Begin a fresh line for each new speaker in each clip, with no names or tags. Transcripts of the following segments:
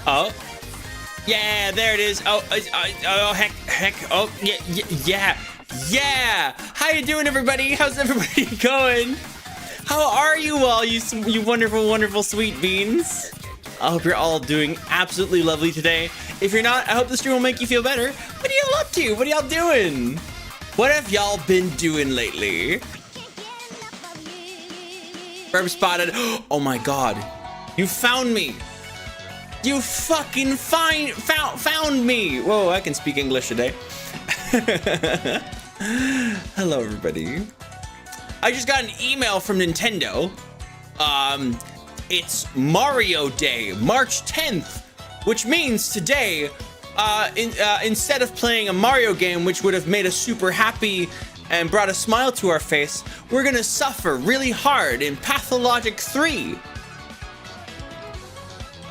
Oh. Yeah, there it is. Oh, heck. Oh, yeah. How you doing, everybody? How's everybody going? How are you all, you wonderful, wonderful sweet beans? I hope you're all doing absolutely lovely today. If you're not, I hope the stream will make you feel better. What are y'all up to? What are y'all doing? What have y'all been doing lately? Verb spotted. Oh my god. You found me. You fucking found me. Whoa, I can speak English today. Hello, everybody. I just got an email from Nintendo. It's Mario Day, March 10th, which means today, instead of playing a Mario game, which would have made us super happy and brought a smile to our face, we're gonna suffer really hard in Pathologic 3.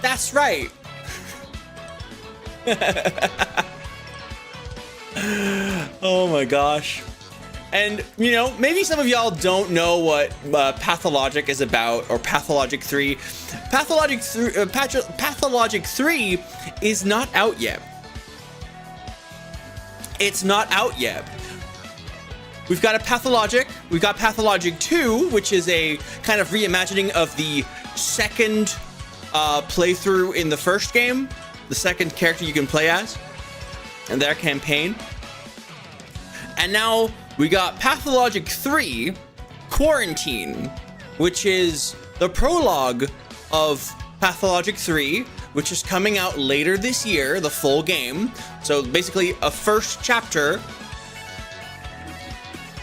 That's right. Oh my gosh. And, you know, maybe some of y'all don't know what Pathologic is about, or Pathologic 3. Pathologic 3 is not out yet. It's not out yet. We've got we've got Pathologic 2, which is a kind of reimagining of the second playthrough in the first game, the second character you can play as, and their campaign. And now we got Pathologic 3 Quarantine, which is the prologue of Pathologic 3, which is coming out later this year, the full game. So basically a first chapter.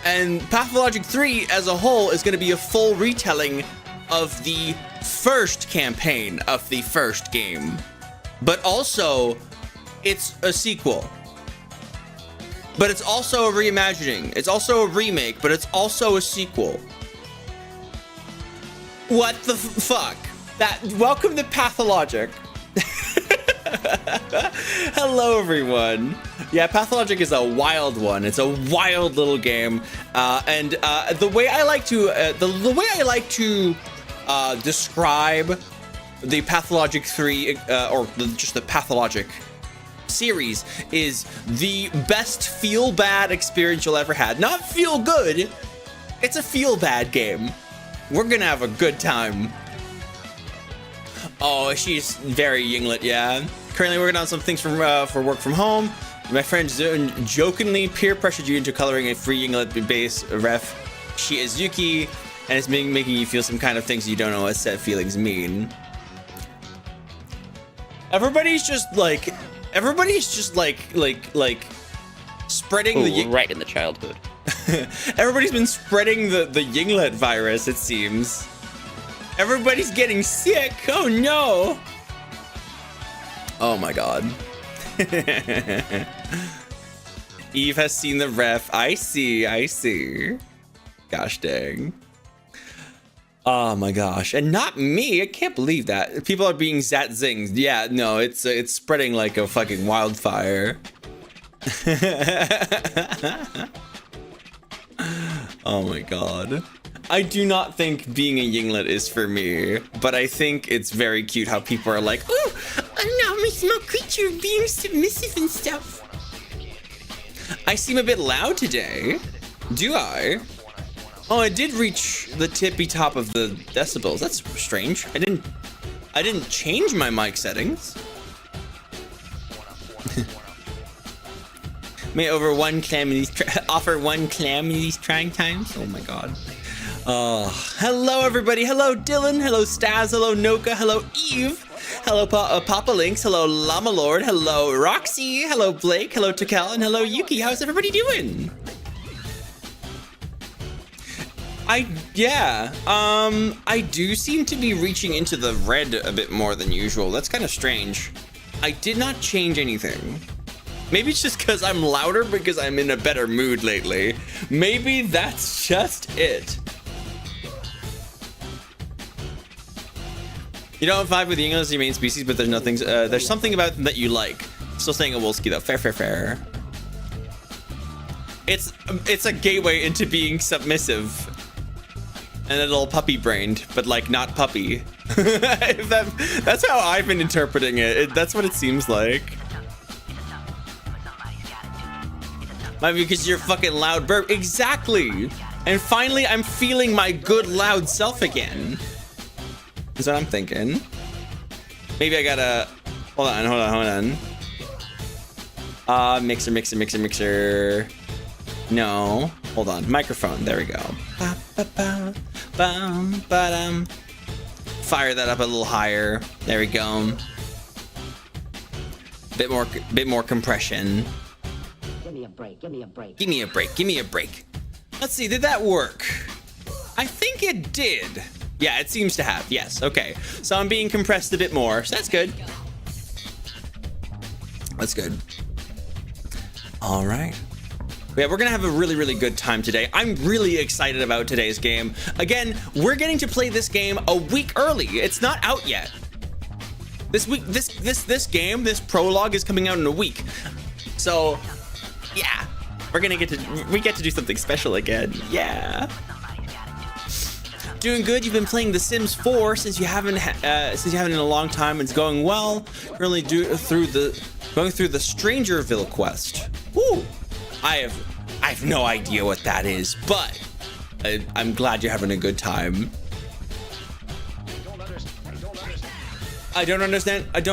And Pathologic 3 as a whole is going to be a full retelling of the first campaign of the first game. But also, it's a sequel. But it's also a reimagining. It's also a remake, but it's also a sequel. What the fuck? Welcome to Pathologic. Hello, everyone. Yeah, Pathologic is a wild one. It's a wild little game, and the way I like to describe the Pathologic 3 or just the Pathologic series is the best feel bad experience you'll ever had. Not feel good. It's a feel bad game. We're gonna have a good time. Oh, she's very Yinglet, yeah. Currently working on some things for work from home. My friend jokingly peer pressured you into coloring a free Yinglet base ref. She is Yuki, and it's making you feel some kind of things you don't know what set feelings mean. Everybody's just like spreading
right in the childhood.
Everybody's been spreading the Yinglet virus, it seems. Everybody's getting sick. Oh no. Oh my god. Eve has seen the ref. I see. Gosh dang. Oh my gosh. And not me. I can't believe that. People are being zinged. Yeah, no, it's spreading like a fucking wildfire. Oh my god. I do not think being a Yinglet is for me, but I think it's very cute how people are like, "Ooh, I'm a small creature being submissive and stuff." I seem a bit loud today. Do I? Oh, I did reach the tippy top of the decibels. That's strange. I didn't change my mic settings. May offer one clam in these trying times. Oh my god. Oh, hello everybody. Hello Dylan. Hello Staz. Hello Noka. Hello Eve. Hello Papa Links. Hello Llama Lord. Hello Roxy. Hello Blake. Hello Takel. And hello Yuki. How's everybody doing? I do seem to be reaching into the red a bit more than usual. That's kind of strange. I did not change anything. Maybe it's just because I'm louder because I'm in a better mood lately. Maybe that's just it. You don't vibe with the English as your main species, but there's something about them that you like. Still saying a Wolski though. Fair. It's a gateway into being submissive. and a little puppy brained, but like not puppy. That's how I've been interpreting it. That's what it seems like. Might be because you're fucking loud burp. Exactly. And finally, I'm feeling my good loud self again. Is what I'm thinking. Maybe I gotta, hold on. Mixer. No, hold on, microphone, there we go. Fire that up a little higher. There we go. Bit more compression. Give me a break. Let's see, did that work? I think it did. Yeah, it seems to have, yes, okay. So I'm being compressed a bit more, so that's good. That's good. All right. Yeah, we're gonna have a really, really good time today. I'm really excited about today's game. Again, we're getting to play this game a week early. It's not out yet. This week, this game, this prologue is coming out in a week. So, yeah, we get to do something special again. Yeah. Doing good. You've been playing The Sims 4 since you haven't in a long time. It's going well. Currently going through the Strangerville quest. Woo! I have no idea what that is, but I'm glad you're having a good time. I don't understand. But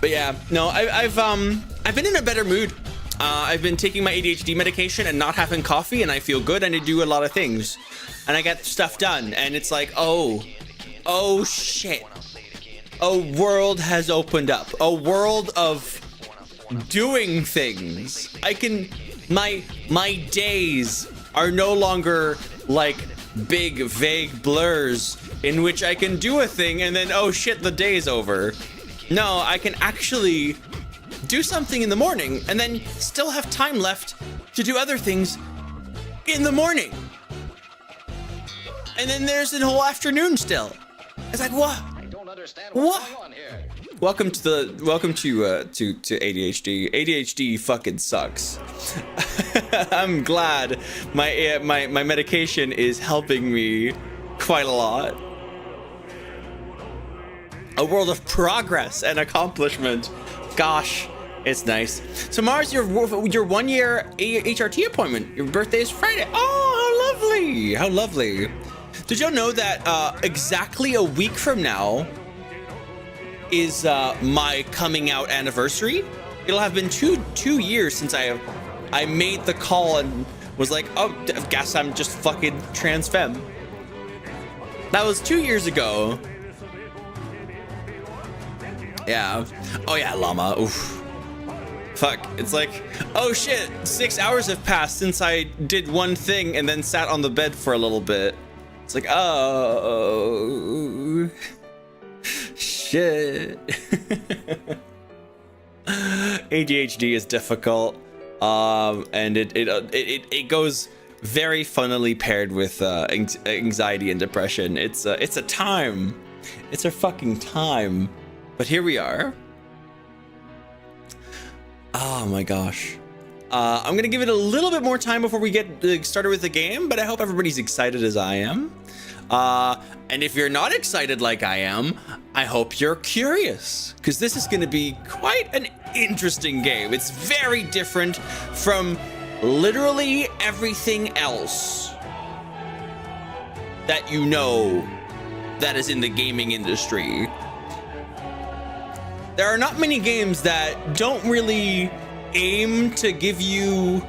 yeah, no, I've been in a better mood. I've been taking my ADHD medication and not having coffee, and I feel good, and I do a lot of things, and I get stuff done, and it's like, oh shit. A world has opened up. A world of doing things. My days are no longer like big, vague blurs in which I can do a thing and then, oh shit, the day's over. No, I can actually do something in the morning and then still have time left to do other things in the morning. And then there's the whole afternoon still. It's like, what? What? Welcome to ADHD. ADHD fucking sucks. I'm glad my medication is helping me quite a lot. A world of progress and accomplishment. Gosh, it's nice. Tomorrow's your 1 year HRT appointment. Your birthday is Friday. Oh, how lovely! How lovely. Did y'all know that exactly a week from now is my coming out anniversary? It'll have been two years since I made the call and was like, oh, I guess I'm just fucking transfemme. That was 2 years ago. Yeah. Oh yeah, llama. Oof. Fuck. It's like, oh shit, 6 hours have passed since I did one thing and then sat on the bed for a little bit. It's like, oh shit. ADHD is difficult, and it goes very funnily paired with anxiety and depression. It's a time. It's a fucking time. But here we are. Oh my gosh. I'm gonna give it a little bit more time before we get started with the game, but I hope everybody's excited as I am. And if you're not excited like I am, I hope you're curious, because this is gonna be quite an interesting game. It's very different from literally everything else that you know that is in the gaming industry. There are not many games that don't really aim to give you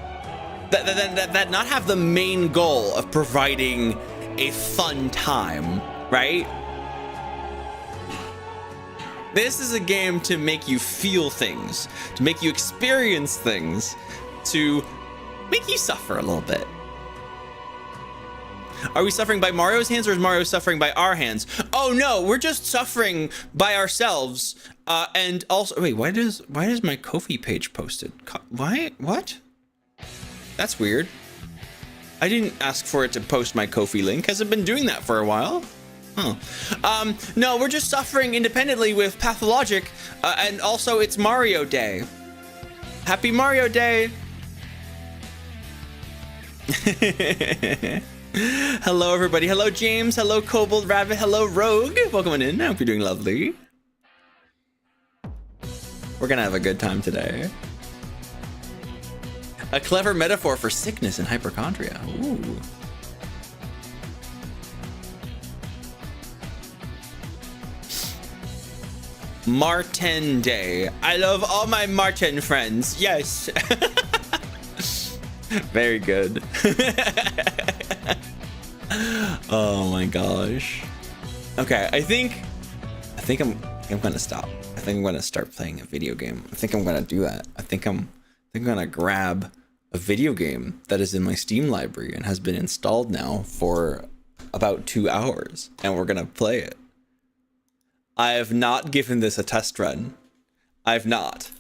that not have the main goal of providing a fun time, right? This is a game to make you feel things, to make you experience things, to make you suffer a little bit. Are we suffering by Mario's hands, or is Mario suffering by our hands? Oh no, we're just suffering by ourselves. And also, wait, why does my Ko-fi page posted? Why? What? That's weird. I didn't ask for it to post my Ko-fi link. Has it been doing that for a while? Huh. No, we're just suffering independently with Pathologic, and also it's Mario Day. Happy Mario Day. Hello, everybody. Hello, James. Hello, Kobold Rabbit. Hello, Rogue. Welcome on in. I hope you're doing lovely. We're gonna have a good time today. A clever metaphor for sickness and hypochondria. Ooh. Martin Day. I love all my Martin friends. Yes. Very good. Oh my gosh. Okay, I think I'm gonna stop. I think I'm gonna start playing a video game. I think I'm gonna do that. I think I'm gonna grab a video game that is in my Steam library and has been installed now for about 2 hours, and we're gonna play it. I have not given this a test run. I've not.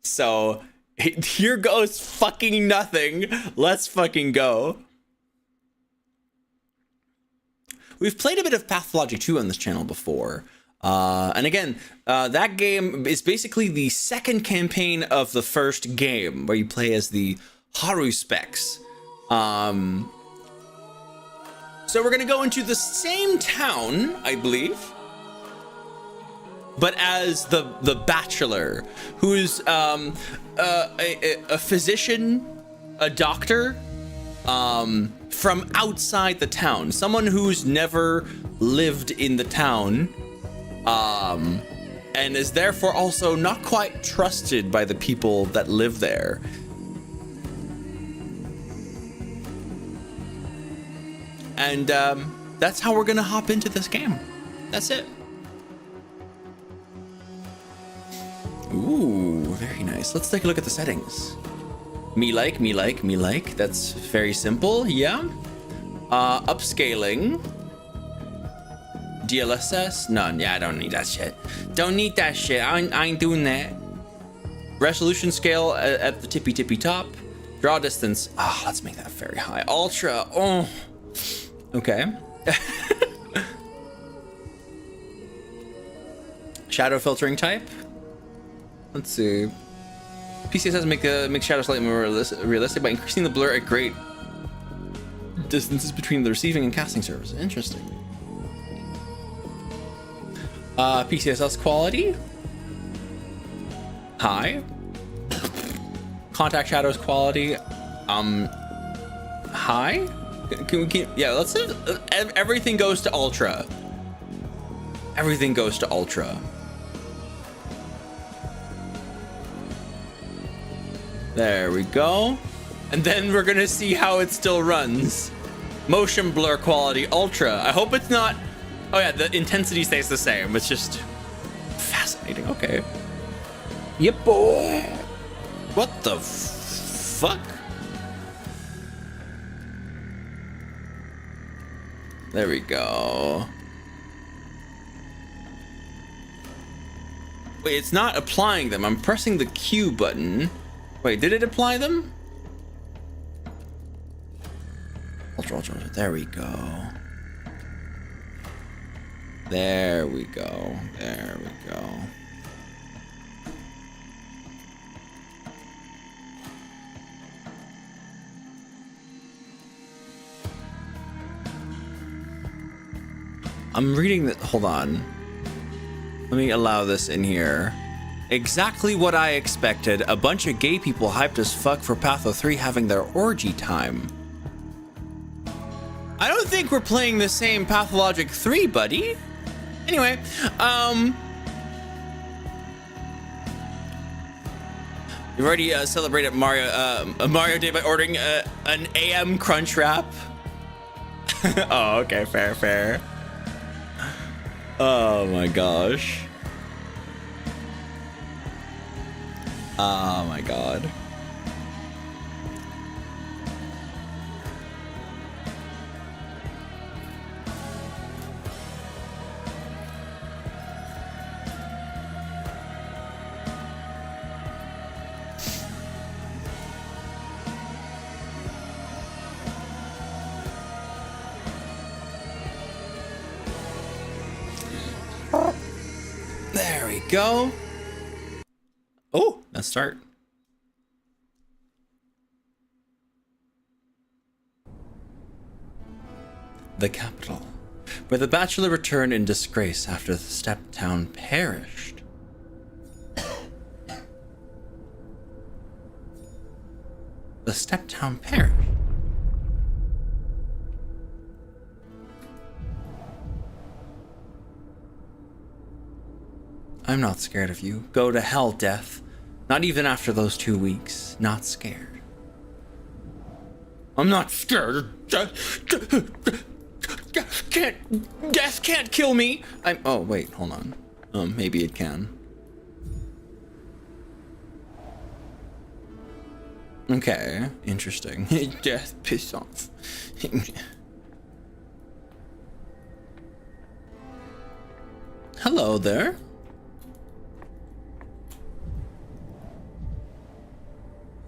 So here goes fucking nothing. Let's fucking go. We've played a bit of Pathologic 2 on this channel before. And again, that game is basically the second campaign of the first game, where you play as the Haruspecs. So we're gonna go into the same town, I believe, but as the Bachelor, who's a physician, a doctor, from outside the town, someone who's never lived in the town, and is therefore also not quite trusted by the people that live there. And that's how we're gonna hop into this game. That's it. Ooh, very nice. Let's take a look at the settings. Me like. That's very simple. Yeah. Upscaling. DLSS. None. Yeah, I don't need that shit. Don't need that shit. I ain't doing that. Resolution scale at the tippy top. Draw distance. Ah, let's make that very high. Ultra. Oh. Okay. Shadow filtering type. Let's see. PC says make shadows slightly more realistic by increasing the blur at great distances between the receiving and casting surface. Interesting. PCSS quality. High. Contact shadows quality. High. Yeah, let's say everything goes to ultra. Everything goes to ultra. There we go. And then we're gonna see how it still runs. Motion blur quality, ultra. I hope it's not... Oh yeah, the intensity stays the same. It's just fascinating. Okay. Yep, boy. What the fuck? There we go. Wait, it's not applying them. I'm pressing the Q button. Wait, did it apply them? Ultra. There we go. There we go. I'm reading that. Hold on. Let me allow this in here. Exactly what I expected. A bunch of gay people hyped as fuck for Patho 3 having their orgy time. I don't think we're playing the same Pathologic 3, buddy. Anyway, we've already celebrated Mario Day by ordering an AM Crunch Wrap. Oh, okay, fair. Oh my gosh. Oh my god. There we go. Oh, let's start. the capital, where the bachelor returned in disgrace after the step town perished. The step town perished? I'm not scared of you. Go to hell, death. Not even after those 2 weeks. Not scared. I'm not scared. Death can't kill me. Oh, wait, hold on. Maybe it can. Okay, interesting. Death, piss off. Hello there.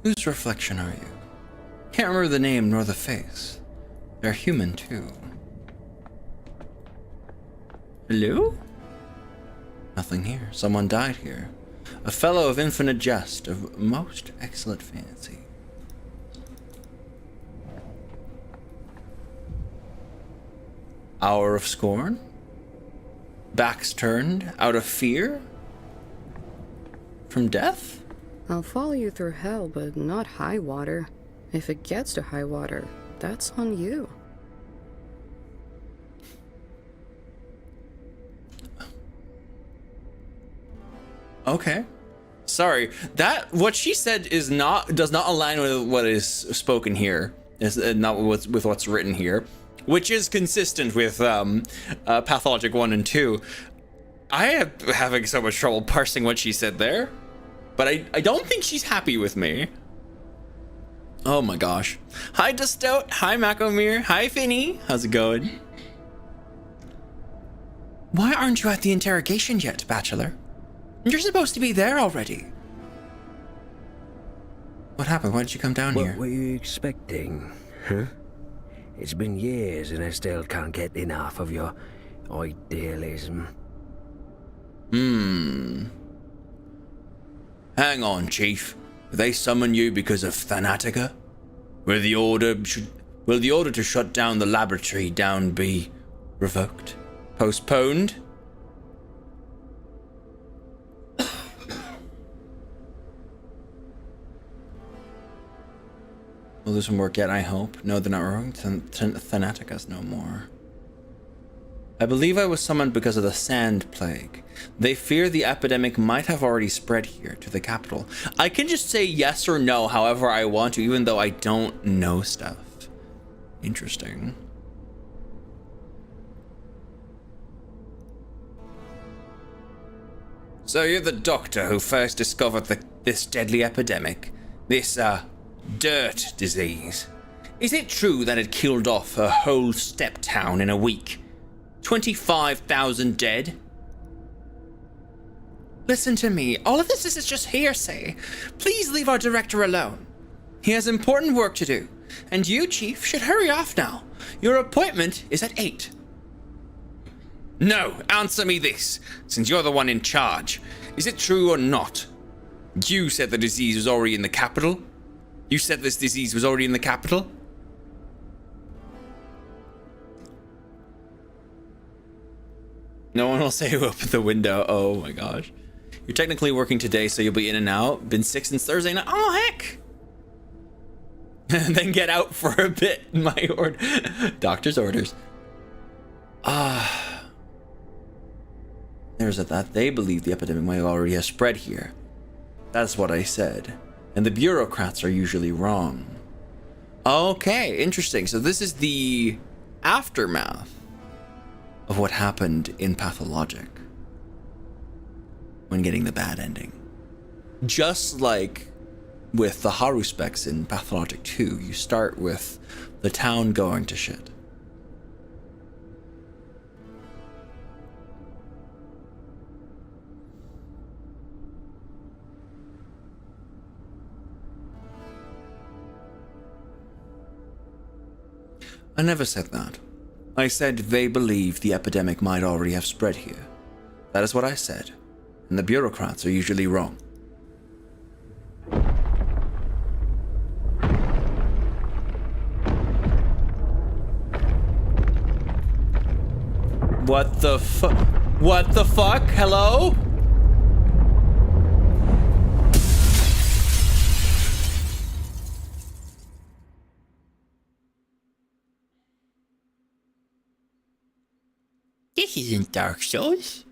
Whose reflection are you? Can't remember the name nor the face. They're human too. Hello? Nothing here. Someone died here. A fellow of infinite jest, of most excellent fancy. Hour of scorn? Backs turned out of fear? From death?
I'll follow you through hell, but not high water. If it gets to high water, that's on you.
Okay. Sorry. What she said does not align with what is spoken here. Is not with what's written here, which is consistent with Pathologic 1 and 2. I am having so much trouble parsing what she said there. But I don't think she's happy with me. Oh my gosh. Hi, Dustout. Hi, Macomir. Hi, Finny. How's it going? Why aren't you at the interrogation yet, Bachelor? You're supposed to be there already. What happened? Why did you come down here?
What were you expecting? Huh? It's been years and I still can't get enough of your idealism.
Hang on, Chief. They summon you because of Thanatica? Will the order to shut down the laboratory down be revoked? Postponed? Will do some work yet, I hope. No, they're not wrong. Thanatica's no more. I believe I was summoned because of the sand plague. They fear the epidemic might have already spread here to the capital. I can just say yes or no however I want to, even though I don't know stuff. Interesting. So you're the doctor who first discovered this deadly epidemic, this dirt disease. Is it true that it killed off a whole step town in a week? 25,000 dead? Listen to me, all of this is just hearsay. Please leave our director alone. He has important work to do, and you, Chief, should hurry off now. Your appointment is at 8. No, answer me this, since you're the one in charge. Is it true or not? You said the disease was already in the capital? You said this disease was already in the capital? No one will say who opened the window. Oh my gosh. You're technically working today, so you'll be in and out. Been sick since Thursday night. Oh, heck. And then get out for a bit. My order. Doctor's orders. There's that they believe the epidemic might already have spread here. That's what I said. And the bureaucrats are usually wrong. Okay, interesting. So this is the aftermath of what happened in Pathologic when getting the bad ending. Just like with the Haru specs in Pathologic 2, you start with the town going to shit. I never said that. I said they believe the epidemic might already have spread here. That is what I said. And the bureaucrats are usually wrong. What the fuck? What the fuck? Hello? This isn't Dark Souls.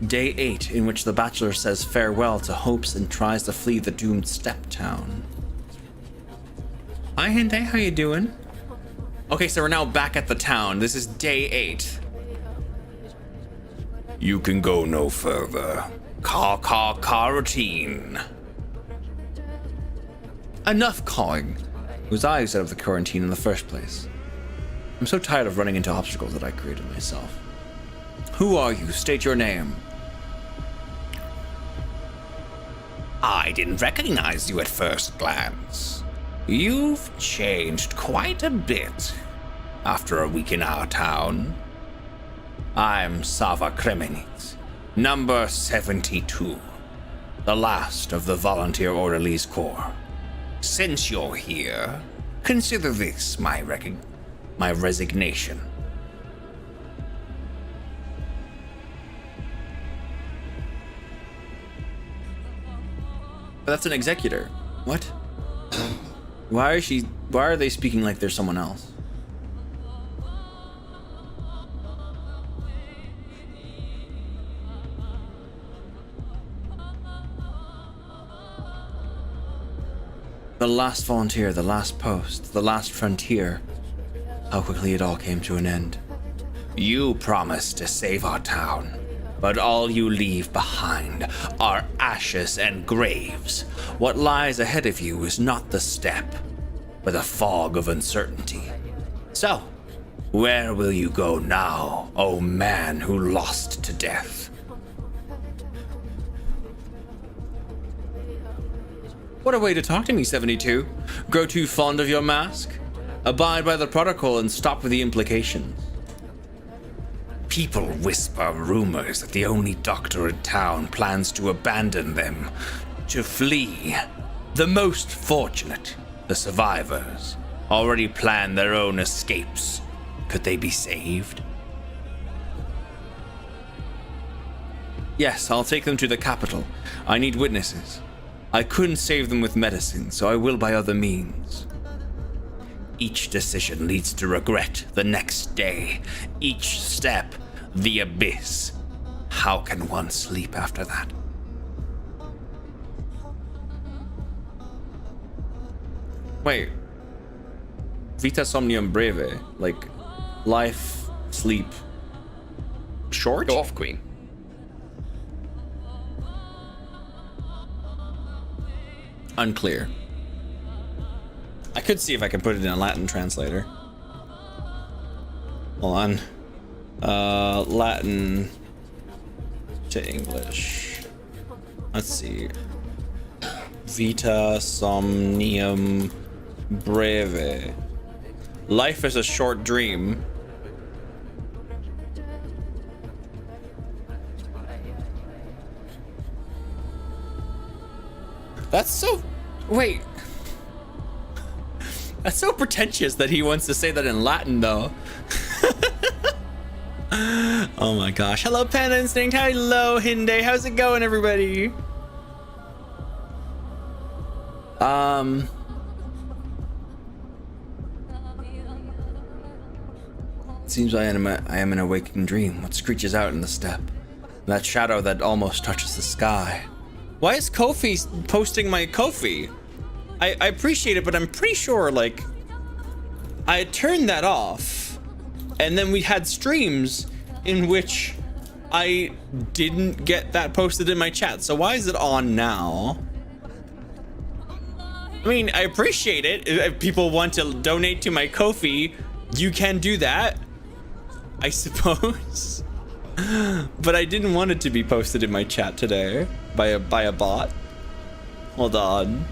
Day 8, in which the Bachelor says farewell to hopes and tries to flee the doomed step town. Hi, Hinde, how you doing? Okay, so we're now back at the town. This is day 8. You can go no further. Car routine. Enough cawing. It was I who set up the quarantine in the first place. I'm so tired of running into obstacles that I created myself. Who are you? State your name. I didn't recognize you at first glance. You've changed quite a bit after a week in our town. I'm Sava Kremenitz, number 72, the last of the Volunteer Orderlies Corps. Since you're here, consider this my resignation. But that's an executor. What? Why are they speaking like they're someone else? The last volunteer, the last post, the last frontier. How quickly it all came to an end. You promised to save our town, but all you leave behind are ashes and graves. What lies ahead of you is not the step, but a fog of uncertainty. So, where will you go now, O man who lost to death? What a way to talk to me, 72. Grow too fond of your mask? Abide by the protocol and stop with the implications. People whisper rumors that the only doctor in town plans to abandon them, to flee. The most fortunate, the survivors, already plan their own escapes. Could they be saved? Yes, I'll take them to the capital. I need witnesses. I couldn't save them with medicine, so I will by other means. Each decision leads to regret the next day. Each step, the abyss. How can one sleep after that? Wait. Vita somnium breve. Like, life, sleep, short?
Go off, Queen.
Unclear. I could see if I can put it in a Latin translator. Hold on. Latin to English. Let's see. Vita somnium breve. Life is a short dream. That's so... Wait. That's so pretentious that he wants to say that in Latin, though. Oh my gosh. Hello, Panda Instinct. Hello, Hinde. How's it going, everybody? It seems I am in a waking dream. What screeches out in the steppe? That shadow that almost touches the sky. Why is Kofi posting my Kofi? I appreciate it, but I'm pretty sure, like, I had turned that off, and then we had streams in which I didn't get that posted in my chat. So why is it on now? I mean, I appreciate it. If people want to donate to my Kofi, you can do that, I suppose. But I didn't want it to be posted in my chat today by a bot. Hold on.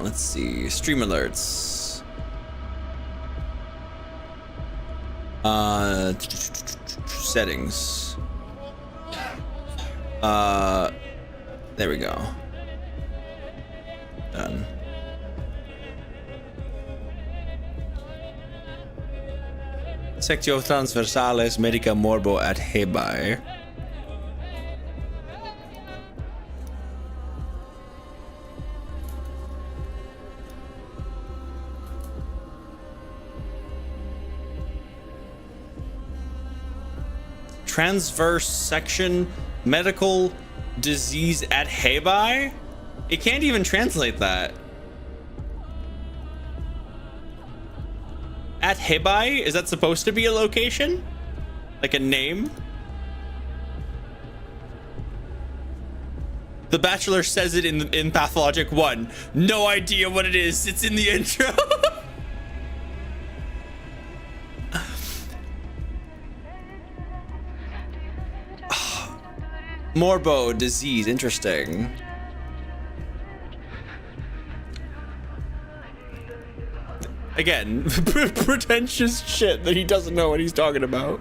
Let's see. Stream alerts. Settings. There we go. Done. Sectio transversales medica morbo ad hebae. Transverse section medical disease at hebae? It can't even translate that. At hebae? Is that supposed to be a location? Like a name? The Bachelor says it in Pathologic 1. No idea what it is. It's in the intro. Morbo disease, interesting. Again, pretentious shit that he doesn't know what he's talking about.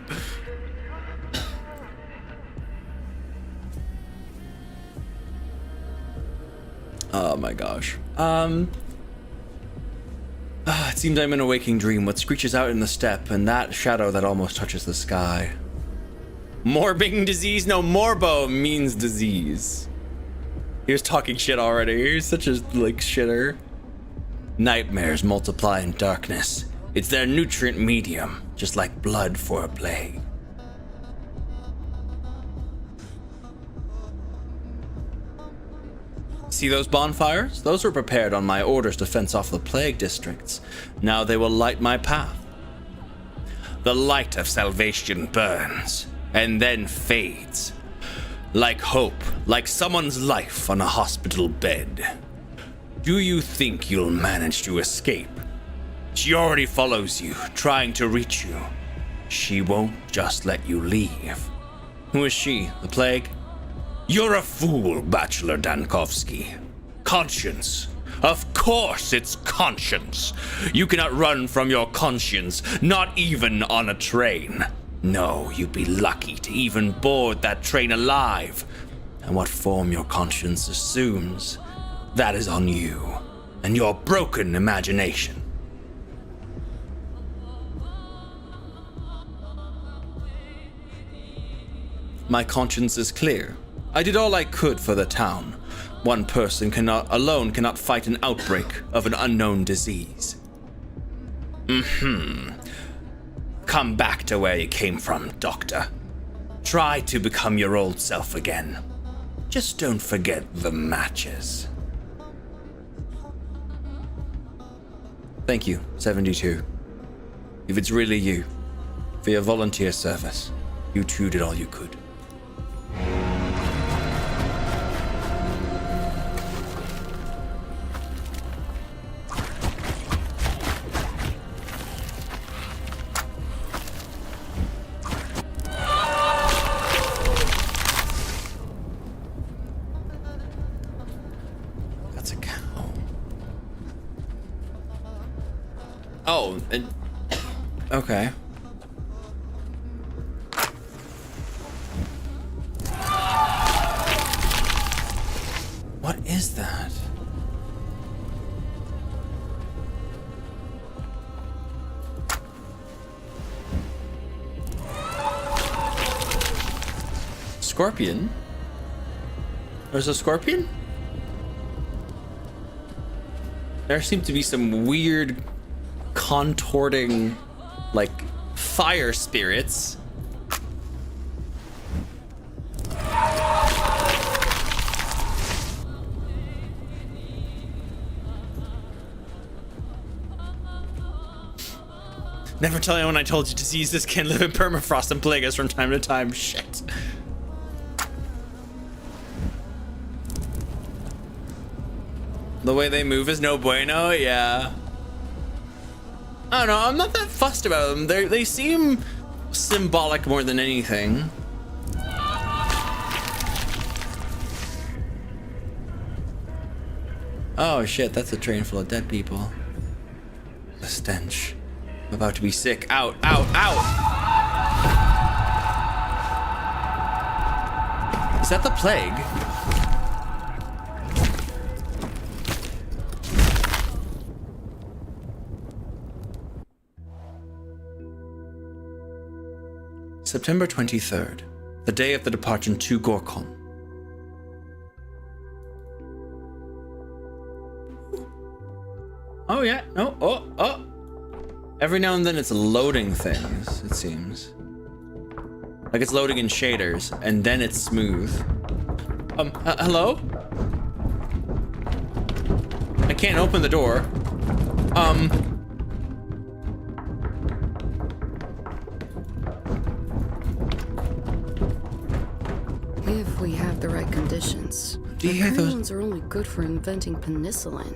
Oh my gosh. It seems I'm in a waking dream. What screeches out in the steppe, and that shadow that almost touches the sky. Morbing disease? No, morbo means disease. He was talking shit already. He's such a, like, shitter. Nightmares multiply in darkness. It's their nutrient medium, just like blood for a plague. See those bonfires? Those were prepared on my orders to fence off the plague districts. Now they will light my path. The light of salvation burns, and then fades. Like hope, like someone's life on a hospital bed. Do you think you'll manage to escape? She already follows you, trying to reach you. She won't just let you leave. Who is she, the plague? You're a fool, Bachelor Dankovsky. Conscience. Of course it's conscience. You cannot run from your conscience, not even on a train. No, you'd be lucky to even board that train alive. And what form your conscience assumes, that is on you and your broken imagination. My conscience is clear. I did all I could for the town. One person cannot fight an outbreak of an unknown disease. Come back to where you came from, Doctor. Try to become your old self again. Just don't forget the matches. Thank you, 72. If it's really you, for your volunteer service, you two did all you could. That's a cow. Oh, and okay. What is that? Scorpion? There's a scorpion? There seem to be some weird contorting, like, fire spirits. Never tell anyone I told you diseases can live in permafrost and plague us from time to time. Shit. The way they move is no bueno, yeah. I don't know, I'm not that fussed about them. They seem symbolic more than anything. Oh shit, that's a train full of dead people. The stench. I'm about to be sick. Out, out, out! Is that the plague? September 23rd, the day of the departure to Gorkon. Oh yeah, no, oh. Every now and then it's loading things, it seems. Like it's loading in shaders, and then it's smooth. Hello? I can't open the door.
If we have the right conditions.
Do you hear those?
Hormones are only good for inventing penicillin.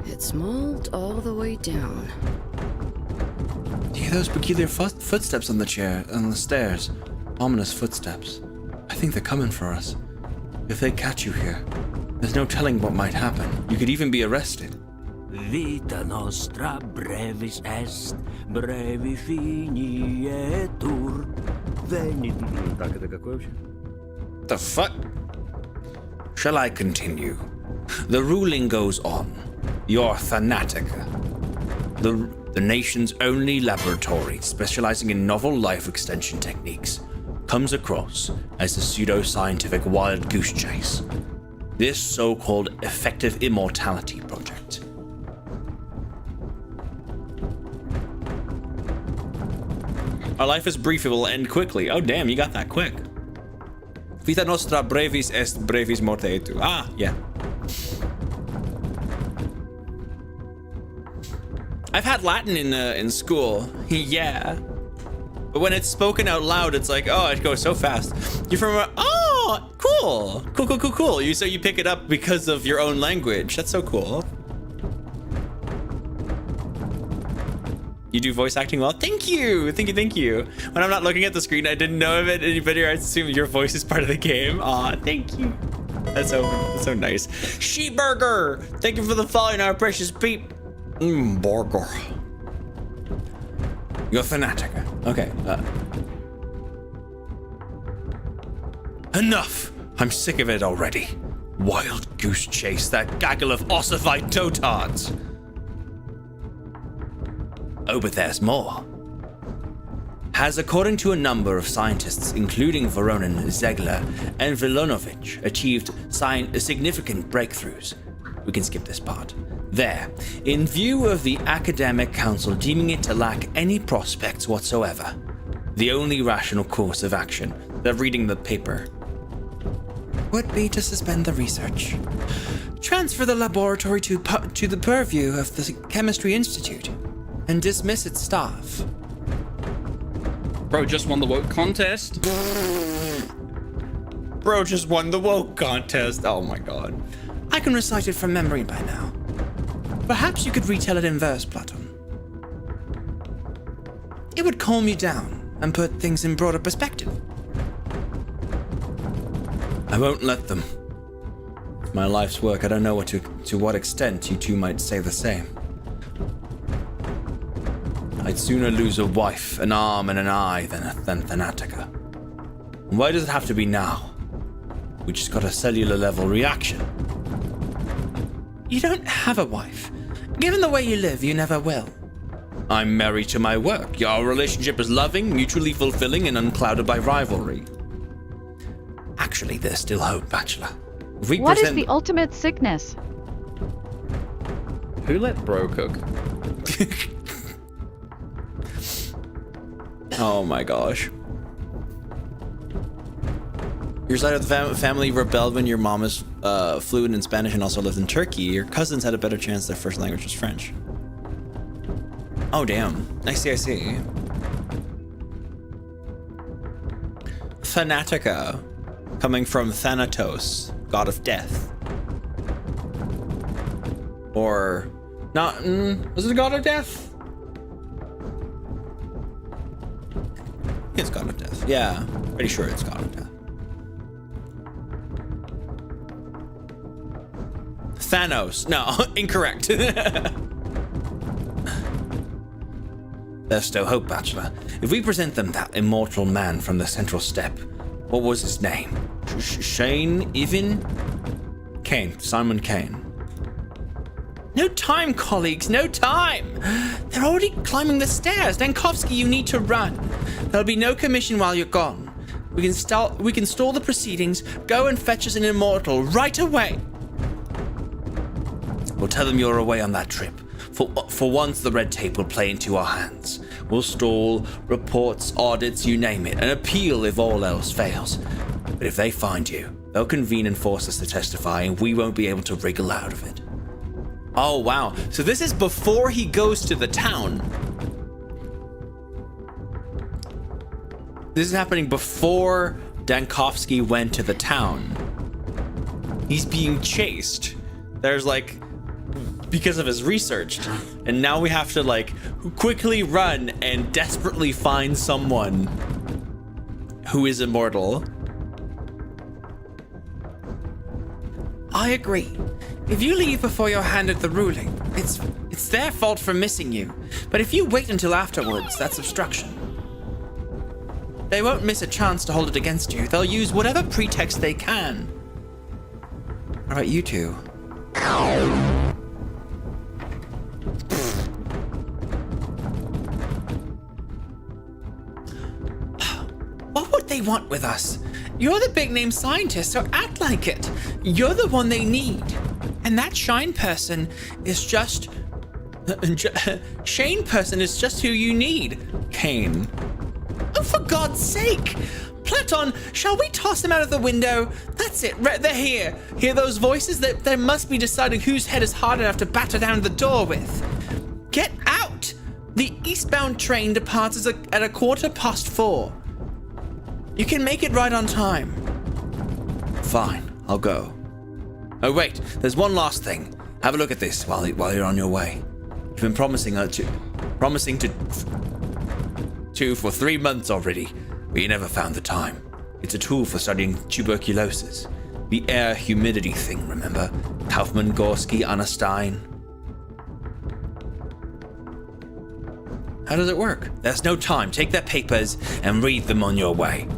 It's mold all the way down.
Do you hear those peculiar footsteps on the stairs? Ominous footsteps. I think they're coming for us. If they catch you here, there's no telling what might happen. You could even be arrested.
Vita nostra brevis est, brevi finietur. Venit. Так, это какой вообще?
The fuck? Shall I continue? The ruling goes on. Your Thanatica, the nation's only laboratory specializing in novel life extension techniques, comes across as a pseudo-scientific wild goose chase. This so-called effective immortality project. Our life is brief, it will end quickly. Oh damn, you got that quick. Vita nostra brevis est brevis morte etu. Ah, yeah. I've had Latin in school. Yeah. But when it's spoken out loud, it's like, oh, it goes so fast. You're from, oh, cool. So you pick it up because of your own language. That's so cool. You do voice acting well. Thank you. When I'm not looking at the screen, I didn't know of it any better. I assume your voice is part of the game. Aw, thank you. That's so nice. She-Burger, thank you for the following, our precious peep. Burger. You're Thanatica. Okay. Enough! I'm sick of it already. Wild goose chase, that gaggle of ossified dotards. Oh, but there's more. Has, according to a number of scientists, including Voronin, Zegler, and Vilonovich, achieved significant breakthroughs. We can skip this part. There, in view of the academic council deeming it to lack any prospects whatsoever, the only rational course of action, they're reading the paper, would be to suspend the research. Transfer the laboratory to the purview of the Chemistry Institute, and dismiss its staff.
Bro just won the woke contest.
Bro just won the woke contest. Oh my god. I can recite it from memory by now. Perhaps you could retell it in verse, Platon. It would calm you down and put things in broader perspective. I won't let them. My life's work, I don't know to what extent you two might say the same. I'd sooner lose a wife, an arm, and an eye than Thanatica. Why does it have to be now? We just got a cellular level reaction. You don't have a wife. Given the way you live, you never will. I'm married to my work. Our relationship is loving, mutually fulfilling, and unclouded by rivalry. Actually, there's still hope, Bachelor.
What is the ultimate sickness?
Who let bro cook?
Oh my gosh. Your side of the family rebelled when your mom is fluent in Spanish and also lived in Turkey. Your cousins had a better chance their first language was French. Oh damn. I see. Thanatica, coming from Thanatos, god of death. Or not, was it a god of death? It's god of death. Yeah, pretty sure it's god of death. Thanos. No, incorrect. There's still hope, Bachelor. If we present them that immortal man from the central step, what was his name? Shane, Ivan? Kane, Simon Kane. No time, colleagues, no time! They're already climbing the stairs. Dankovsky, you need to run. There'll be no commission while you're gone. We can stall the proceedings. Go and fetch us an immortal right away. We'll tell them you're away on that trip. For once, the red tape will play into our hands. We'll stall reports, audits, you name it, and appeal if all else fails. But if they find you, they'll convene and force us to testify, and we won't be able to wriggle out of it. Oh, wow. So this is before he goes to the town. This is happening before Dankovsky went to the town. He's being chased. There's like, because of his research. And now we have to like quickly run and desperately find someone who is immortal. I agree. If you leave before you're handed the ruling, it's their fault for missing you. But if you wait until afterwards, that's obstruction. They won't miss a chance to hold it against you. They'll use whatever pretext they can. How about you two? What would they want with us? You're the big name scientist, so act like it. You're the one they need. And that Shine person is just... Shane person is just who you need. Kane. Oh, for God's sake! Platon, shall we toss them out of the window? That's it, they're here. Hear those voices? They must be deciding whose head is hard enough to batter down the door with. Get out! The eastbound train departs at 4:15. You can make it right on time. Fine, I'll go. Oh wait, there's one last thing. Have a look at this while you're on your way. You've been promising to for 3 months already, but you never found the time. It's a tool for studying tuberculosis. The air humidity thing, remember? Kaufman, Gorski, Einstein. How does it work? There's no time. Take their papers and read them on your way.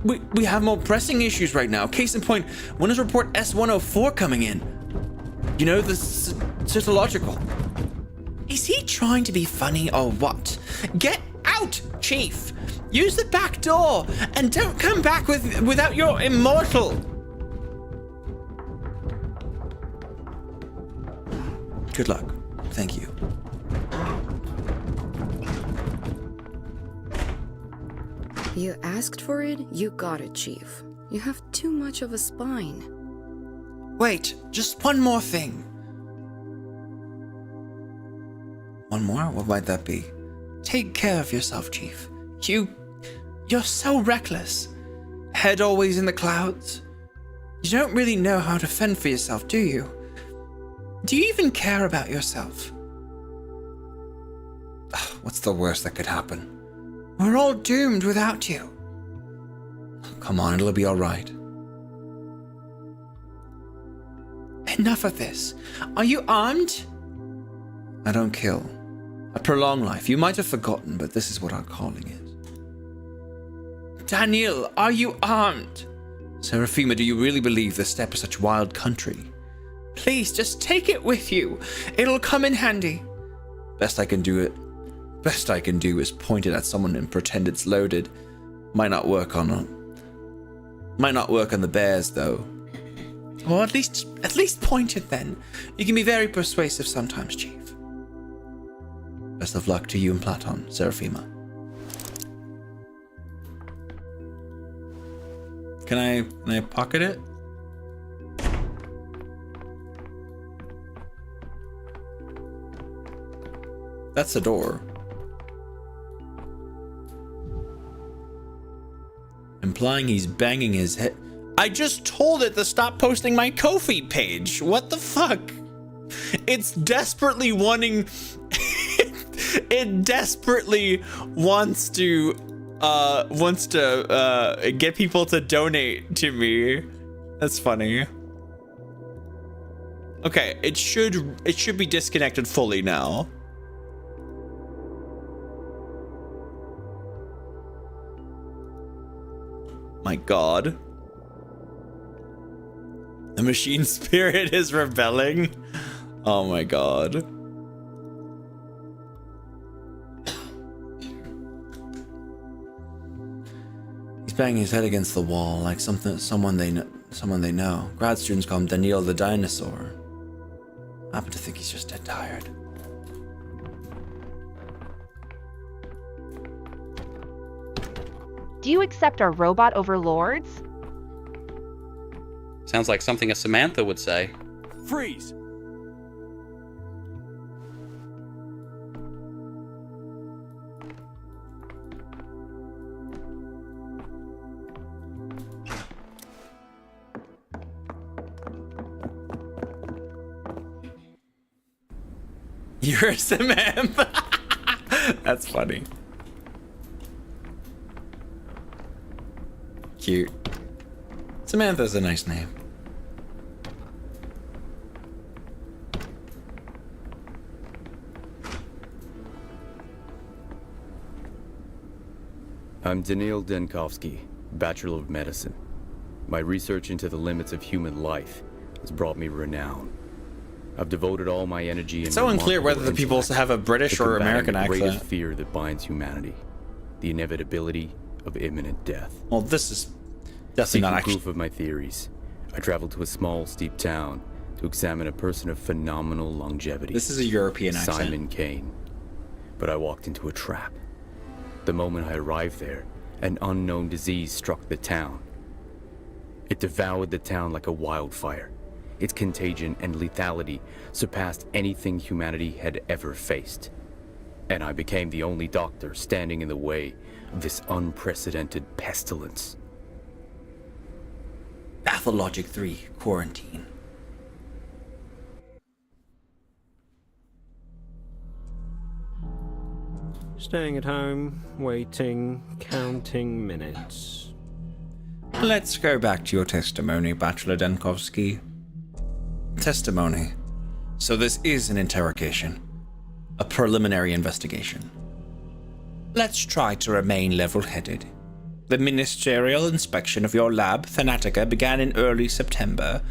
We have more pressing issues right now. Case in point, when is report S104 coming in? You know, the cytological. Is he trying to be funny or what? Get out, Chief! Use the back door and don't come back without your immortal. Good luck. Thank you.
You asked for it, you got it, Chief. You have too much of a spine.
Wait, just one more thing. One more? What might that be? Take care of yourself, Chief. You're so reckless. Head always in the clouds. You don't really know how to fend for yourself, do you? Do you even care about yourself? What's the worst that could happen? We're all doomed without you. Come on, it'll be all right. Enough of this. Are you armed? I don't kill. I prolong life. You might have forgotten, but this is what our calling is. Daniel, are you armed? Seraphima, do you really believe the steppe is such wild country? Please, just take it with you. It'll come in handy. Best I can do is point it at someone and pretend it's loaded. Might not work on the bears, though. Well, at least point it then. You can be very persuasive sometimes, Chief. Best of luck to you and Platon, Seraphima. Can I pocket it? That's the door. Implying he's banging his head. I just told it to stop posting my Ko-fi page. What the fuck? It's desperately wanting... it desperately wants to get people to donate to me. That's funny. Okay, it should be disconnected fully now. My god. The machine spirit is rebelling. Oh my god. He's banging his head against the wall like someone they know. Grad students call him Daniel the dinosaur. I happen to think he's just dead tired.
Do you accept our robot overlords?
Sounds like something a Samantha would say.
Freeze!
You're a Samantha. That's funny. Cute. Samantha's a nice name.
I'm Daniil Denkovsky, Bachelor of Medicine. My research into the limits of human life has brought me renown. I've devoted all my energy and
it's so unclear whether the people have a British or American accent.
The greatest fear that binds humanity, the inevitability of imminent death.
Well, this is definitely not actually
proof of my theories. I traveled to a small, steep town to examine a person of phenomenal longevity.
This is a European accent.
Simon Kane. But I walked into a trap. The moment I arrived there, an unknown disease struck the town. It devoured the town like a wildfire. Its contagion and lethality surpassed anything humanity had ever faced. And I became the only doctor standing in the way of this unprecedented pestilence.
Pathologic 3, quarantine.
Staying at home, waiting, counting minutes.
Let's go back to your testimony, Bachelor Denkovsky. Testimony. So this is an interrogation. A preliminary investigation. Let's try to remain level-headed. The ministerial inspection of your lab, Thanatica, began in early September.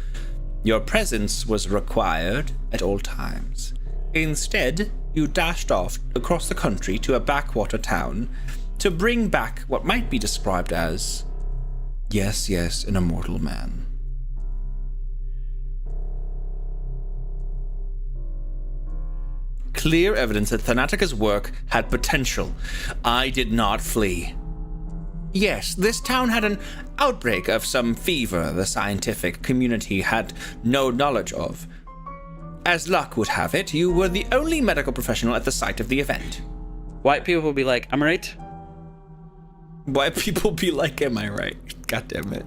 Your presence was required at all times. Instead, you dashed off across the country to a backwater town to bring back what might be described as, yes, an immortal man. Clear evidence that Thanatica's work had potential. I did not flee. Yes, this town had an outbreak of some fever the scientific community had no knowledge of. As luck would have it, you were the only medical professional at the site of the event.
White people will be like, am I right?
White people be like, am I right? God damn it.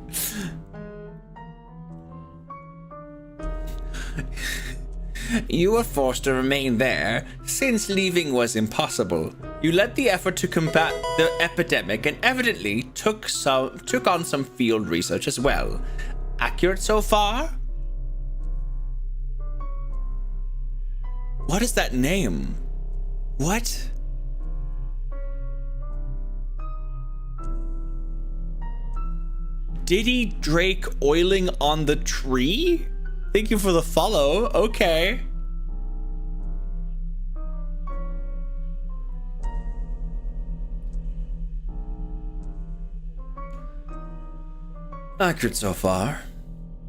You were forced to remain there since leaving was impossible. You led the effort to combat the epidemic and evidently took on some field research as well. Accurate so far? What is that name? What? Diddy Drake oiling on the tree? Thank you for the follow. Okay. Accurate so far.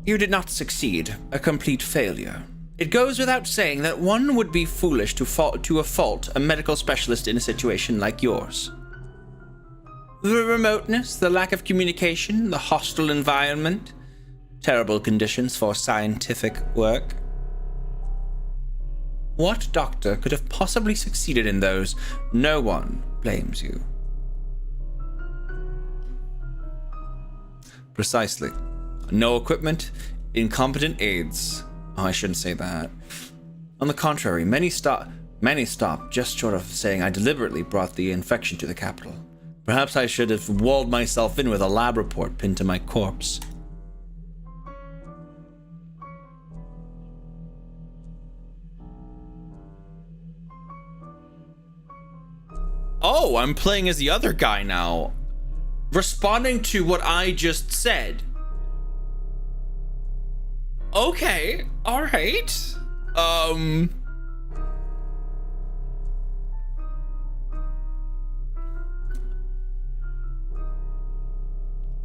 You did not succeed. A complete failure. It goes without saying that one would be foolish to fault a medical specialist in a situation like yours. The remoteness, the lack of communication, the hostile environment, terrible conditions for scientific work. What doctor could have possibly succeeded in those? No one blames you. Precisely. No equipment, incompetent aides. Oh, I shouldn't say that. On the contrary, many stopped just short of saying I deliberately brought the infection to the capital. Perhaps I should have walled myself in with a lab report pinned to my corpse. Oh, I'm playing as the other guy now. responding to what I just said. Okay, all right.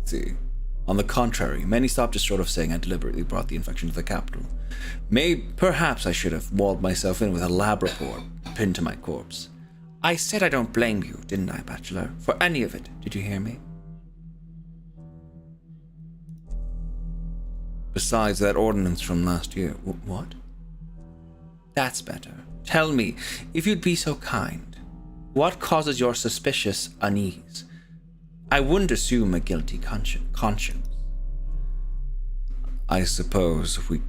See. On the contrary, many stopped just short of saying I deliberately brought the infection to the capital. Perhaps I should have walled myself in with a lab report pinned to my corpse. I said I don't blame you, didn't I, Bachelor? For any of it. Did you hear me? Besides that ordinance from last year. What? That's better. Tell me, if you'd be so kind, what causes your suspicious unease? I wouldn't assume a guilty conscience. I suppose we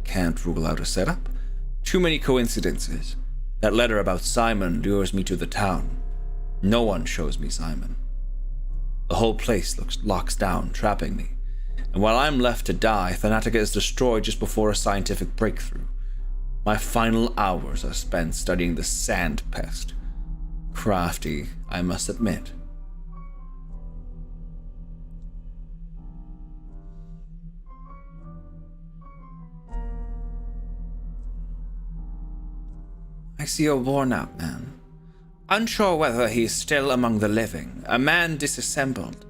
can't rule out a setup. Too many coincidences. That letter about Simon lures me to the town. No one shows me Simon. The whole place locks down, trapping me. And while I'm left to die, Thanatica is destroyed just before a scientific breakthrough. My final hours are spent studying the sand pest. Crafty, I must admit. I see a worn-out man. Unsure whether he's still among the living, a man disassembled.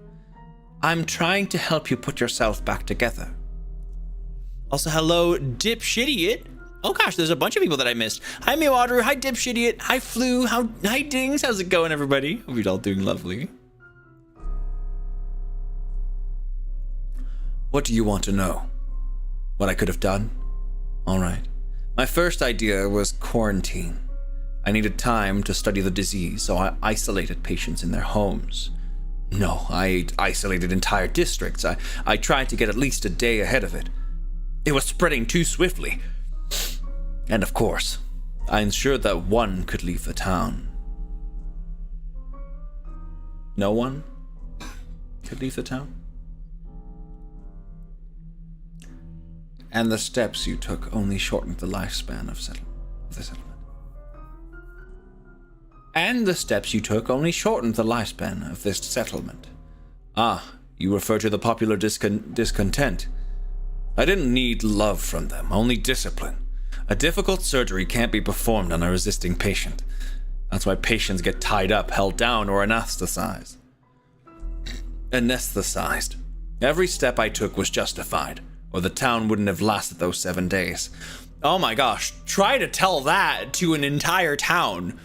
I'm trying to help you put yourself back together.
Also, hello, Dipshitiot. Oh gosh, there's a bunch of people that I missed. Hi, Mewater. Hi, Dipshitiot. Hi, Flu. Hi, Dings. How's it going, everybody? Hope you're all doing lovely.
What do you want to know? What I could have done? All right. My first idea was quarantine. I needed time to study the disease, so I isolated patients in their homes. No, I isolated entire districts. I tried to get at least a day ahead of it. It was spreading too swiftly. And of course, I ensured that one could leave the town. No one could leave the town? And the steps you took only shortened the lifespan of the settlement. And the steps you took only shortened the lifespan of this settlement. Ah, you refer to the popular discontent. I didn't need love from them, only discipline. A difficult surgery can't be performed on a resisting patient. That's why patients get tied up, held down, or anesthetized. Every step I took was justified, or the town wouldn't have lasted those 7 days.
Oh my gosh, try to tell that to an entire town.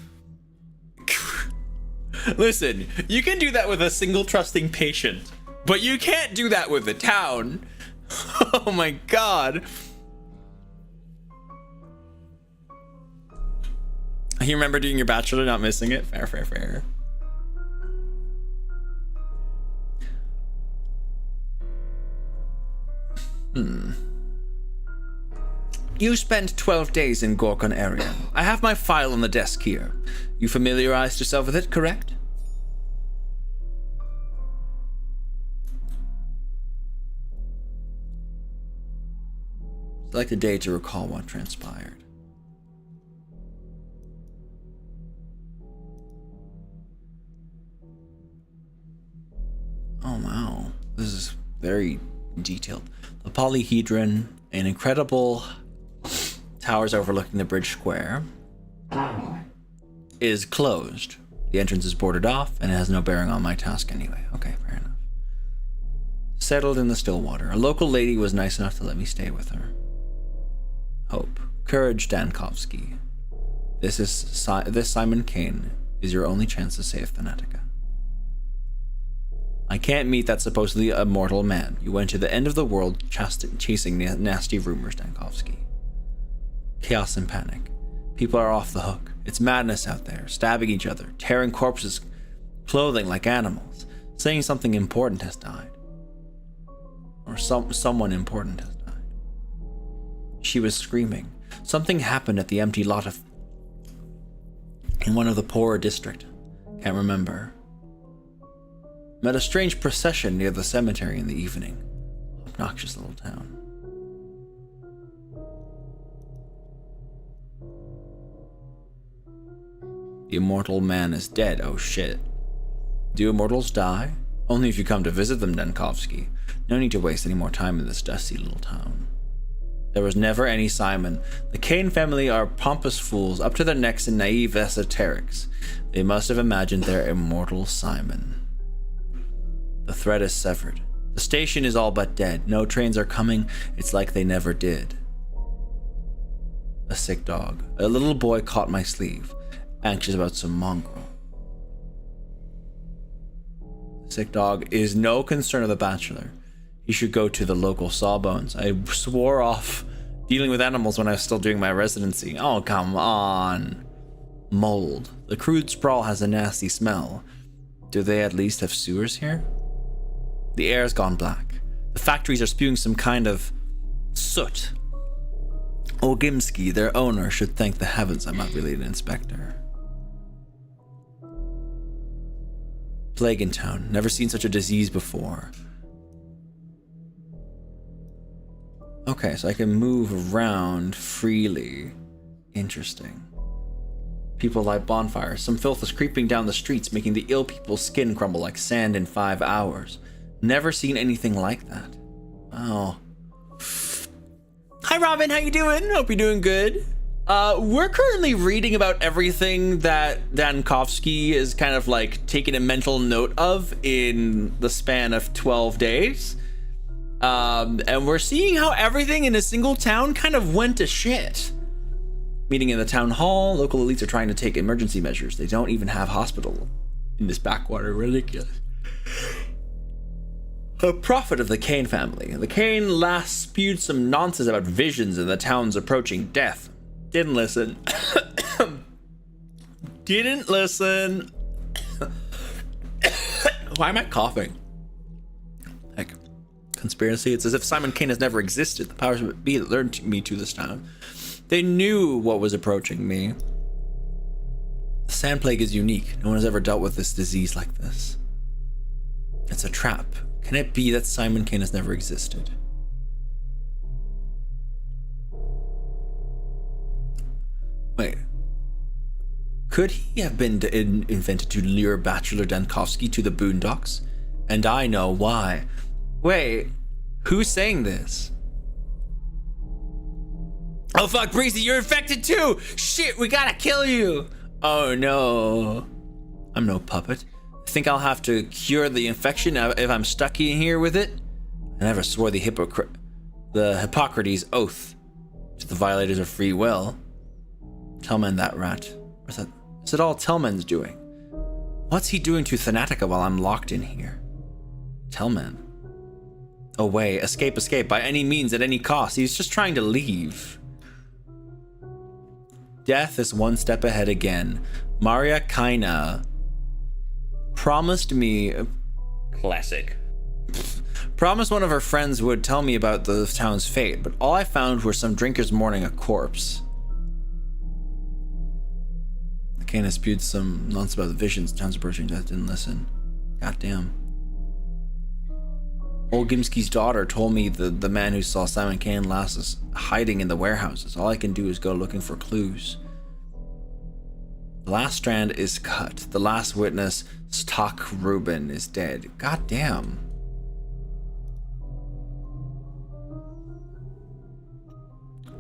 Listen, you can do that with a single trusting patient, but you can't do that with the town. Oh my god. You remember doing your bachelor, not missing it? Fair. You spent 12 days in Gorkon area. I have my file on the desk here. You familiarized yourself with it, correct? Select a day to recall what transpired. Oh wow, this is very detailed. The polyhedron, an incredible towers overlooking the bridge square, is closed. The entrance is boarded off and it has no bearing on my task anyway. Okay, fair enough. Settled in the Stillwater. A local lady was nice enough to let me stay with her. Hope. Courage, Dankovsky. This Simon Kane is your only chance to save Thanatica. I can't meet that supposedly immortal man. You went to the end of the world chasing nasty rumors, Dankovsky. Chaos and panic. People are off the hook. It's madness out there, stabbing each other, tearing corpses' clothing like animals, saying something important has died. Or someone important has died. She was screaming. Something happened at the empty lot in one of the poorer district. Can't remember. Met a strange procession near the cemetery in the evening. Obnoxious little town. The immortal man is dead. Oh shit. Do immortals die?
Only if you come to visit them, Denkovsky. No need to waste any more time in this dusty little town. There was never any Simon. The Kane family are pompous fools, up to their necks in naive esoterics. They must have imagined their immortal Simon. The thread is severed. The station is all but dead. No trains are coming. It's like they never did. A sick dog. A little boy caught my sleeve, anxious about some mongrel. The sick dog is no concern of the bachelor. He should go to the local sawbones. I swore off dealing with animals when I was still doing my residency. Oh, come on. Mold. The crude sprawl has a nasty smell. Do they at least have sewers here? The air's gone black. The factories are spewing some kind of soot. Ogimsky, their owner, should thank the heavens I'm not really an inspector. Plague in town. Never seen such a disease before. Okay, so I can move around freely. Interesting. People light bonfires. Some filth is creeping down the streets, making the ill people's skin crumble like sand in 5 hours. Never seen anything like that. Wow. Hi Robin, how you doing? Hope you're doing good. We're currently reading about everything that Dankovsky is kind of like taking a mental note of in the span of 12 days. And we're seeing how everything in a single town kind of went to shit. Meeting in the town hall, local elites are trying to take emergency measures. They don't even have hospital in this backwater. Ridiculous. A prophet of the Kane family. The Kane last spewed some nonsense about visions and the town's approaching death. Didn't listen. Didn't listen. Why am I coughing? Heck. Conspiracy. It's as if Simon Kane has never existed. The powers that be that lured me to this town. They knew what was approaching me. The sand plague is unique. No one has ever dealt with this disease like this. It's a trap. Can it be that Simon Kane has never existed? Wait. Could he have been invented to lure Bachelor Dankovsky to the boondocks? And I know why. Wait, who's saying this? Oh fuck, Breezy, you're infected too! Shit, we gotta kill you! Oh no. I'm no puppet. Think I'll have to cure the infection if I'm stuck in here with it? I never swore the Hippocrates oath to the violators of free will. Tellman that rat. Or is it all Tellman's doing? What's he doing to Thanatica while I'm locked in here? Tellman. Away, escape, by any means, at any cost. He's just trying to leave. Death is one step ahead again. Maria Kaina promised me...
Classic.
Promised one of her friends would tell me about the town's fate, but all I found were some drinkers mourning a corpse. The Kaina spewed some nonsense about the visions, the town's approaching death, didn't listen. Goddamn. Old Gimsky's daughter told me the man who saw Simon Kane last is hiding in the warehouses. All I can do is go looking for clues. The last strand is cut. The last witness, Stock Rubin, is dead. God damn.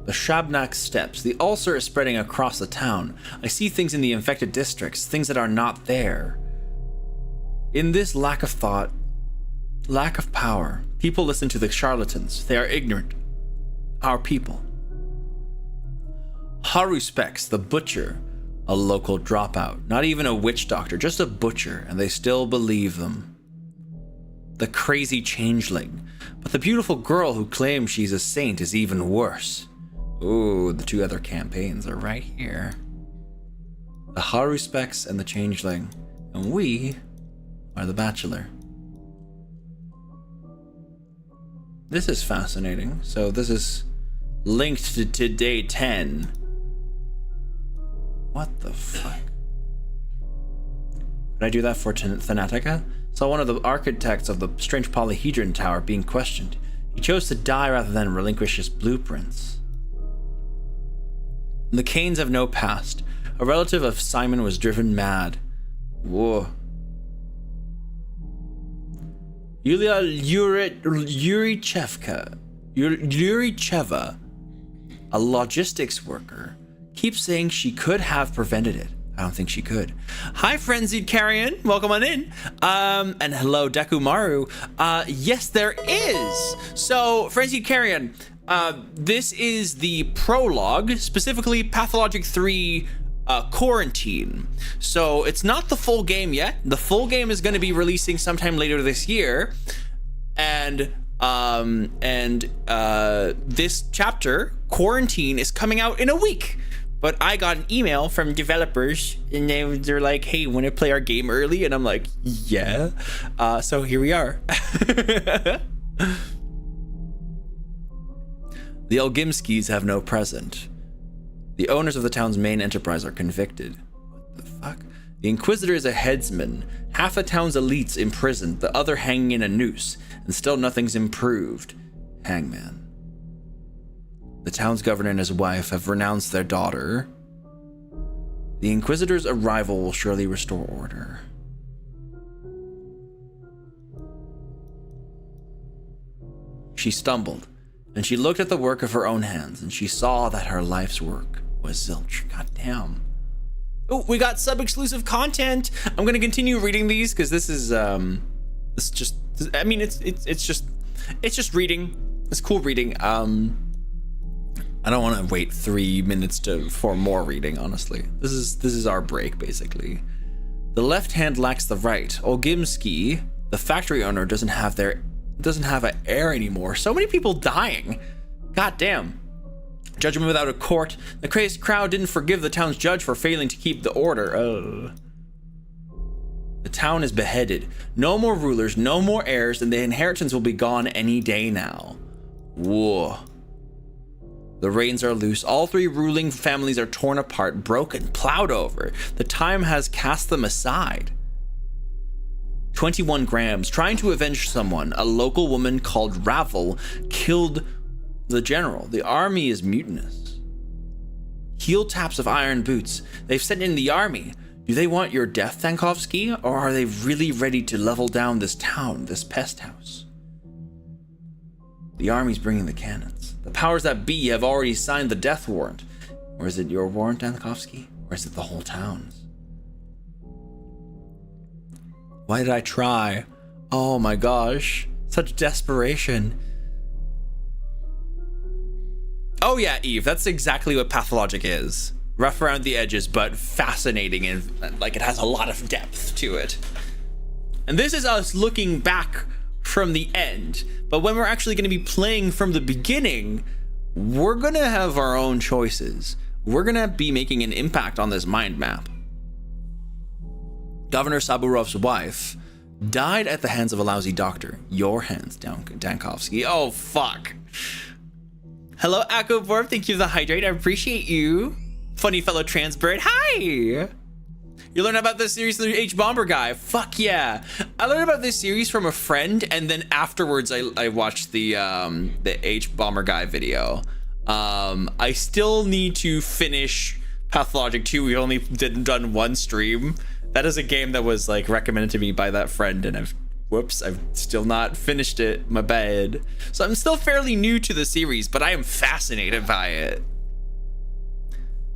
The Shabnak steps. The ulcer is spreading across the town. I see things in the infected districts, things that are not there. In this lack of thought, lack of power, people listen to the charlatans. They are ignorant. Our people. Haruspex, the butcher, a local dropout. Not even a witch doctor, just a butcher, and they still believe them. The crazy changeling. But the beautiful girl who claims she's a saint is even worse. Ooh, the two other campaigns are right here. The Haruspex and the changeling. And we are the Bachelor. This is fascinating. So this is linked to day 10. What the fuck? Could I do that for Thanatica? Saw one of the architects of the strange polyhedron tower being questioned. He chose to die rather than relinquish his blueprints. The Kanes have no past. A relative of Simon was driven mad. Whoa. Yulia Yuricheva, a logistics worker, keeps saying she could have prevented it. I don't think she could. Hi, Frenzied Carrion. Welcome on in. And hello, Dekumaru. Yes, there is. So, Frenzied Carrion, this is the prologue, specifically Pathologic 3 Quarantine. So, it's not the full game yet. The full game is going to be releasing sometime later this year. And this chapter, Quarantine, is coming out in a week. But I got an email from developers and they're like, hey, want to play our game early? And I'm like, yeah. So here we are. The Elgimskis have no present. The owners of the town's main enterprise are convicted. What the fuck? The Inquisitor is a headsman. Half the town's elites imprisoned, the other hanging in a noose. And still nothing's improved. Hangman. The town's governor and his wife have renounced their daughter. The Inquisitor's arrival will surely restore order. She stumbled, and she looked at the work of her own hands, and she saw that her life's work was zilch. God damn. Oh, we got sub-exclusive content. I'm gonna continue reading these because this is just. I mean, it's just reading. It's cool reading. I don't want to wait 3 minutes for more reading, honestly. This is our break, basically. The left hand lacks the right. Olgimsky, the factory owner, doesn't have an heir anymore. So many people dying. God damn. Judgment without a court. The crazed crowd didn't forgive the town's judge for failing to keep the order. The town is beheaded. No more rulers, no more heirs, and the inheritance will be gone any day now. Whoa. The reins are loose. All 3 ruling families are torn apart, broken, plowed over. The time has cast them aside. 21 grams. Trying to avenge someone, a local woman called Ravel killed the general. The army is mutinous. Heel taps of iron boots. They've sent in the army. Do they want your death, Tankovsky? Or are they really ready to level down this town, this pest house? The army's bringing the cannons. The powers that be have already signed the death warrant. Or is it your warrant, Dankovsky? Or is it the whole town's? Why did I try? Oh my gosh. Such desperation. Oh yeah, Eve, that's exactly what Pathologic is. Rough around the edges, but fascinating and like it has a lot of depth to it. And this is us looking back from the end, but when we're actually going to be playing from the beginning, we're going to have our own choices. We're going to be making an impact on this mind map. Governor Saburov's wife died at the hands of a lousy doctor. Your hands, Dankovsky. Oh, fuck. Hello, Akoborb. Thank you for the hydrate. I appreciate you. Funny fellow trans bird. Hi. You learned about this series through H Bomber Guy. Fuck yeah. I learned about this series from a friend, and then afterwards I watched the H Bomber Guy video. I still need to finish Pathologic 2. We only done one stream. That is a game that was like recommended to me by that friend, and I've still not finished it. My bad. So I'm still fairly new to the series, but I am fascinated by it.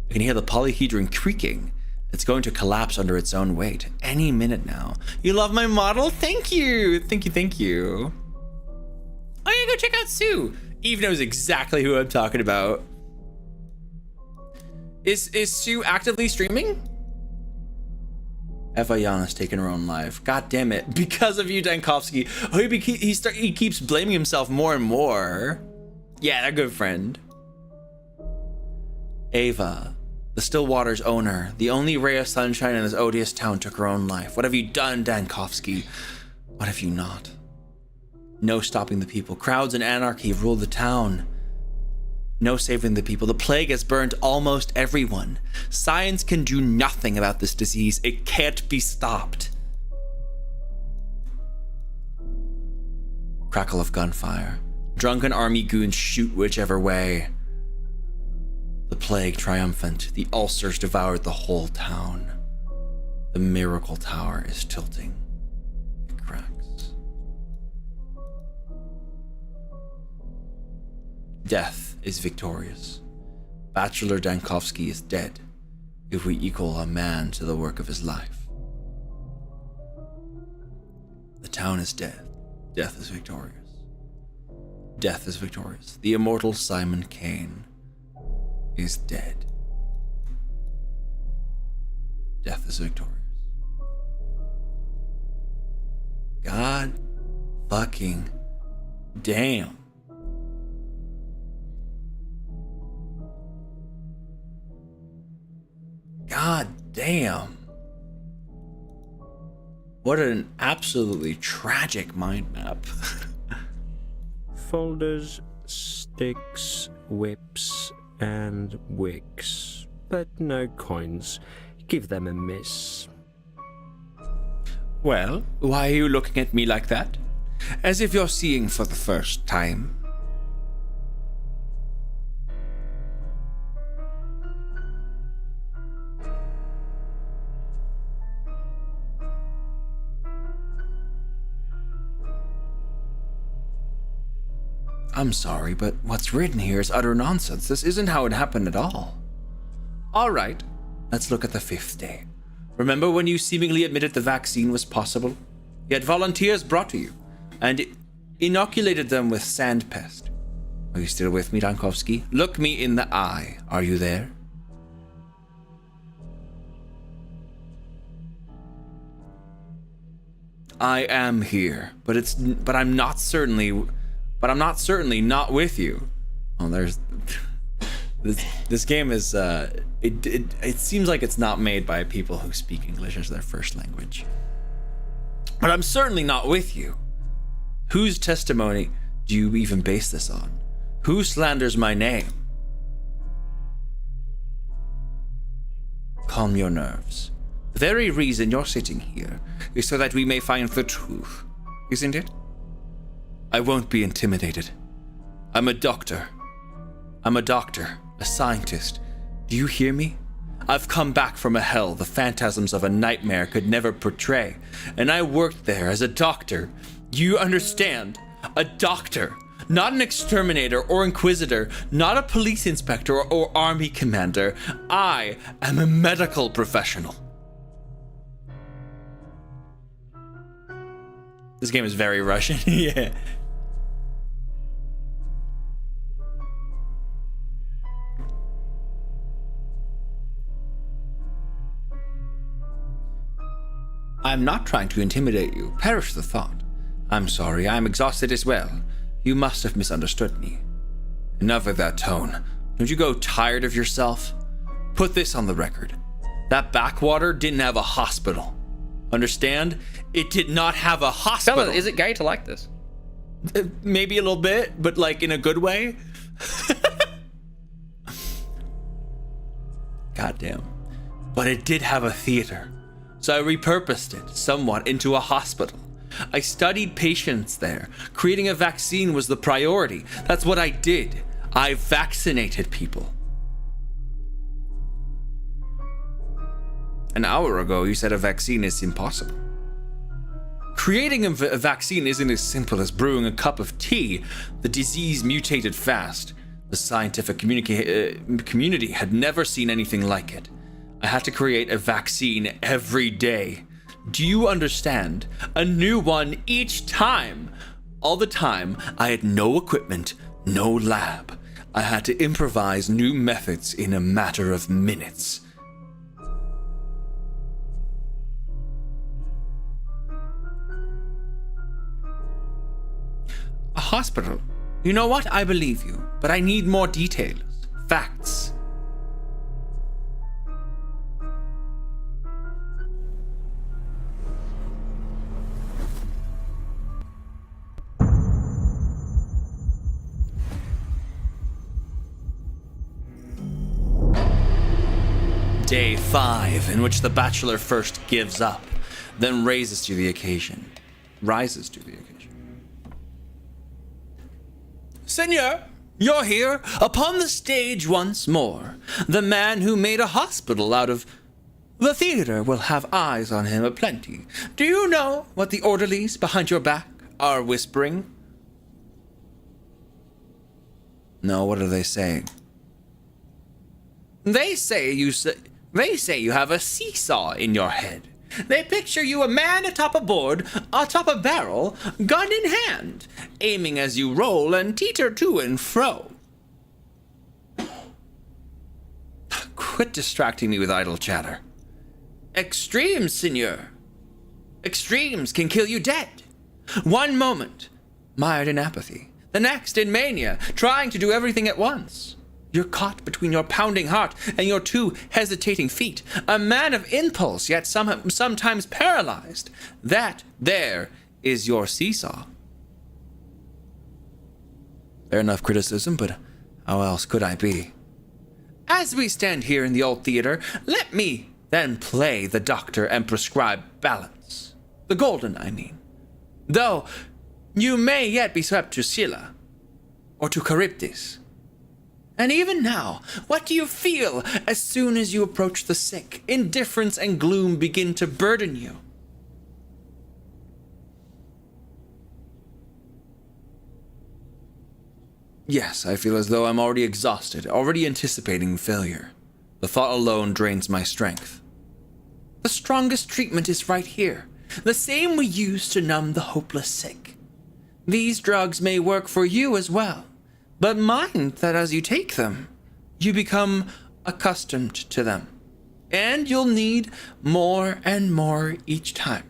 I can hear the polyhedron creaking. It's going to collapse under its own weight any minute now. You love my model? Thank you. Thank you. Thank you. Oh yeah, go check out Sue. Eve knows exactly who I'm talking about. Is Sue actively streaming? Eva Yana's taken her own life. God damn it. Because of you, Dankovsky. Oh, he keeps blaming himself more and more. Yeah, they're good friend. Ava, the Stillwater's owner, the only ray of sunshine in this odious town, took her own life. What have you done, Dankovsky? What have you not? No stopping the people. Crowds and anarchy rule the town. No saving the people. The plague has burned almost everyone. Science can do nothing about this disease. It can't be stopped. Crackle of gunfire. Drunken army goons shoot whichever way. The plague triumphant. The ulcers devoured the whole town. The miracle tower is tilting. It cracks. death is victorious. Bachelor Dankovsky is dead, if we equal a man to the work of his life. The town is dead. Death is victorious. Death is victorious. The immortal Simon Kane is dead. Death is victorious. God fucking damn. God damn. What an absolutely tragic mind map.
Folders, sticks, whips, and wicks. But no coins. Give them a miss.
Well, why are you looking at me like that? As if you're seeing for the first time. I'm sorry, but what's written here is utter nonsense. This isn't how it happened at all. All right, let's look at the 5th day. Remember when you seemingly admitted the vaccine was possible? You had volunteers brought to you, and inoculated them with sand pest. Are you still with me, Dankovsky? Look me in the eye. Are you there? I am here, but I'm not certainly not with you. Oh, there's this game is it seems like it's not made by people who speak English as their first language. But I'm certainly not with you. Whose testimony do you even base this on? Who slanders my name? Calm your nerves. The very reason you're sitting here is so that we may find the truth, isn't it? I won't be intimidated. I'm a doctor. A scientist. Do you hear me? I've come back from a hell the phantasms of a nightmare could never portray, and I worked there as a doctor. You understand? A doctor. Not an exterminator or inquisitor, not a police inspector or army commander. I am a medical professional. This game is very Russian. Yeah. I'm not trying to intimidate you. Perish the thought. I'm sorry, I'm exhausted as well. You must have misunderstood me. Enough of that tone. Don't you go tired of yourself? Put this on the record. That backwater didn't have a hospital. Understand? It did not have a hospital.
Fella, is it gay to like this?
Maybe a little bit, but like in a good way.
Goddamn. But it did have a theater. So I repurposed it somewhat into a hospital. I studied patients there. Creating a vaccine was the priority. That's what I did. I vaccinated people. An hour ago, you said a vaccine is impossible. Creating a vaccine isn't as simple as brewing a cup of tea. The disease mutated fast. The scientific community had never seen anything like it. I had to create a vaccine every day. Do you understand? A new one each time. All the time, I had no equipment, no lab. I had to improvise new methods in a matter of minutes. A hospital? You know what? I believe you, but I need more details. Facts. Day 5, in which the bachelor first gives up, then rises to the occasion. Senor, you're here upon the stage once more. The man who made a hospital out of the theater will have eyes on him aplenty. Do you know what the orderlies behind your back are whispering? No, what are they saying? They say you have a seesaw in your head. They picture you a man atop a board, atop a barrel, gun in hand, aiming as you roll and teeter to and fro. Quit distracting me with idle chatter. Extremes, senor. Extremes can kill you dead. One moment, mired in apathy. The next in mania, trying to do everything at once. You're caught between your pounding heart and your two hesitating feet. A man of impulse, yet sometimes paralyzed. That there is your seesaw. Fair enough criticism, but how else could I be? As we stand here in the old theater, let me then play the doctor and prescribe balance. The golden, I mean. Though you may yet be swept to Scylla, or to Charybdis. And even now, what do you feel as soon as you approach the sick? Indifference and gloom begin to burden you. Yes, I feel as though I'm already exhausted, already anticipating failure. The thought alone drains my strength. The strongest treatment is right here, the same we use to numb the hopeless sick. These drugs may work for you as well, but mind that as you take them, you become accustomed to them, and you'll need more and more each time.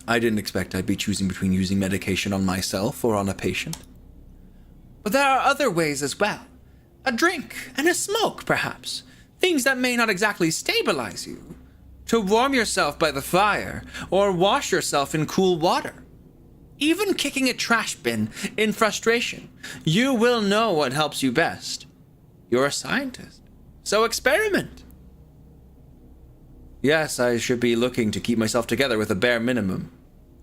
I didn't expect I'd be choosing between using medication on myself or on a patient. But there are other ways as well. A drink and a smoke, perhaps. Things that may not exactly stabilize you. To warm yourself by the fire, or wash yourself in cool water. Even kicking a trash bin in frustration. You will know what helps you best. You're a scientist, so experiment. Yes, I should be looking to keep myself together with a bare minimum.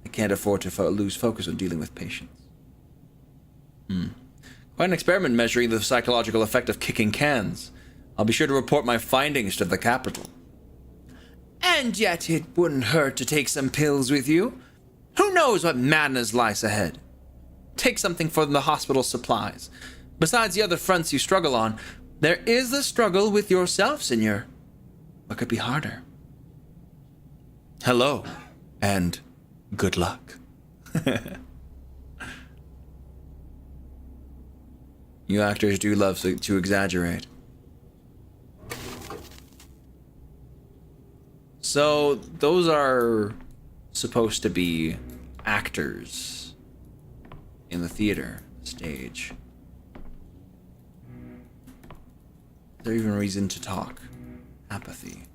I can't afford to lose focus on dealing with patients. Quite an experiment measuring the psychological effect of kicking cans. I'll be sure to report my findings to the capital. And yet it wouldn't hurt to take some pills with you. Who knows what madness lies ahead? Take something for the hospital supplies. Besides the other fronts you struggle on, there is the struggle with yourself, senor. What could be harder? Hello, and good luck. You actors do love to exaggerate. So, those are supposed to be actors in the theater stage. Is there even a reason to talk? Apathy.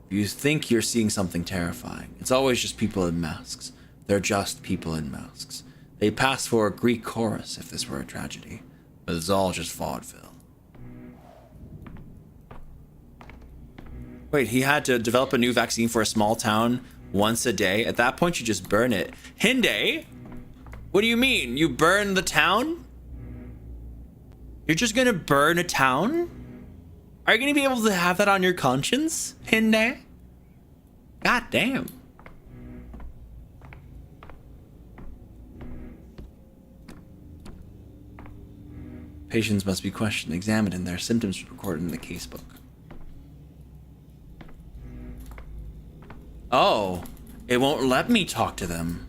You think you're seeing something terrifying. It's always just people in masks. They're just people in masks. They pass for a Greek chorus if this were a tragedy, but it's all just vaudeville. Wait, he had to develop a new vaccine for a small town once a day? At that point, you just burn it. Hinde? What do you mean? You burn the town? You're just gonna burn a town? Are you gonna be able to have that on your conscience, Hinde? God damn. Patients must be questioned, examined, and their symptoms recorded in the casebook. Oh, it won't let me talk to them.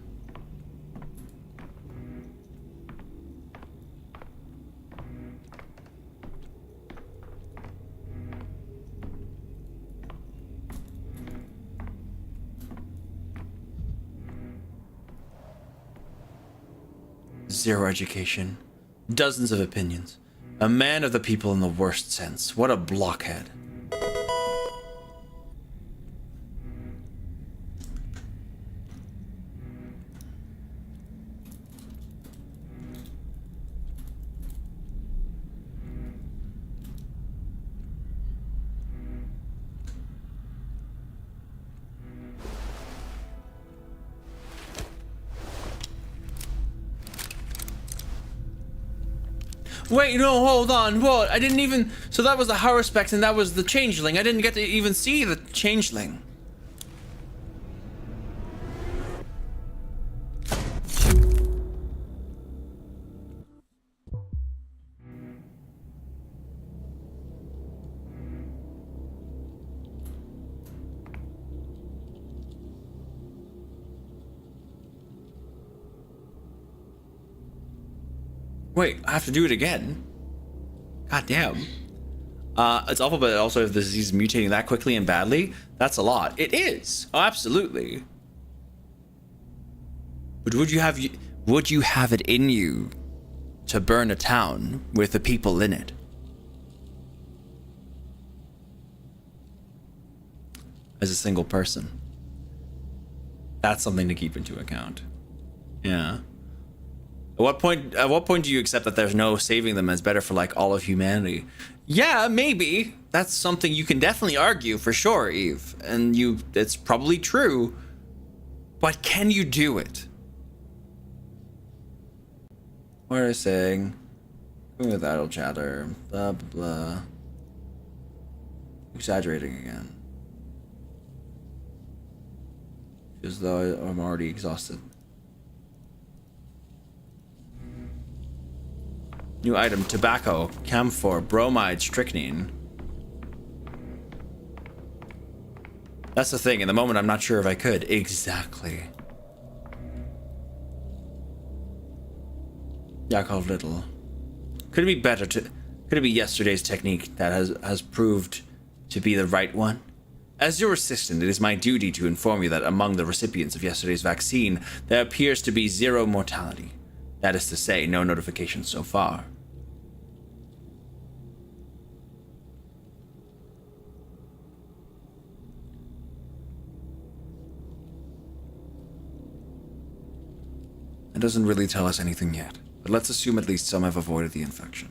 Zero education. Dozens of opinions. A man of the people in the worst sense. What a blockhead. Wait, no, hold on, what? I didn't even... So that was the Haruspex and that was the Changeling. I didn't get to even see the Changeling. Wait, I have to do it again? God damn. It's awful, but also if the disease is mutating that quickly and badly, that's a lot. It is. Oh, absolutely. But would you have it in you to burn a town with the people in it? As a single person. That's something to keep into account. Yeah. At what point do you accept that there's no saving them as better for like all of humanity? Yeah, maybe. That's something you can definitely argue for sure, Eve. And it's probably true. But can you do it? What are they saying? With idle chatter, blah blah blah. Exaggerating again. As though I'm already exhausted. New item, tobacco, camphor, bromide, strychnine. That's the thing, in the moment I'm not sure if I could. Exactly. Yakov Little. Could it be yesterday's technique that has proved to be the right one? As your assistant, it is my duty to inform you that among the recipients of yesterday's vaccine, there appears to be 0 mortality. That is to say, no notifications so far. It doesn't really tell us anything yet, but let's assume at least some have avoided the infection.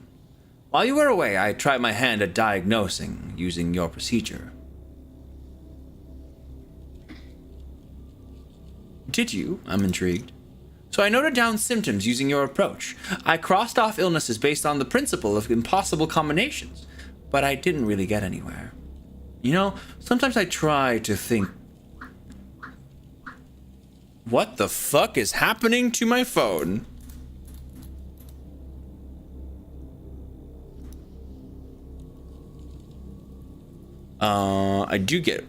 While you were away, I tried my hand at diagnosing using your procedure. Did you? I'm intrigued. So I noted down symptoms using your approach. I crossed off illnesses based on the principle of impossible combinations, but I didn't really get anywhere. You know, sometimes I try to think, what the fuck is happening to my phone?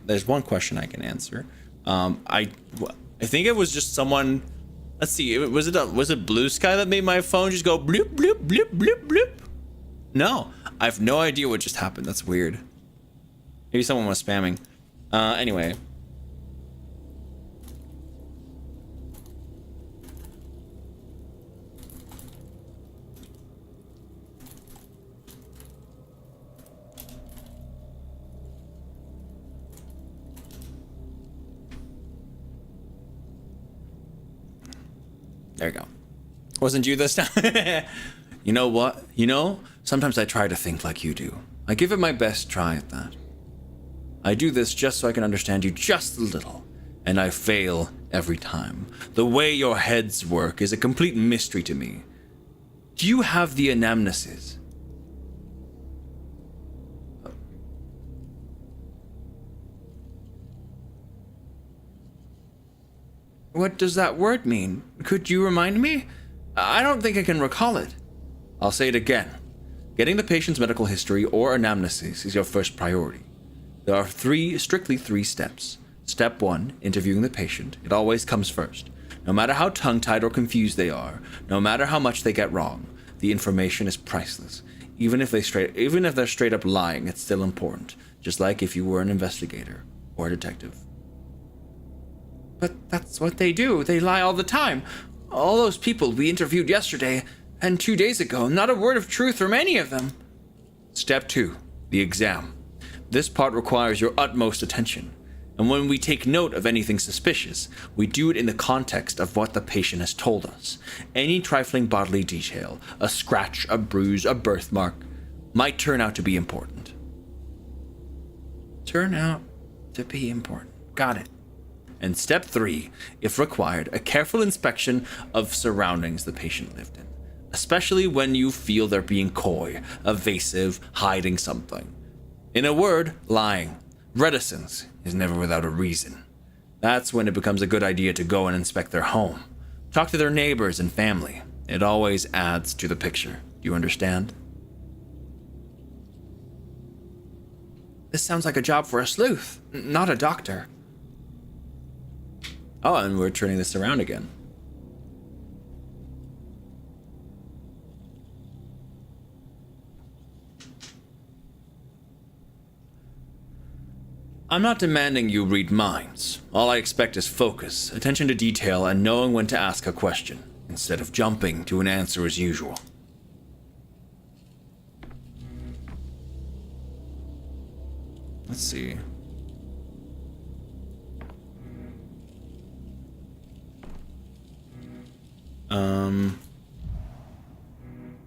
There's one question I can answer. I think it was just someone. Let's see. Was it Blue Sky that made my phone just go bloop bloop bloop bloop bloop? No, I have no idea what just happened. That's weird. Maybe someone was spamming. Anyway. There you go. Wasn't you this time? You know what? Sometimes I try to think like you do. I give it my best try at that. I do this just so I can understand you just a little, and I fail every time. The way your heads work is a complete mystery to me. Do you have the anamnesis? What does that word mean? Could you remind me? I don't think I can recall it. I'll say it again. Getting the patient's medical history or anamnesis is your first priority. There are strictly three steps. Step 1, interviewing the patient. It always comes first. No matter how tongue-tied or confused they are, no matter how much they get wrong, the information is priceless. Even if they're straight up lying, it's still important. Just like if you were an investigator or a detective. But that's what they do. They lie all the time. All those people we interviewed yesterday and 2 days ago, not a word of truth from any of them. Step 2, the exam. This part requires your utmost attention. And when we take note of anything suspicious, we do it in the context of what the patient has told us. Any trifling bodily detail, a scratch, a bruise, a birthmark, might turn out to be important. Turn out to be important. Got it. And step 3, if required, a careful inspection of surroundings the patient lived in, especially when you feel they're being coy, evasive, hiding something. In a word, lying. Reticence is never without a reason. That's when it becomes a good idea to go and inspect their home. Talk to their neighbors and family. It always adds to the picture. Do you understand? This sounds like a job for a sleuth, not a doctor. Oh, and we're turning this around again. I'm not demanding you read minds. All I expect is focus, attention to detail, and knowing when to ask a question, instead of jumping to an answer as usual. Let's see.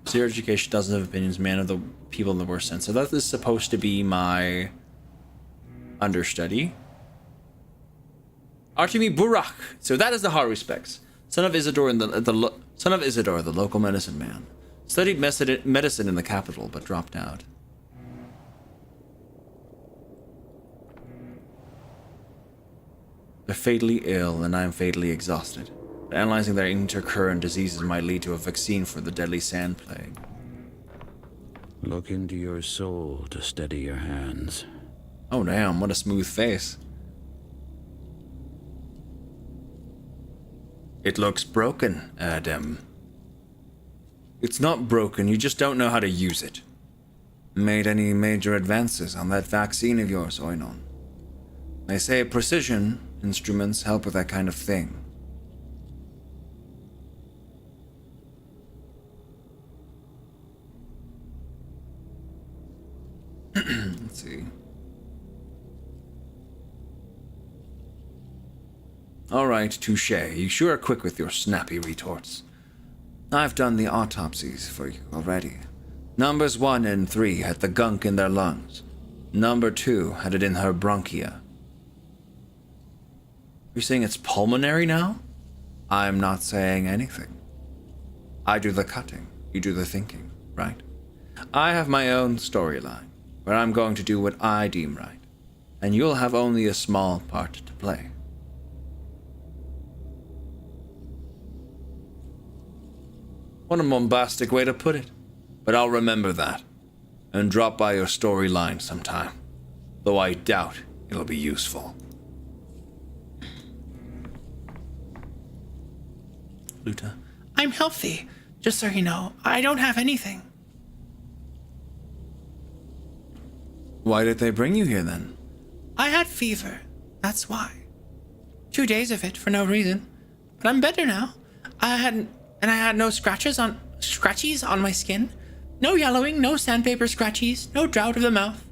Zero education, dozens of opinions, man of the people in the worst sense. So that is supposed to be my understudy. Artemi Burak. So that is the Haru specs. Son of Isidore son of Isidore, the local medicine man. Studied medicine in the capital, but dropped out. They're fatally ill, and I am fatally exhausted. But analyzing their intercurrent diseases might lead to a vaccine for the deadly sand plague.
Look into your soul to steady your hands.
Oh damn, what a smooth face. It looks broken, Adam. It's not broken, you just don't know how to use it. Made any major advances on that vaccine of yours, Oinon? They say precision instruments help with that kind of thing. Let's see. Alright, touche. You sure are quick with your snappy retorts. I've done the autopsies for you already. Numbers 1 and 3 had the gunk in their lungs. Number 2 had it in her bronchia. You're saying it's pulmonary now? I'm not saying anything. I do the cutting, you do the thinking, right? I have my own storyline, where I'm going to do what I deem right, and you'll have only a small part to play. What a bombastic way to put it, but I'll remember that, and drop by your storyline sometime, though I doubt it'll be useful. Luta.
I'm healthy, just so you know. I don't have anything.
Why did they bring you here then?
I had fever, that's why. 2 days of it for no reason, but I'm better now. I had no scratchies on my skin, no yellowing, no sandpaper scratchies, no drought of the mouth.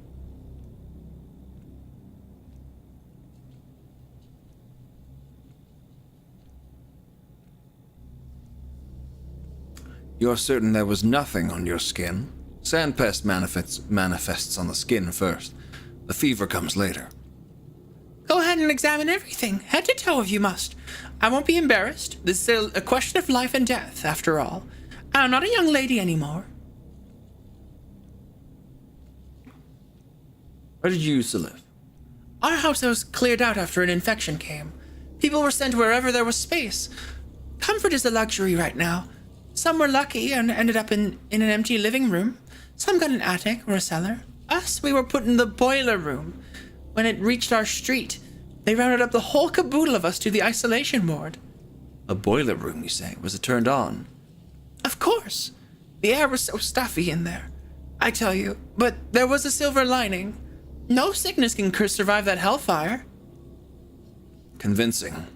You're certain there was nothing on your skin? Sandpest manifests on the skin first. The fever comes later.
Go ahead and examine everything, head to toe if you must. I won't be embarrassed. This is a question of life and death, after all. I'm not a young lady anymore.
Where did you used to live?
Our house was cleared out after an infection came. People were sent wherever there was space. Comfort is a luxury right now. Some were lucky and ended up in an empty living room. Some got an attic or a cellar. Us, we were put in the boiler room. When it reached our street, they rounded up the whole caboodle of us to the isolation ward.
A boiler room, you say? Was it turned on?
Of course. The air was so stuffy in there. I tell you, but there was a silver lining. No sickness can survive that hellfire.
Convincing.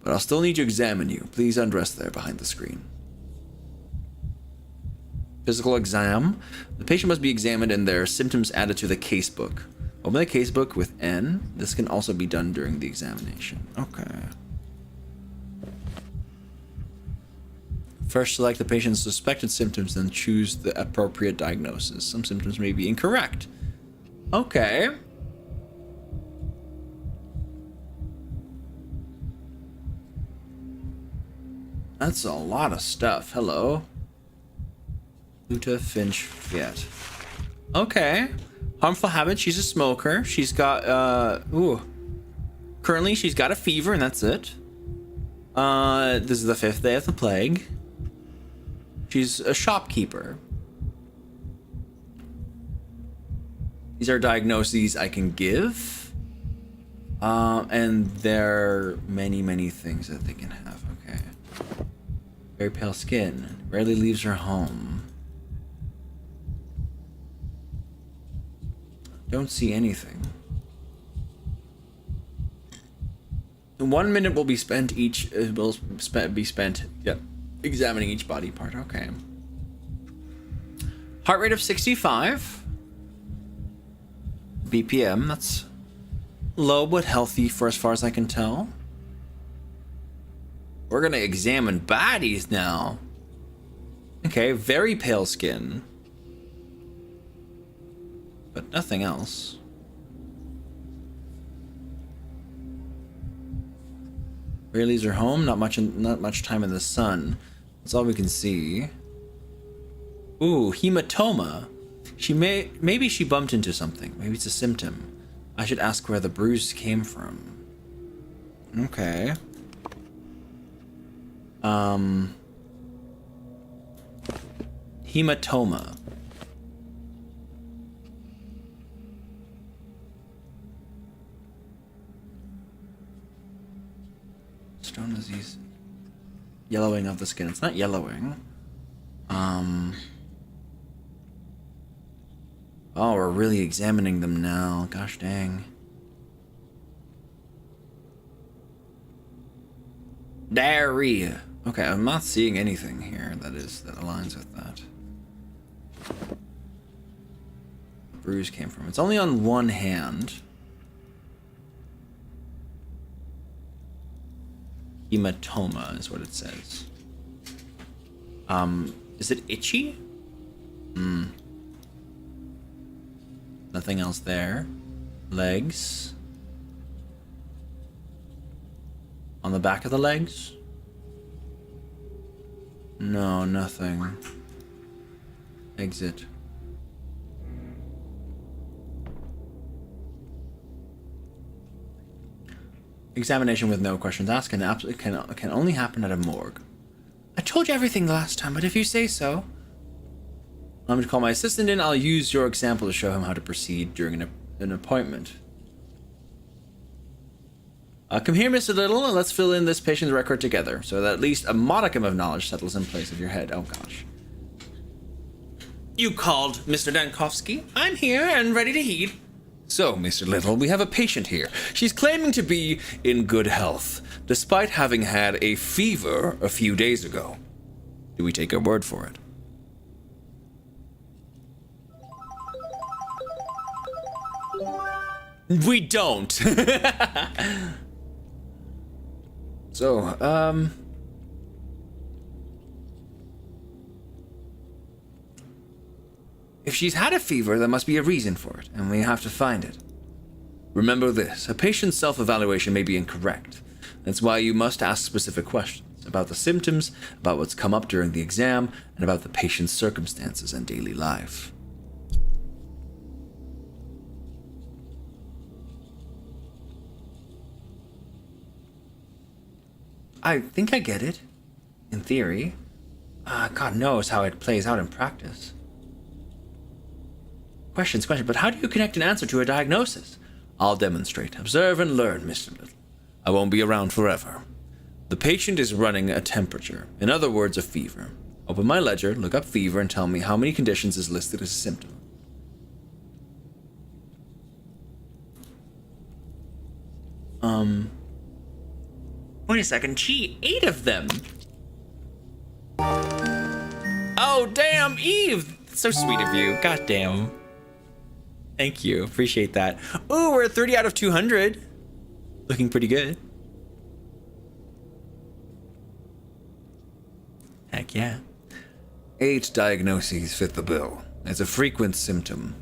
But I'll still need to examine you. Please undress there behind the screen. Physical exam. The patient must be examined and their symptoms added to the casebook. Open the casebook with N. This can also be done during the examination. Okay. First, select the patient's suspected symptoms, then choose the appropriate diagnosis. Some symptoms may be incorrect. Okay. That's a lot of stuff. Hello. Luta Finch Fiat. Okay. Harmful habits. She's a smoker. She's got, currently she's got a fever and that's it. This is the 5th day of the plague. She's a shopkeeper. These are diagnoses I can give. And there are many, many things that they can have. Okay. Very pale skin. Rarely leaves her home. Don't see anything. 1 minute will be spent examining each body part. Okay. Heart rate of 65. BPM, that's low but healthy for as far as I can tell. We're gonna examine bodies now. Okay, very pale skin. But nothing else. Rayleighs are home, not much time in the sun. That's all we can see. Ooh, hematoma. Maybe she bumped into something. Maybe it's a symptom. I should ask where the bruise came from. Okay. Hematoma. Stone disease. Yellowing of the skin. It's not yellowing. Oh, we're really examining them now. Gosh dang. Diarrhea. Okay, I'm not seeing anything here that aligns with that. The bruise came from. It's only on one hand. Hematoma is what it says. Is it itchy? Nothing else there. Legs. On the back of the legs? No, nothing. Exit. Examination with no questions asked can only happen at a morgue. I told you everything last time, but if you say so. I'm going to call my assistant in. I'll use your example to show him how to proceed during an appointment. Come here, Mr. Little, and let's fill in this patient's record together, so that at least a modicum of knowledge settles in place of your head. Oh, gosh.
You called, Mr. Dankovsky. I'm here and ready to heed.
So, Mr. Little, we have a patient here. She's claiming to be in good health, despite having had a fever a few days ago. Do we take her word for it? We don't. So, if she's had a fever, there must be a reason for it, and we have to find it. Remember this, a patient's self-evaluation may be incorrect. That's why you must ask specific questions about the symptoms, about what's come up during the exam, and about the patient's circumstances and daily life. I think I get it. In theory. God knows how it plays out in practice. Questions, but how do you connect an answer to a diagnosis? I'll demonstrate. Observe and learn, Mr. Little. I won't be around forever. The patient is running a temperature. In other words, a fever. Open my ledger, look up fever, and tell me how many conditions is listed as a symptom. Wait a second, gee, 8 of them. Oh, damn, Eve! So sweet of you, goddamn. Thank you, appreciate that. Ooh, we're at 30 out of 200. Looking pretty good. Heck yeah. 8 diagnoses fit the bill. It's a frequent symptom.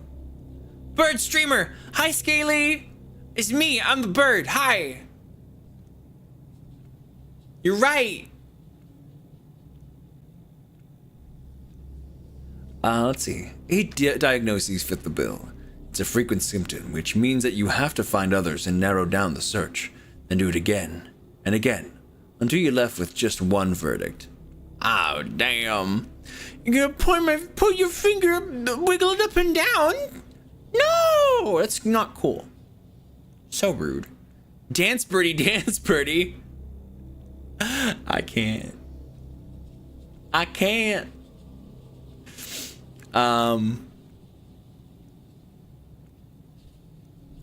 Bird streamer! Hi, Scaly! It's me, I'm the bird, hi! You're right! Let's see. 8 diagnoses fit the bill. It's a frequent symptom, which means that you have to find others and narrow down the search, then do it again and again, until you're left with just one verdict. Oh, damn. You're gonna put your finger, wiggle it up and down? No! That's not cool. So rude. Dance, birdie, dance, birdie. I can't.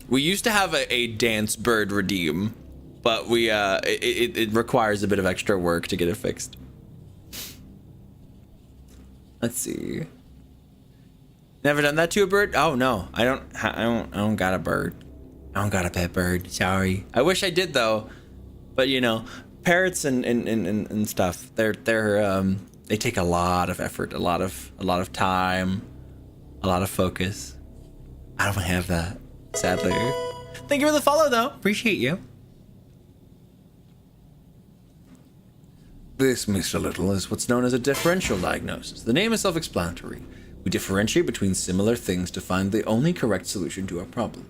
We used to have a dance bird redeem but it requires a bit of extra work to get it fixed. Let's see. Never done that to a bird? Oh no, I don't got a bird. I don't got a pet bird. Sorry. I wish I did though, but you know, parrots and stuff. They take a lot of effort, a lot of time, a lot of focus. I don't have that, sadly. Thank you for the follow though. Appreciate you. This, Mr. Little, is what's known as a differential diagnosis. The name is self-explanatory. We differentiate between similar things to find the only correct solution to our problem.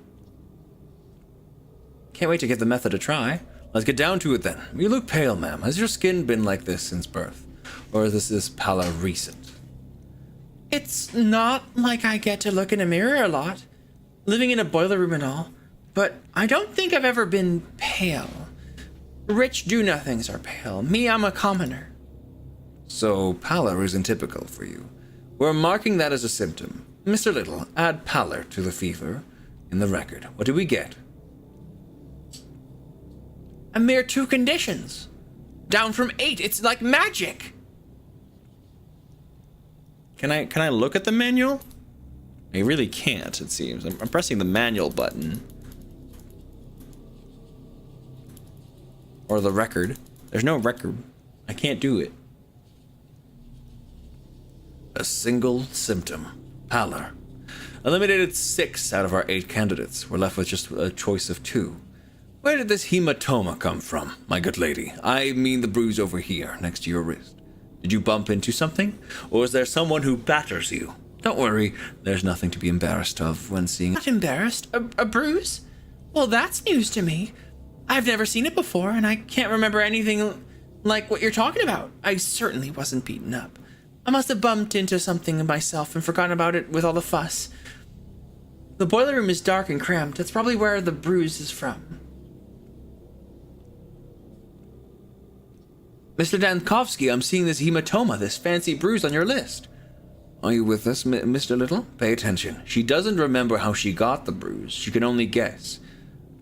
Can't wait to give the method a try. Let's get down to it then. You look pale, ma'am. Has your skin been like this since birth? Or is this pallor recent?
It's not like I get to look in a mirror a lot, living in a boiler room and all, but I don't think I've ever been pale. Rich do-nothings are pale. Me, I'm a commoner.
So pallor isn't typical for you. We're marking that as a symptom. Mr. Little, add pallor to the fever in the record. What do we get?
A mere 2 conditions. Down from 8. It's like magic.
Can I look at the manual? I really can't, it seems. I'm pressing the manual button. Or the record. There's no record. I can't do it. A single symptom. Pallor. Eliminated 6 out of our 8 candidates. We're left with just a choice of 2. Where did this hematoma come from, my good lady? I mean the bruise over here, next to your wrist. Did you bump into something? Or is there someone who batters you? Don't worry, there's nothing to be embarrassed of when seeing...
Not embarrassed? A bruise? Well, that's news to me. I've never seen it before, and I can't remember anything like what you're talking about. I certainly wasn't beaten up. I must have bumped into something myself and forgotten about it with all the fuss. The boiler room is dark and cramped. That's probably where the bruise is from. Mr. Dankovsky, I'm seeing this hematoma, this fancy bruise on your list. Are you with us, Mr. Little? Pay attention. She doesn't remember how she got the bruise. She can only guess.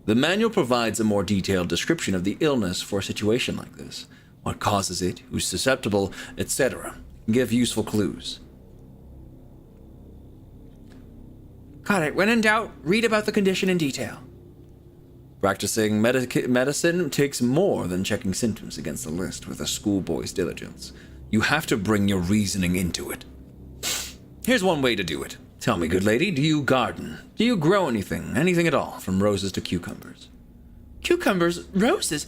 The manual provides a more detailed description of the illness for a situation like this. What causes it, who's susceptible, etc. Give useful clues. Got it. When in doubt, read about the condition in detail. Practicing medicine takes more than checking symptoms against the list with a schoolboy's diligence. You have to bring your reasoning into it. Here's one way to do it. Tell me, good lady, do you garden? Do you grow anything at all, from roses to cucumbers? Cucumbers? Roses?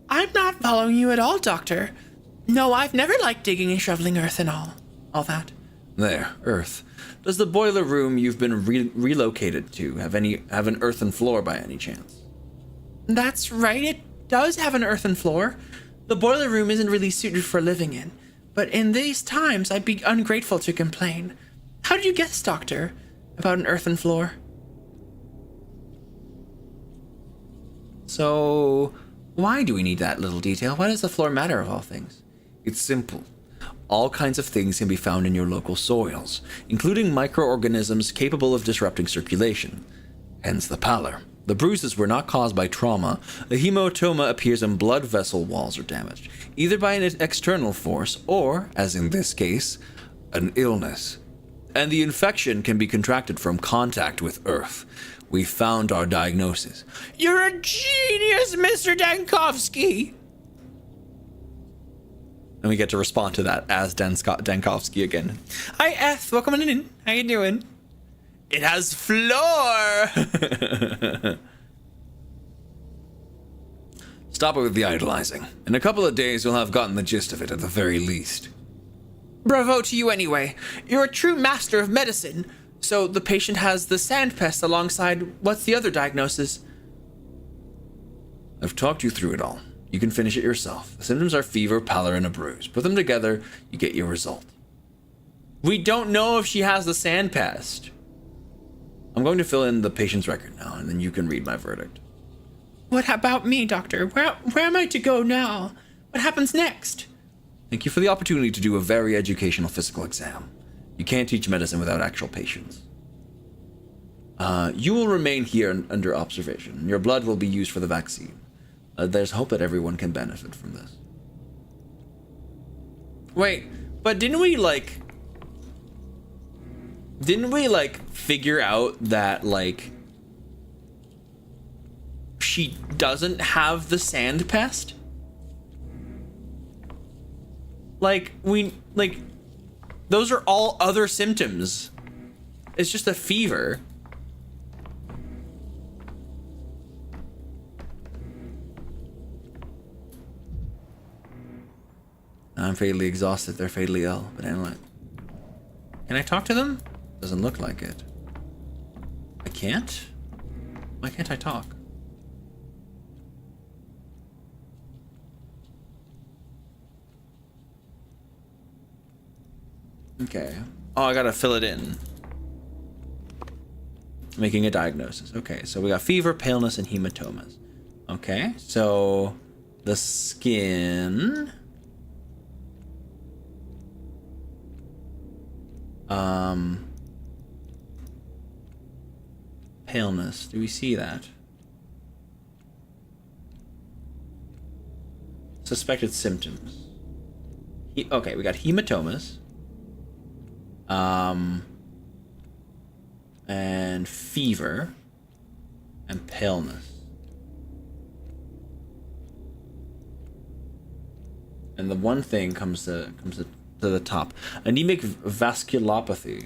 I'm not following you at all, Doctor. No, I've never liked digging and shoveling earth and all that. There, earth. Does the boiler room you've been relocated to have an earthen floor by any chance? That's right, it does have an earthen floor. The boiler room isn't really suited for living in, but in these times I'd be ungrateful to complain. How did you guess, Doctor, about an earthen floor? So, why do we need that little detail? Why does the floor matter of all things? It's simple. All kinds of things can be found in your local soils, including microorganisms capable of disrupting circulation. Hence the pallor. The bruises were not caused by trauma. A hematoma appears when blood vessel walls are damaged, either by an external force or, as in this case, an illness. And the infection can be contracted from contact with earth. We found our diagnosis. You're a genius, Mr. Dankovsky! And we get to respond to that as Dankovsky again. Hi, Eth. Welcome in. How you doing? It has floor! Stop it with the idolizing. In a couple of days, you'll have gotten the gist of it at the very least. Bravo to you anyway. You're a true master of medicine. So the patient has the sand pest alongside what's the other diagnosis? I've talked you through it all. You can finish it yourself. The symptoms are fever, pallor, and a bruise. Put them together, you get your result. We don't know if she has the sand pest. I'm going to fill in the patient's record now, and then you can read my verdict. What about me, Doctor? Where am I to go now? What happens next? Thank you for the opportunity to do a very educational physical exam. You can't teach medicine without actual patients. You will remain here under observation. Your blood will be used for the vaccine.
There's hope that everyone can benefit from this. Wait, but didn't we like figure out that like she doesn't have the sand pest? Like those are all other symptoms. It's just a fever. I'm fatally exhausted. They're fatally ill. But anyway. Can I talk to them? Doesn't look like it. I can't? Why can't I talk? Okay. Oh, I gotta fill it in. Making a diagnosis. Okay, so we got fever, paleness, and hematomas. Okay, so the skin. Paleness. Do we see that? Suspected symptoms. Okay, we got hematomas. And fever and paleness. And the one thing comes to the top. Anemic vasculopathy.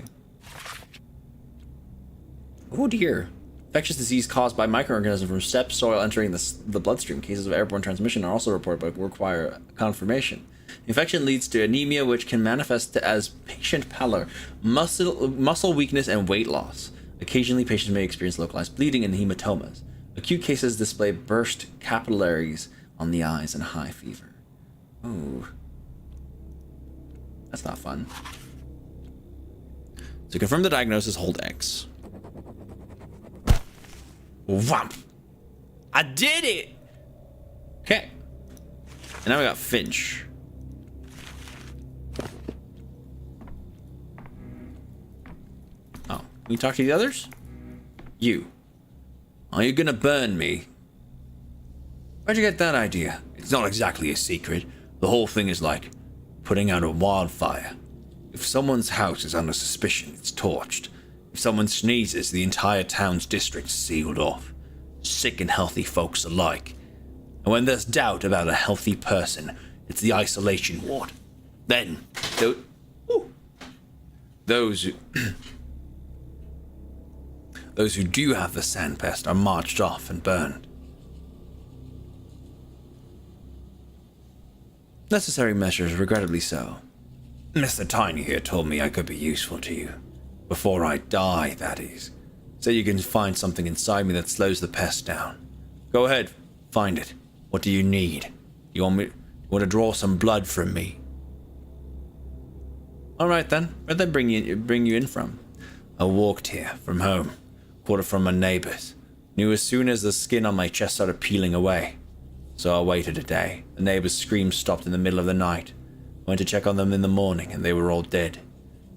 Oh dear. Infectious disease caused by microorganisms from steppe soil entering the bloodstream. Cases of airborne transmission are also reported but require confirmation. Infection leads to anemia, which can manifest as patient pallor, muscle weakness, and weight loss. Occasionally, patients may experience localized bleeding and hematomas. Acute cases display burst capillaries on the eyes and high fever. Ooh. That's not fun. To confirm the diagnosis, hold X. Whomp! I did it! Okay. And now we got Finch. Oh, can we talk to the others? You. Are you gonna burn me? Where'd you get that idea? It's not exactly a secret. The whole thing is like putting out a wildfire. If someone's house is under suspicion, it's torched. If someone sneezes, the entire town's district's sealed off. Sick and healthy folks alike. And when there's doubt about a healthy person, it's the isolation ward. Then, those who do have the sandpest are marched off and burned. Necessary measures, regrettably so. Mr. Tiny here told me I could be useful to you. Before I die, that is. So you can find something inside me that slows the pest down. Go ahead, find it. What do you need? You want to draw some blood from me? Alright then, where'd they bring you in from? I walked here, from home. Quarter from my neighbors. Knew as soon as the skin on my chest started peeling away. So I waited a day. The neighbors' screams stopped in the middle of the night. Went to check on them in the morning and they were all dead.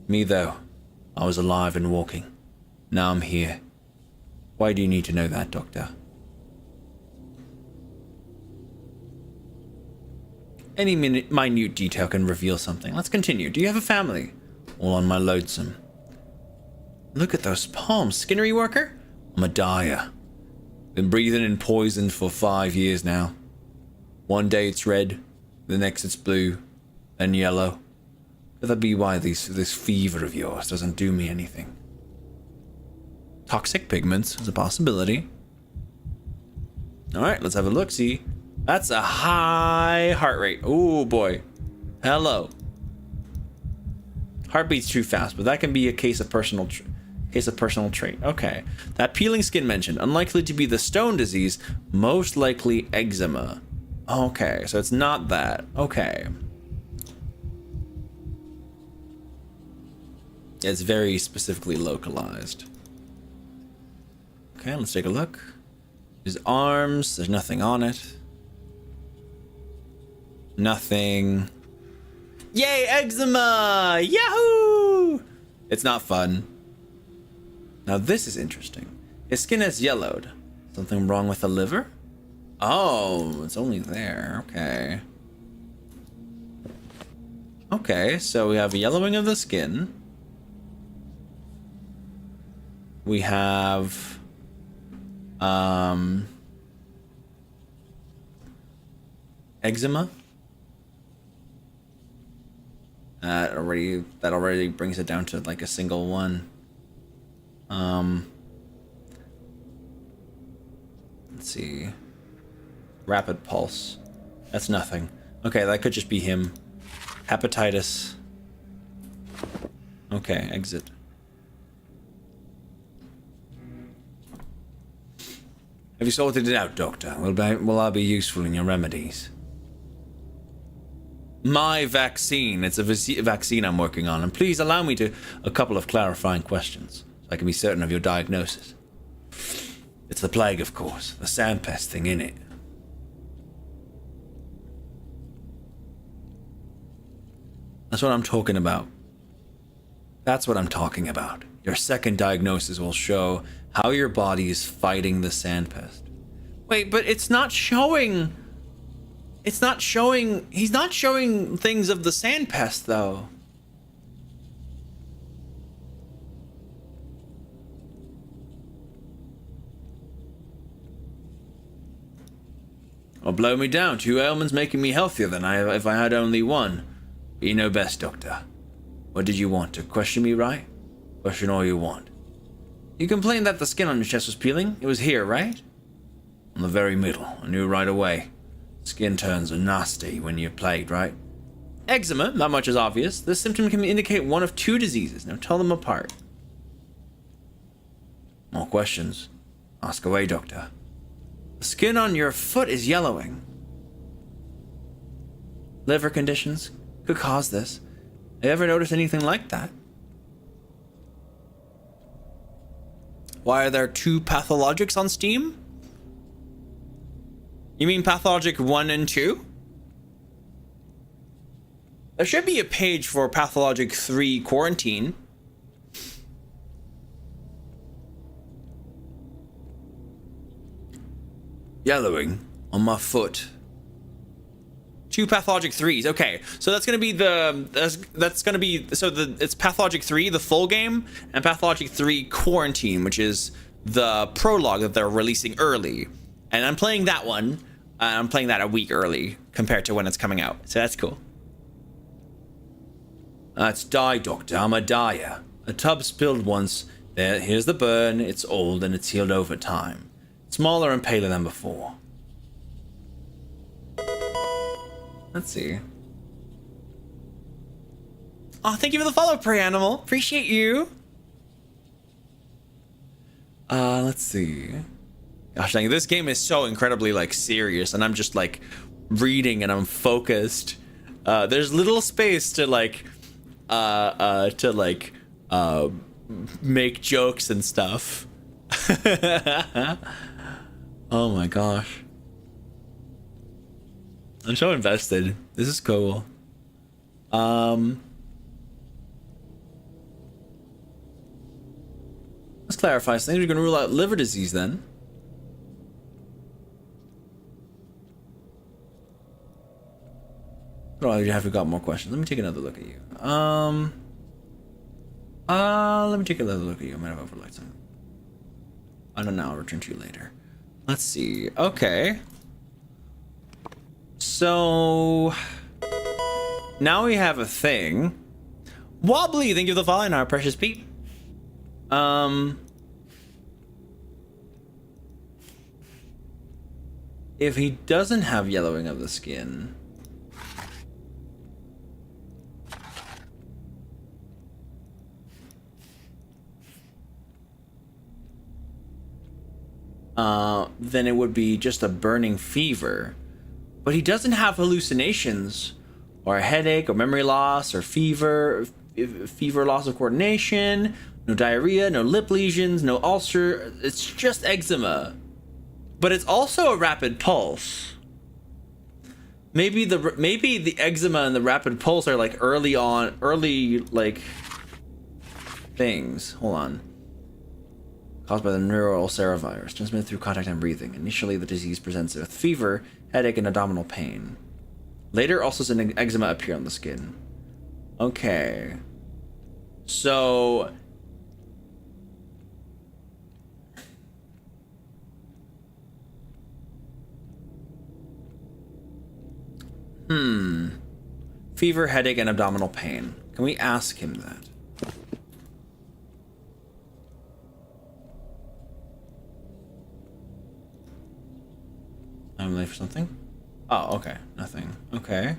Me though, I was alive and walking. Now I'm here. Why do you need to know that, Doctor? Any minute detail can reveal something. Let's continue. Do you have a family? All on my lonesome. Look at those palms, Skinnery worker. I'm a dyer. Been breathing in poison for 5 years now. One day it's red, the next it's blue, then yellow. Could that be why this fever of yours doesn't do me anything? Toxic pigments is a possibility. Alright, let's have a look-see. That's a high heart rate. Oh boy. Hello. Heartbeat's too fast, but that can be a case of personal trait. Okay. That peeling skin mentioned. Unlikely to be the stone disease. Most likely eczema. Okay, so it's not that. Okay. It's very specifically localized. Okay, let's take a look. His arms, there's nothing on it. Nothing. Yay, eczema! Yahoo! It's not fun. Now this is interesting. His skin has yellowed. Something wrong with the liver? Oh, it's only there. Okay. Okay, so we have a yellowing of the skin. We have eczema. That already brings it down to like a single one. Let's see. Rapid pulse. That's nothing. Okay, that could just be him. Hepatitis. Okay, exit. Have you sorted it out, Doctor? Will I be useful in your remedies? My vaccine. It's a vaccine I'm working on. And please allow me a couple of clarifying questions, so I can be certain of your diagnosis. It's the plague, of course. The sandpest thing, innit? That's what I'm talking about. That's what I'm talking about. Your second diagnosis will show how your body is fighting the sandpest. Wait, but it's not showing... It's not showing... He's not showing things of the sandpest, though. Well, blow me down. 2 ailments making me healthier than if I had only one. But you know best, Doctor. What did you want? To question me, right? Question all you want. You complained that the skin on your chest was peeling? It was here, right? On the very middle. I knew right away. Skin turns are nasty when you're plagued, right? Eczema, not much is obvious. This symptom can indicate one of 2 diseases. Now tell them apart. More questions? Ask away, Doctor. The skin on your foot is yellowing. Liver conditions could cause this. Have you ever noticed anything like that?
Why are there 2 pathologics on Steam? You mean pathologic 1 and 2? There should be a page for pathologic 3 quarantine.
Yellowing on my foot.
2 pathologic 3s. Okay, so that's gonna be it's pathologic 3, the full game, and pathologic 3 quarantine, which is the prologue that they're releasing early. And I'm playing that one. I'm playing that a week early compared to when it's coming out. So that's cool.
That's dye, Doctor. I'm a dyer. A tub spilled once. Here's the burn. It's old and it's healed over time. Smaller and paler than before. Let's see.
Oh, thank you for the follow, Prey Animal. Appreciate you.
Let's see.
Gosh dang, this game is so incredibly like serious, and I'm just like reading and I'm focused. There's little space to make jokes and stuff.
Oh my gosh.
I'm so invested. This is cool.
Let's clarify things. We're gonna rule out liver disease then. Oh, you have got more questions. Let me take another look at you. Let me take another look at you. I might have overlooked something. I don't know. I'll return to you later. Let's see. Okay. So now we have a thing.
Wobbly, thank you for the follow, our precious Pete.
If he doesn't have yellowing of the skin, then it would be just a burning fever. But he doesn't have hallucinations, or a headache, or memory loss, or fever, loss of coordination, no diarrhea, no lip lesions, no ulcer. It's just eczema. But it's also a rapid pulse. Maybe the eczema and the rapid pulse are like early like things. Hold on. caused by the neuroulceravirus, transmitted through contact and breathing. Initially, the disease presents with fever, headache, and abdominal pain. Later, ulcers and eczema appear on the skin. Okay. So... Fever, headache, and abdominal pain. Can we ask him that? I'm late for something? Oh, okay. Nothing. Okay.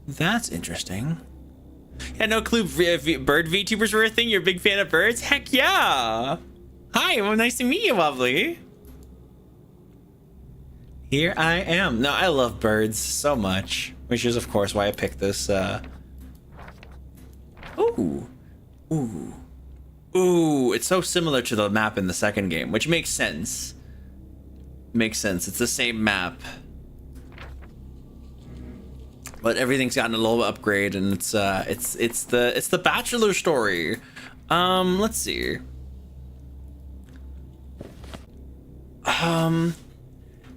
That's interesting.
Yeah, no clue bird VTubers were a thing? You're a big fan of birds? Heck yeah! Hi, well, nice to meet you, lovely.
Here I am. No, I love birds so much, which is, of course, why I picked this. Ooh. It's so similar to the map in the second game, which makes sense. Makes sense. It's the same map. But everything's gotten a little upgrade, and it's the Bachelor story. Let's see.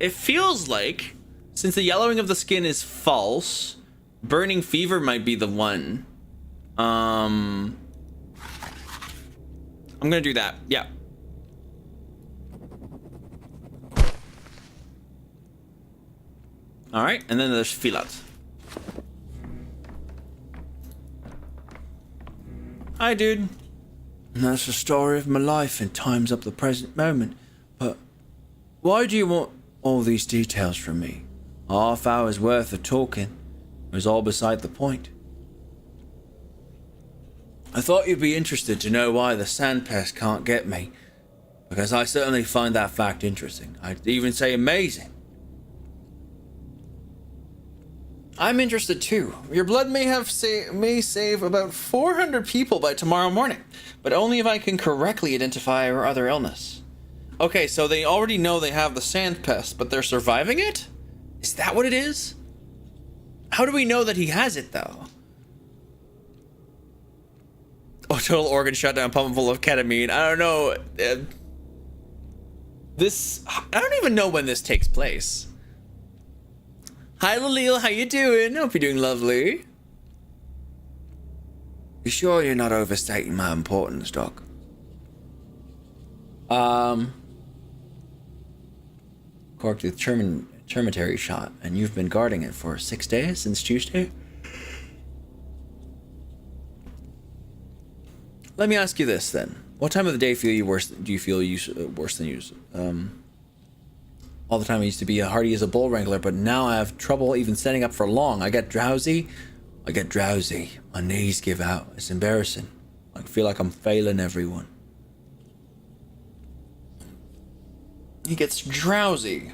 It feels like, since the yellowing of the skin is false, burning fever might be the one. I'm gonna do that. Yeah. All right, and then there's Filat. Hi, dude. That's the story of my life and time's up the present moment. But why do you want all these details from me? A half hour's worth of talking was all beside the point. I thought you'd be interested to know why the sand pest can't get me, because I certainly find that fact interesting. I'd even say amazing. I'm interested too. Your blood may save about 400 people by tomorrow morning, but only if I can correctly identify her other illness. Okay, so they already know they have the sand pest, but they're surviving it? Is that what it is? How do we know that he has it, though? Oh, total organ shutdown, pump full of ketamine. I don't know. I don't even know when this takes place. Hi, Lalil, how you doing? Hope you're doing lovely. You sure you're not overstating my importance, Doc? Corked with termitary shot, and you've been guarding it for 6 days since Tuesday? Let me ask you this then. What time of the day do you feel worse than usual? All the time I used to be hardy as a bull wrangler, but now I have trouble even standing up for long. I get drowsy. My knees give out. It's embarrassing. I feel like I'm failing everyone. He gets drowsy.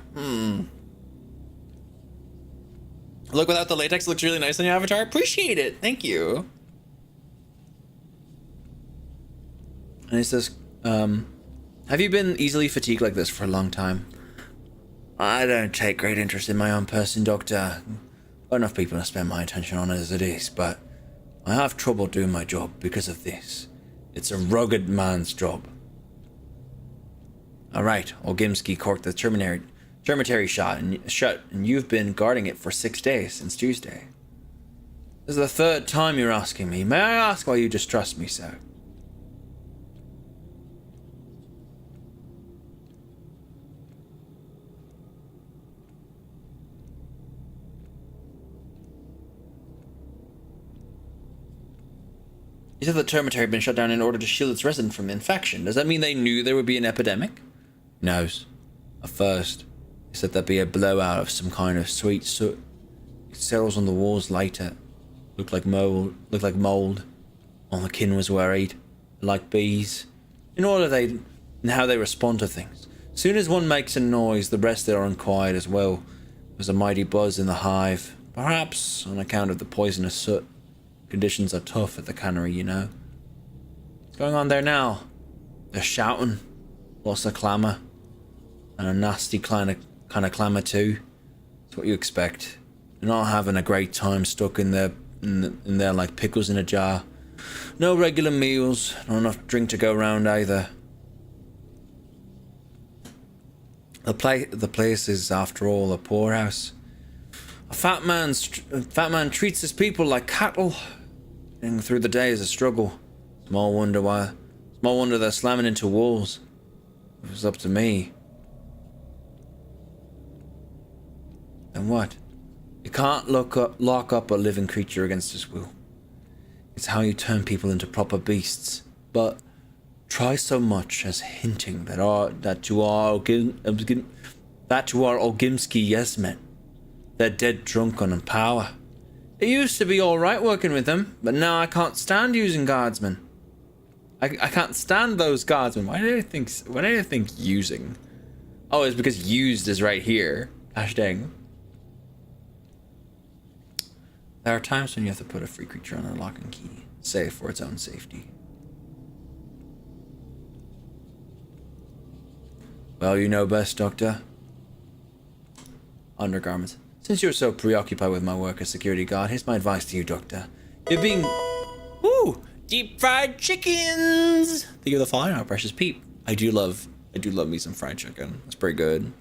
Look, without the latex, looks really nice on your avatar. Appreciate it. Thank you. And he says, have you been easily fatigued like this for a long time? I don't take great interest in my own person, Doctor. Got enough people to spend my attention on as it is, but I have trouble doing my job because of this. It's a rugged man's job. Alright, Olgimsky corked the termitary shot and you've been guarding it for 6 days since Tuesday. This is the third time you're asking me. May I ask why you distrust me so? You said the termitary had been shut down in order to shield its resident from infection. Does that mean they knew there would be an epidemic? Knows. At first, he said there'd be a blowout of some kind of sweet soot. It settles on the walls later. Looked like mold. All the kin was worried. Like bees. In how they respond to things. Soon as one makes a noise, the rest are unquiet as well. There's a mighty buzz in the hive. Perhaps on account of the poisonous soot. Conditions are tough at the cannery, you know. What's going on there now? They're shouting. Lots of clamour. And a nasty kind of clamour too. It's what you expect. They're not having a great time stuck in there like pickles in a jar. No regular meals, not enough drink to go round either. The place is, after all, a poorhouse. A fat man treats his people like cattle. And through the day is a struggle. Small wonder they're slamming into walls. If it was up to me. Then what? You can't lock up a living creature against his will. It's how you turn people into proper beasts. But try so much as hinting that to our Ogimski yes-men. They're dead drunk on power. It used to be alright working with them, but now I can't stand using guardsmen. I can't stand those guardsmen. Why did I think using? Oh, it's because used is right here. Gosh dang. There are times when you have to put a free creature on a lock and key, save for its own safety. Well, you know best, Doctor. Undergarments. Since you're so preoccupied with my work as security guard, here's my advice to you, Doctor. You're being... Woo! Deep fried chickens! Thank you for the following, our precious peep. I do love me some fried chicken. It's pretty good.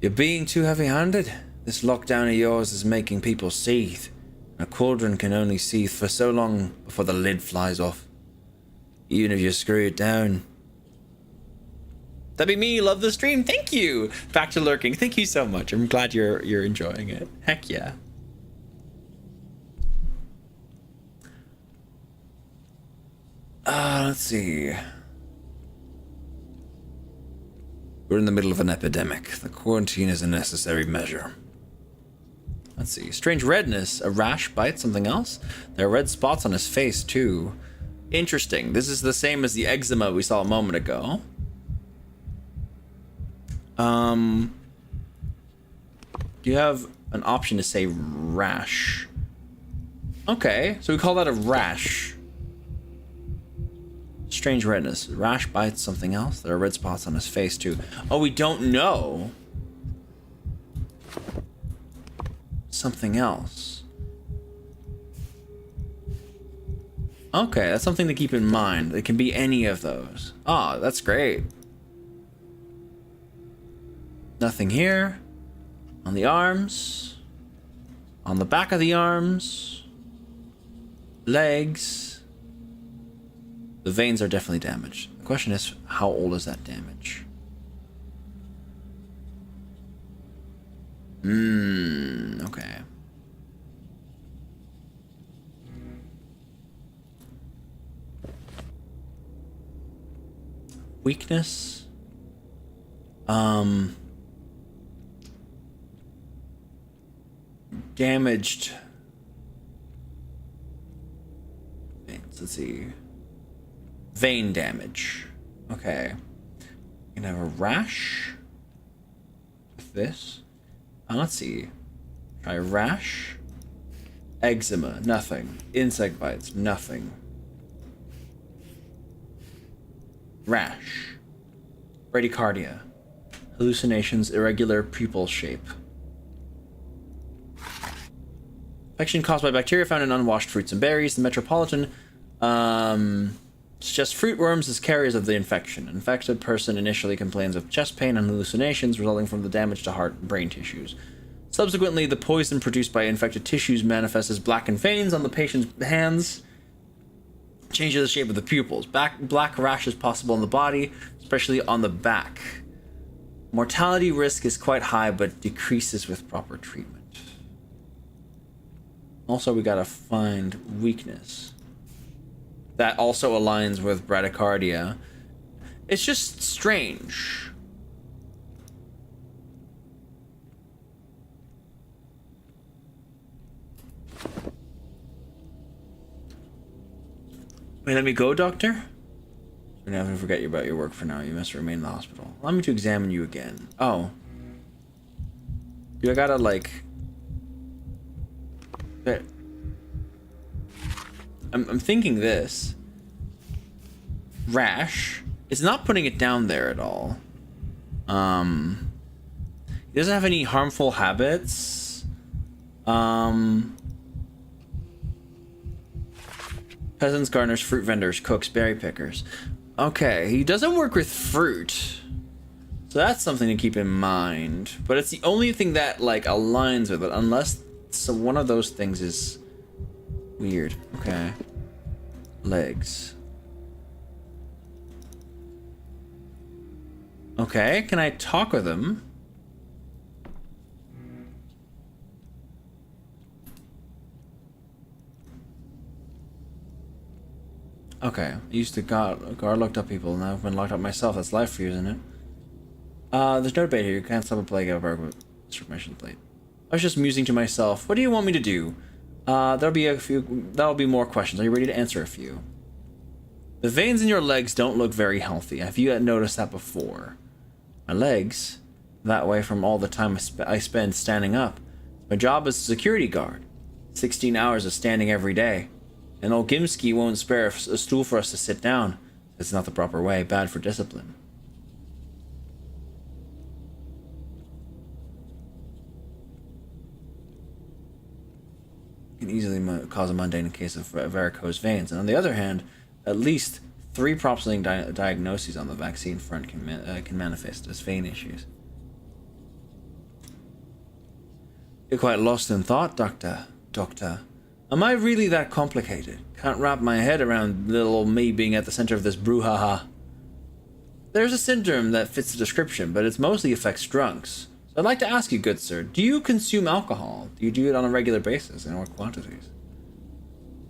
You're being too heavy-handed. This lockdown of yours is making people seethe. A cauldron can only seethe for so long before the lid flies off. Even if you screw it down. That'd be me. Love the stream. Thank you. Back to lurking. Thank you so much. I'm glad you're enjoying it. Heck yeah. Let's see. We're in the middle of an epidemic. The quarantine is a necessary measure. Let's see. Strange redness. A rash, bite, something else? There are red spots on his face, too. Interesting. This is the same as the eczema we saw a moment ago. Do you have an option to say rash? Okay, so we call that a rash. Strange redness. Rash, bites, something else? There are red spots on his face, too. Oh, we don't know. Something else. Okay, that's something to keep in mind. It can be any of those. Ah, that's great. Nothing here. On the arms. On the back of the arms. Legs. The veins are definitely damaged. The question is, how old is that damage? Okay. Weakness. Damaged. Let's see. Vein damage. Okay. You can have a rash with this. Let's see. Try rash. Eczema, nothing. Insect bites, nothing. Rash. Bradycardia. Hallucinations, irregular pupil shape. Infection caused by bacteria found in unwashed fruits and berries. The Metropolitan suggests fruit worms as carriers of the infection. An infected person initially complains of chest pain and hallucinations resulting from the damage to heart and brain tissues. Subsequently, the poison produced by infected tissues manifests as blackened veins on the patient's hands, changes the shape of the pupils. Black rash is possible on the body, especially on the back. Mortality risk is quite high, but decreases with proper treatment. Also, we gotta find weakness. That also aligns with bradycardia. It's just strange. Wait, let me go, doctor? We're not gonna forget you about your work for now. You must remain in the hospital. Allow me to examine you again. Oh. Do I gotta, like... I'm thinking this. Rash. It's not putting it down there at all. He doesn't have any harmful habits. Peasants, gardeners, fruit vendors, cooks, berry pickers. Okay, he doesn't work with fruit. So that's something to keep in mind. But it's the only thing that, like, aligns with it, unless one of those things is weird. Okay. Legs. Okay, can I talk with him? Okay, I used to guard locked up people, now I've been locked up myself. That's life for you, isn't it? There's no debate here. You can't stop a plague of our information plate. I was just musing to myself. What do you want me to do? That'll be more questions. Are you ready to answer a few? The veins in your legs don't look very healthy. Have you noticed that before? My legs? That way from all the time I spend standing up. My job is a security guard. 16 hours of standing every day. And old Gimsky won't spare a stool for us to sit down. It's not the proper way. Bad for discipline. Can easily cause a mundane case of varicose veins. And on the other hand, at least 3 promising diagnoses on the vaccine front can manifest as vein issues. You're quite lost in thought, Doctor. Am I really that complicated? Can't wrap my head around little old me being at the center of this brouhaha. There's a syndrome that fits the description, but it mostly affects drunks. So I'd like to ask you, good sir, do you consume alcohol? Do you do it on a regular basis, and what quantities?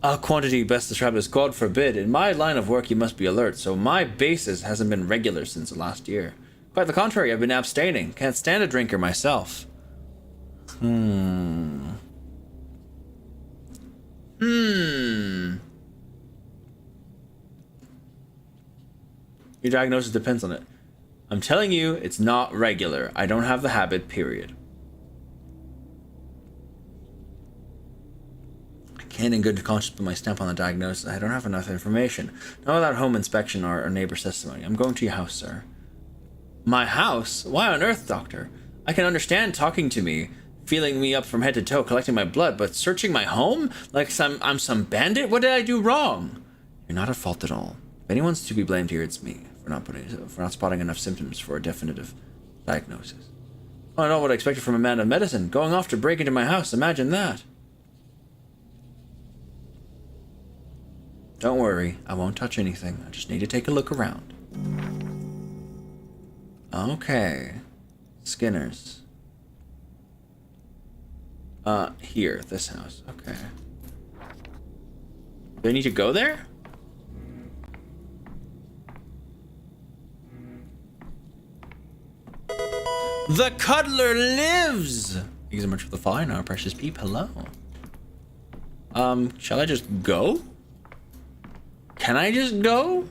A quantity best described as God forbid. In my line of work, you must be alert, so my basis hasn't been regular since last year. Quite the contrary, I've been abstaining. Can't stand a drinker myself. Your diagnosis depends on it. I'm telling you, it's not regular. I don't have the habit, period. I can't in good conscience put my stamp on the diagnosis. I don't have enough information. Not without home inspection or neighbor's testimony. I'm going to your house, sir. My house? Why on earth, doctor? I can understand talking to me, feeling me up from head to toe, collecting my blood, but searching my home? Like I'm some bandit? What did I do wrong? You're not at fault at all. If anyone's to be blamed here, it's me, for not spotting enough symptoms for a definitive diagnosis. Oh, I know what I expected from a man of medicine. Going off to break into my house, imagine that. Don't worry, I won't touch anything. I just need to take a look around. Okay. Skinner's. Here, this house. Okay. Do I need to go there? The Cuddler lives! Thank you so much for the follow now, precious peep. Hello. Shall I just go? Can I just go?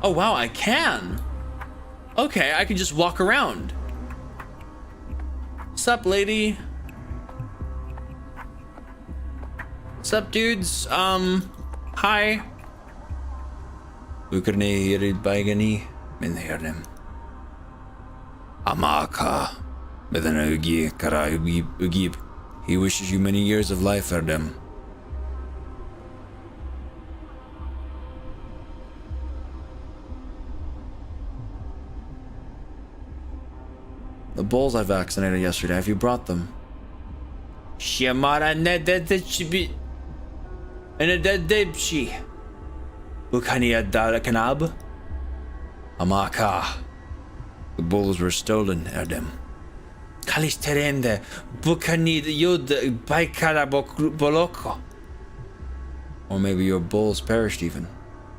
Oh wow, I can. Okay, I can just walk around. Sup, lady? Sup, dudes? Hi. Ukarne baigani minherdem. Amaka. Medana kara ugib. He wishes you many years of life, Erdem. The bulls I vaccinated yesterday, have you brought them? Shamara nedetchibi. Nedetchi. Bukania dalakanab. Amaka. The bulls were stolen, Erdem. Kalish terende. Bukani yud baikara boloko. Or maybe your bulls perished even.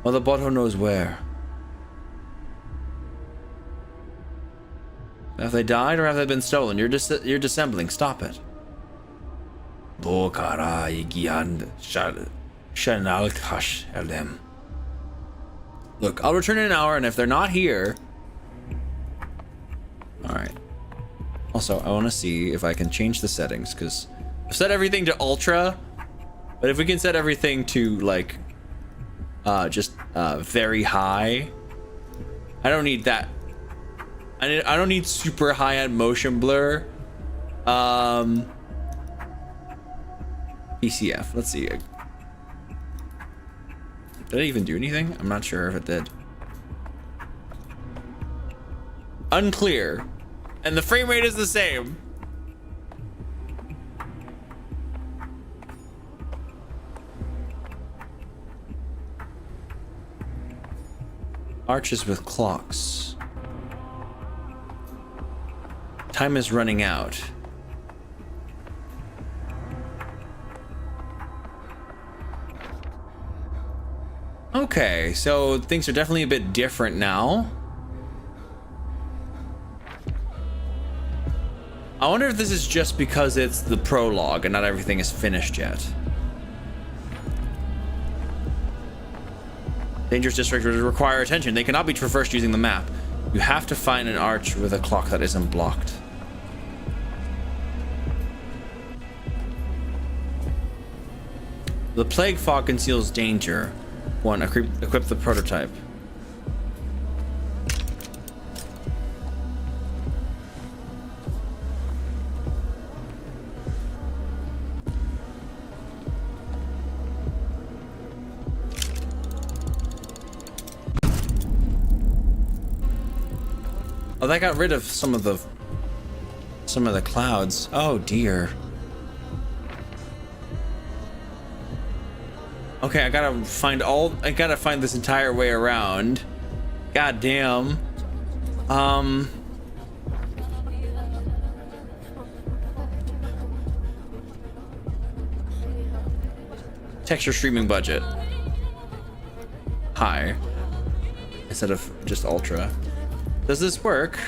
Or the bottom knows where. Have they died or have they been stolen? You're dissembling. Stop it. Look, I'll return in an hour, and if they're not here... Alright. Also, I want to see if I can change the settings, because I've set everything to ultra, But if we can set everything to like just very high, I don't need that. I don't need super high end motion blur. PCF. Let's see. Did I even do anything? I'm not sure if it did. Unclear. And the frame rate is the same. Arches with clocks. Time is running out. Okay, so things are definitely a bit different now. I wonder if this is just because it's the prologue and not everything is finished yet. Dangerous districts require attention. They cannot be traversed using the map. You have to find an arch with a clock that isn't blocked. The plague fog conceals danger. 1. Equip the prototype. Oh, that got rid of some of the clouds. Oh dear. Okay, I gotta find this entire way around. God damn. Texture streaming budget. High. Instead of just ultra. Does this work?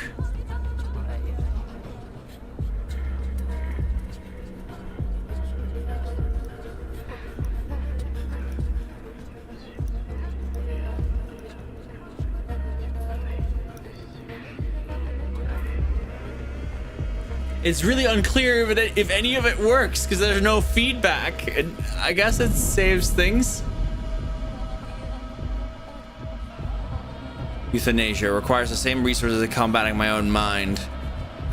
It's really unclear if any of it works because there's no feedback. And I guess it saves things. Euthanasia requires the same resources as combating my own mind.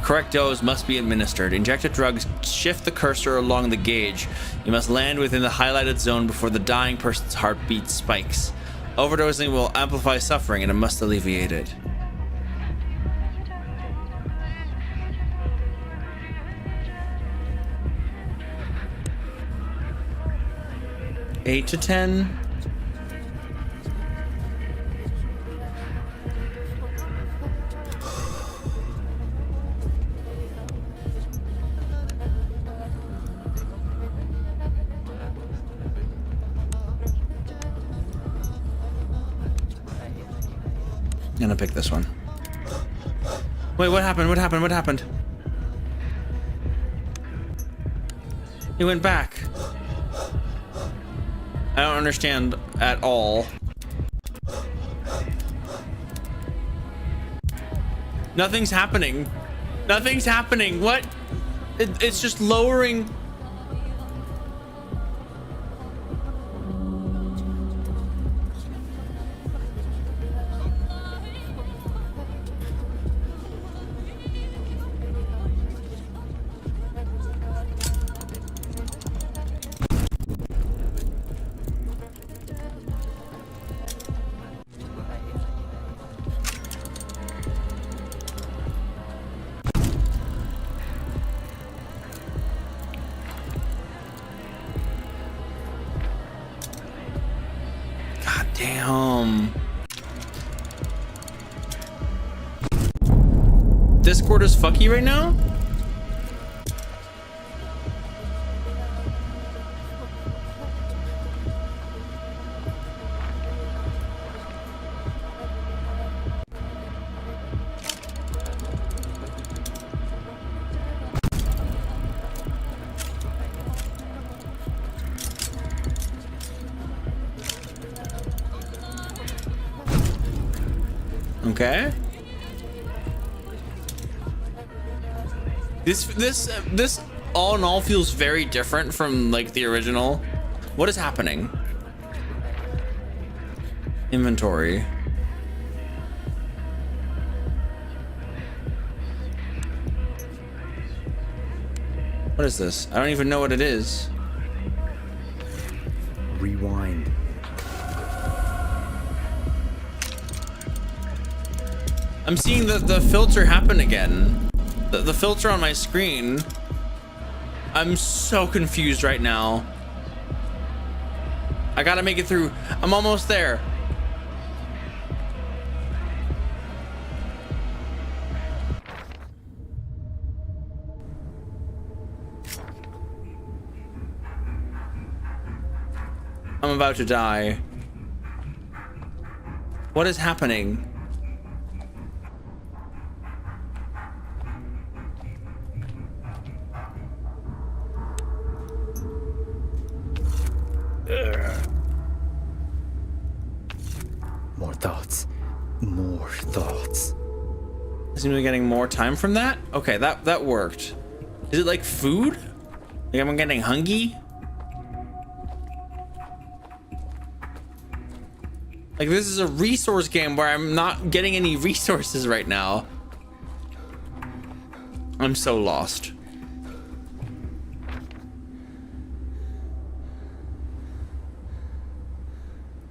Correct dose must be administered. Injected drugs shift the cursor along the gauge. You must land within the highlighted zone before the dying person's heartbeat spikes. Overdosing will amplify suffering and it must alleviate it. Eight to 10. I'm gonna pick this one. Wait, what happened? What happened? What happened? He went back. I don't understand at all. Nothing's happening. Nothing's happening. What? It's just lowering. Damn. Discord is fucky right now? Okay. This all in all feels very different from like the original. What is happening? Inventory. What is this? I don't even know what it is.
Rewind.
I'm seeing the filter happen again. The filter on my screen. I'm so confused right now. I gotta make it through. I'm almost there. I'm about to die. What is happening?
More thoughts. More thoughts.
I seem to be getting more time from that. Okay, that worked. Is it like food? Like I'm getting hungry? Like this is a resource game where I'm not getting any resources right now. I'm so lost.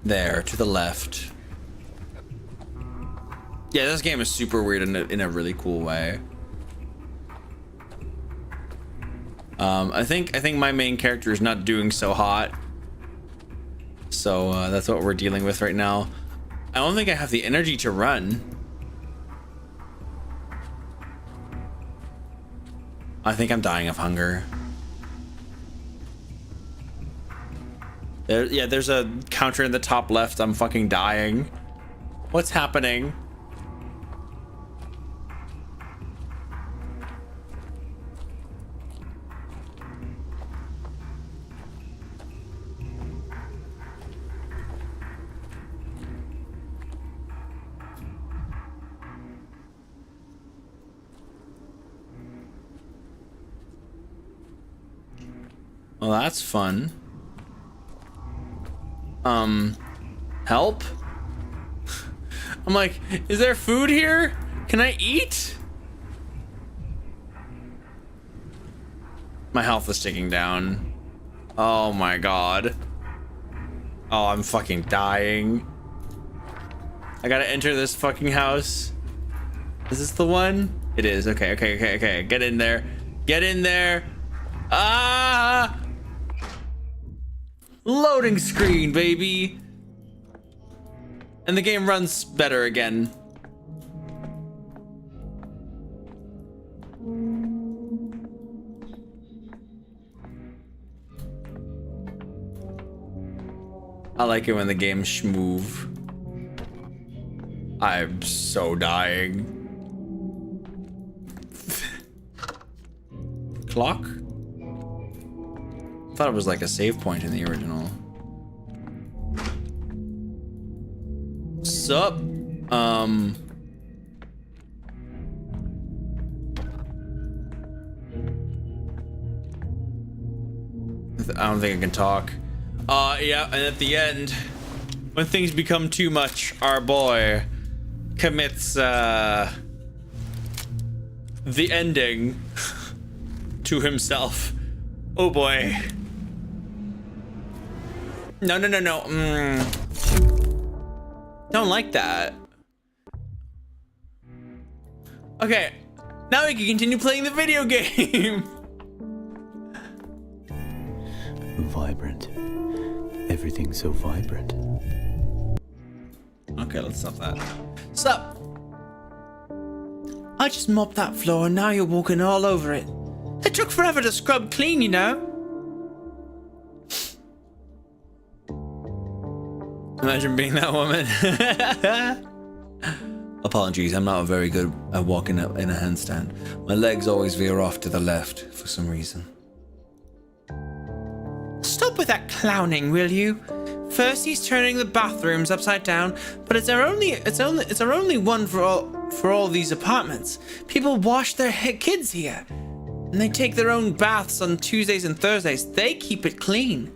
There, to the left. Yeah, this game is super weird in a really cool way. I think my main character is not doing so hot. So that's what we're dealing with right now. I don't think I have the energy to run. I think I'm dying of hunger. There's a counter in the top left. I'm fucking dying. What's happening? Well, that's fun. Help? I'm like, is there food here? Can I eat? My health is ticking down. Oh my god. Oh, I'm fucking dying. I gotta enter this fucking house. Is this the one? It is. Okay. Get in there. Get in there. Ah! Loading screen, baby. And the game runs better again. I like it when the games schmoove. I'm so dying. Clock? Thought it was like a save point in the original. Sup? I don't think I can talk. Yeah, and at the end, when things become too much, our boy commits the ending to himself. Oh boy. No. Don't like that. Okay, now we can continue playing the video game.
Vibrant. Everything's so vibrant.
Okay, let's stop that. Stop. I just mopped that floor and now you're walking all over it. It took forever to scrub clean, you know. Imagine being that woman. Apologies, I'm not very good at walking up in a handstand. My legs always veer off to the left for some reason. Stop with that clowning, will you? First he's turning the bathrooms upside down, but it's our only one for all these apartments. People wash their kids here, and they take their own baths on Tuesdays and Thursdays. They keep it clean.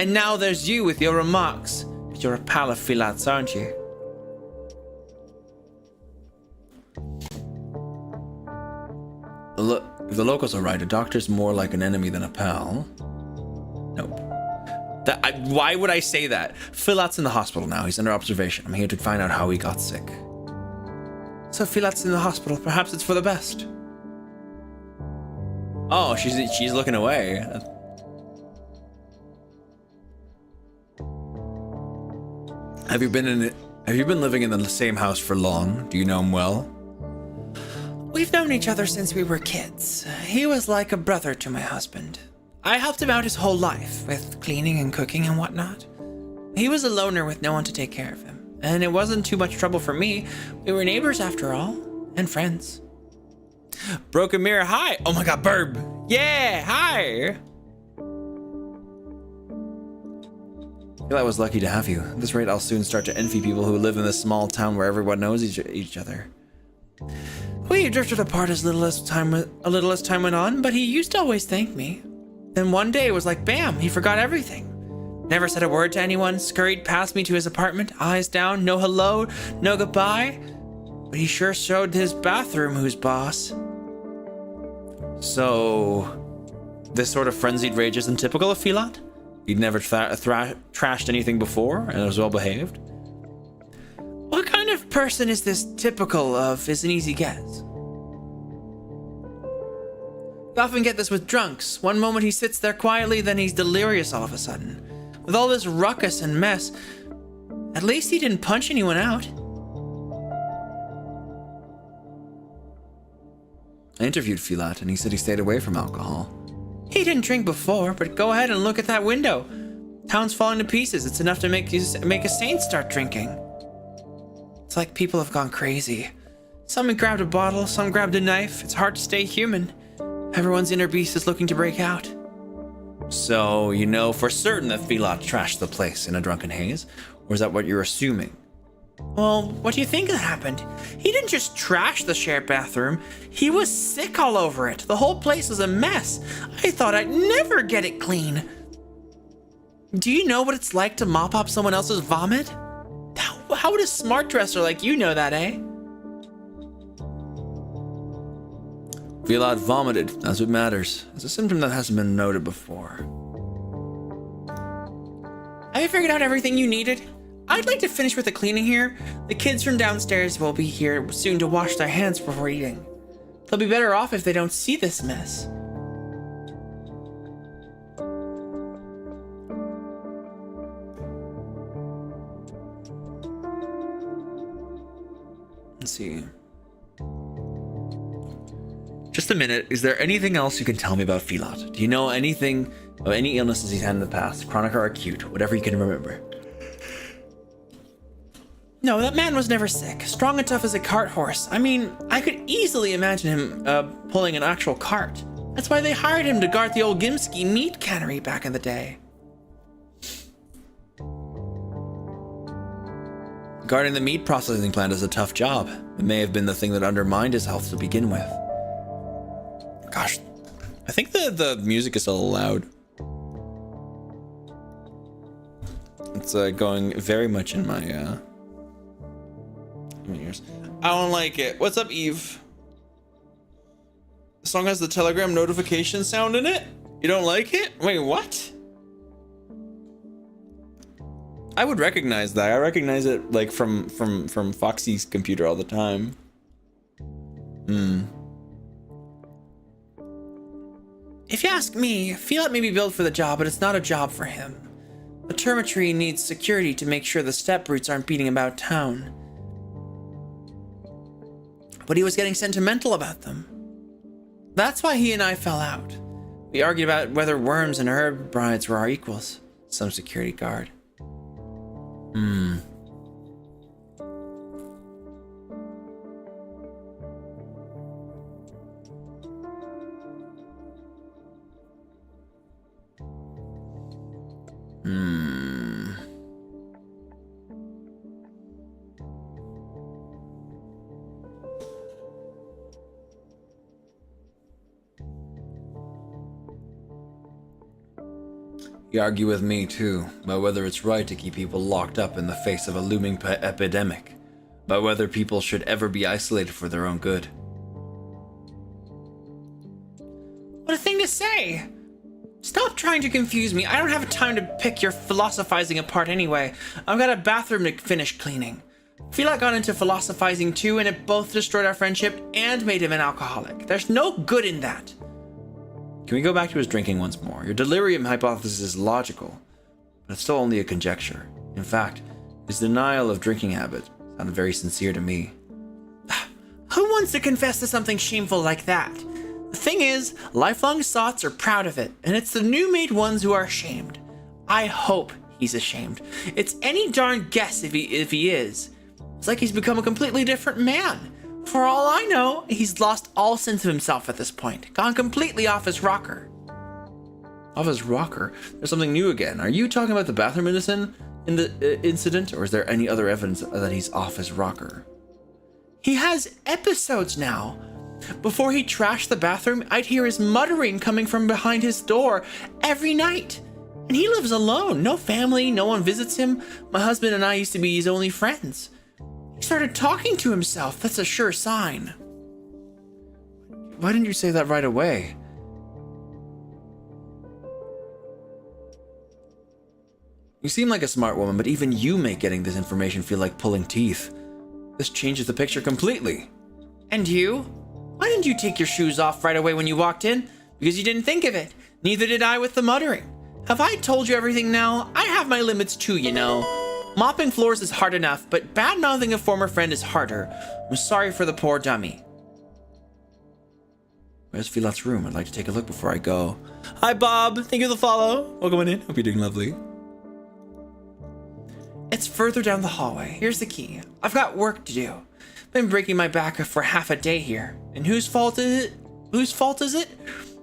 And now there's you with your remarks. But you're a pal of Filat's, aren't you? Look, if the locals are right, a doctor's more like an enemy than a pal. Nope. Why would I say that? Filat's in the hospital now. He's under observation. I'm here to find out how he got sick. So Filat's in the hospital. Perhaps it's for the best. Oh, she's looking away. Have you been living in the same house for long? Do you know him well? We've known each other since we were kids. He was like a brother to my husband. I helped him out his whole life with cleaning and cooking and whatnot. He was a loner with no one to take care of him, and it wasn't too much trouble for me. We were neighbors after all, and friends. Broken Mirror, hi! Oh my god, Burb! Yeah, hi! I feel I was lucky to have you. At this rate, I'll soon start to envy people who live in this small town where everyone knows each other. We drifted apart a little as time went on, but he used to always thank me. Then one day it was like bam, he forgot everything. Never said a word to anyone, scurried past me to his apartment, eyes down, no hello, no goodbye. But he sure showed his bathroom who's boss. So, this sort of frenzied rage isn't typical of Filat? He'd never trashed anything before and was well behaved? What kind of person is this typical of is an easy guess. You often get this with drunks. One moment he sits there quietly, then he's delirious all of a sudden. With all this ruckus and mess, at least he didn't punch anyone out. I interviewed Filat and he said he stayed away from alcohol. He didn't drink before, but go ahead and look at that window. Town's falling to pieces. It's enough to make a saint start drinking. It's like people have gone crazy. Some grabbed a bottle, some grabbed a knife. It's hard to stay human. Everyone's inner beast is looking to break out. So, you know for certain that Filat trashed the place in a drunken haze? Or is that what you're assuming? Well, what do you think happened? He didn't just trash the shared bathroom. He was sick all over it. The whole place was a mess. I thought I'd never get it clean. Do you know what it's like to mop up someone else's vomit? How would a smart dresser like you know that, eh? Filat vomited. That's what matters. It's a symptom that hasn't been noted before. Have you figured out everything you needed? I'd like to finish with the cleaning here. The kids from downstairs will be here soon to wash their hands before eating. They'll be better off if they don't see this mess. Let's see. Just a minute. Is there anything else you can tell me about Filat? Do you know anything of any illnesses he's had in the past, chronic or acute, whatever you can remember? No, that man was never sick. Strong and tough as a cart horse. I mean, I could easily imagine him pulling an actual cart. That's why they hired him to guard the old Gimski meat cannery back in the day. Guarding the meat processing plant is a tough job. It may have been the thing that undermined his health to begin with. Gosh, I think the music is a little loud. It's going very much in my ears. I don't like it. What's up, Eve? The song has the Telegram notification sound in it? You don't like it? Wait, what? I would recognize that. I recognize it like from Foxy's computer all the time. If you ask me, Filat may be built for the job, but it's not a job for him. The Termitry needs security to make sure the step brutes aren't beating about town. But he was getting sentimental about them. That's why he and I fell out. We argued about whether worms and herb brides were our equals. Some security guard.
You argue with me, too, about whether it's right to keep people locked up in the face of a looming epidemic, about whether people should ever be isolated for their own good.
What a thing to say! Stop trying to confuse me. I don't have time to pick your philosophizing apart anyway. I've got a bathroom to finish cleaning. Fila got into philosophizing too, and it both destroyed our friendship and made him an alcoholic. There's no good in that.
Can we go back to his drinking once more? Your delirium hypothesis is logical, but it's still only a conjecture. In fact, his denial of drinking habit sounded very sincere to me.
Who wants to confess to something shameful like that? The thing is, lifelong sots are proud of it, and it's the new-made ones who are ashamed. I hope he's ashamed. It's any darn guess if he is. It's like he's become a completely different man. For all I know, he's lost all sense of himself at this point, gone completely off his rocker.
Off his rocker? There's something new again. Are you talking about the bathroom incident, or is there any other evidence that he's off his rocker?
He has episodes now. Before he trashed the bathroom, I'd hear his muttering coming from behind his door every night. And he lives alone, no family, no one visits him. My husband and I used to be his only friends. He started talking to himself. That's a sure sign.
Why didn't you say that right away? You seem like a smart woman, but even you make getting this information feel like pulling teeth. This changes the picture completely.
And you? Why didn't you take your shoes off right away when you walked in? Because you didn't think of it. Neither did I with the muttering. Have I told you everything now? I have my limits too, you know. Mopping floors is hard enough, but bad-mouthing a former friend is harder. I'm sorry for the poor dummy.
Where's Filat's room? I'd like to take a look before I go.
Hi, Bob. Thank you for the follow. Welcome on in. Hope you're doing lovely.
It's further down the hallway. Here's the key. I've got work to do. Been breaking my back for half a day here. And whose fault is it? Whose fault is it?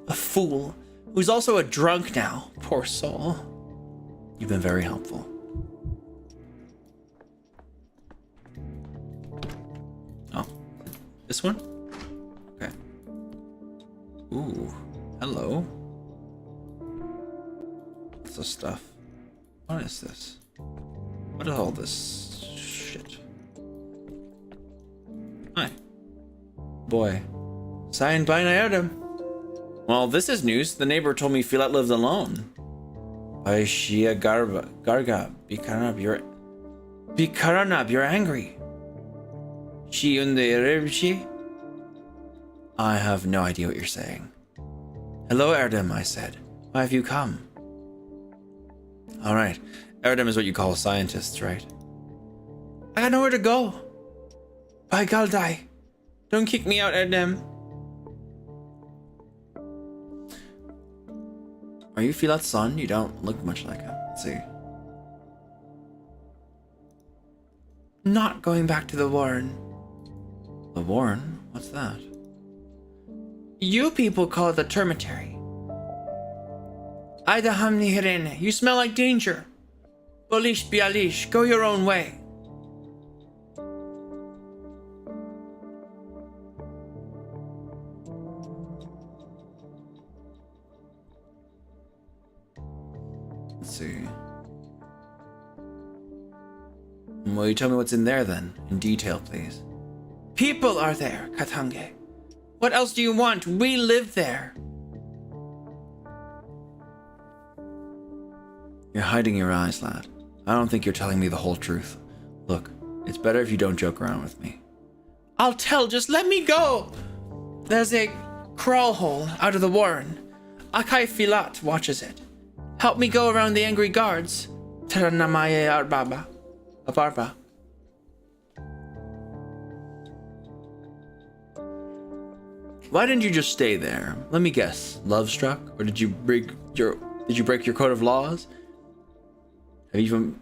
A fool. Who's also a drunk now. Poor soul.
You've been very helpful. Oh. This one? Okay. Ooh. Hello. What's this stuff? What is this? What is all this shit? Hi. Boy.
Signed by Naerdem.
Well, this is news. The neighbor told me Filat lived alone. By Shia Garga.
Bikaranab, you're angry.
She unde. I have no idea what you're saying. Hello, Erdem, I said. Why have you come? Alright. Erdem is what you call scientists, right?
I got nowhere to go. By Galdai. Don't kick me out, Erdem.
Are you Filat's son? You don't look much like him. Let's see.
Not going back to the Warren.
The Warren? What's that?
You people call it the termitary. Ida hamni hirene. You smell like danger. Bolish bialish. Go your own way.
Let's see. Will you tell me what's in there then? In detail, please.
People are there, Katange. What else do you want? We live there.
You're hiding your eyes, lad. I don't think you're telling me the whole truth. Look, it's better if you don't joke around with me.
I'll tell, just let me go. There's a crawl hole out of the warren. Akai Filat watches it. Help me go around the angry guards. Teranamaye Arbaba. Abarba.
Why didn't you just stay there? Let me guess. Love struck? Or did you break your code of laws? Have you even...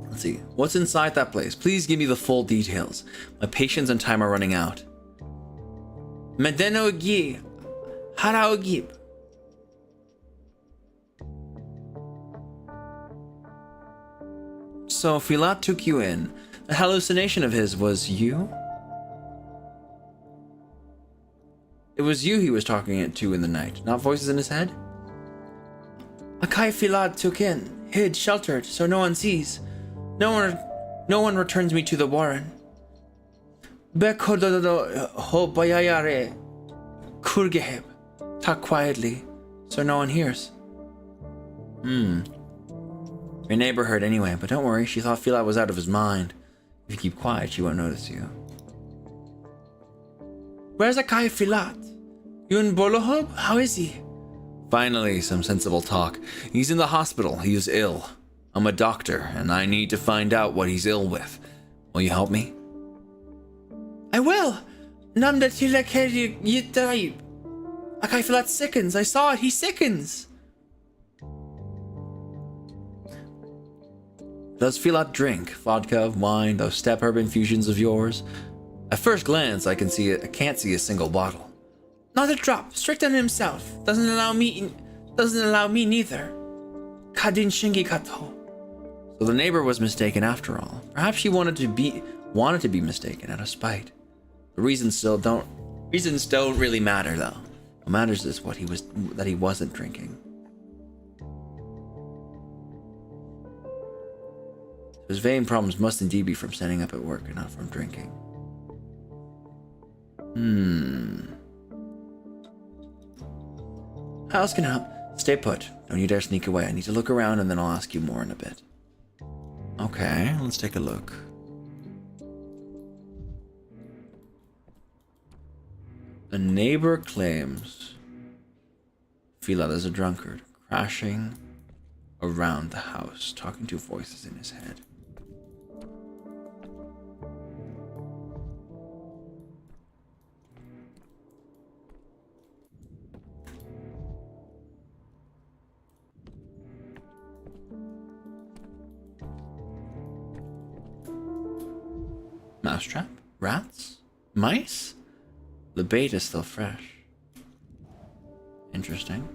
Let's see. What's inside that place? Please give me the full details. My patience and time are running out.
Medeno gi. Haraogib.
So Filat took you in. A hallucination of his was you? It was you he was talking to in the night, not voices in his head?
Akai Filad took in, hid, sheltered, so no one sees. No one returns me to the warren. Bekododo ho bayayare kurgeheb. Talk quietly, so no one hears. Your neighbor heard anyway, but don't worry, she thought Filad was out of his mind. If you keep quiet, she won't notice you. Where's Akai Filad? Yun Bolohob? How is he?
Finally, some sensible talk. He's in the hospital. He is ill. I'm a doctor, and I need to find out what he's ill with. Will you help me?
I will. Namdatilakeri Yitaib. Akai Filad sickens. I saw it. He sickens.
Does Filad drink vodka, wine, those step herb infusions of yours? At first glance, I can't see a single bottle.
Not a drop. Strict on himself. Doesn't allow me neither. Kadin Shingi Kato.
So the neighbor was mistaken after all. Perhaps she wanted to be mistaken out of spite. The reasons don't really matter though. What matters is that he wasn't drinking. His vein problems must indeed be from standing up at work and not from drinking. How else can I help? Stay put. Don't you dare sneak away. I need to look around and then I'll ask you more in a bit. Okay, let's take a look. A neighbor claims Filad is a drunkard, crashing around the house, talking to voices in his head. Mousetrap? Rats? Mice? The bait is still fresh. Interesting.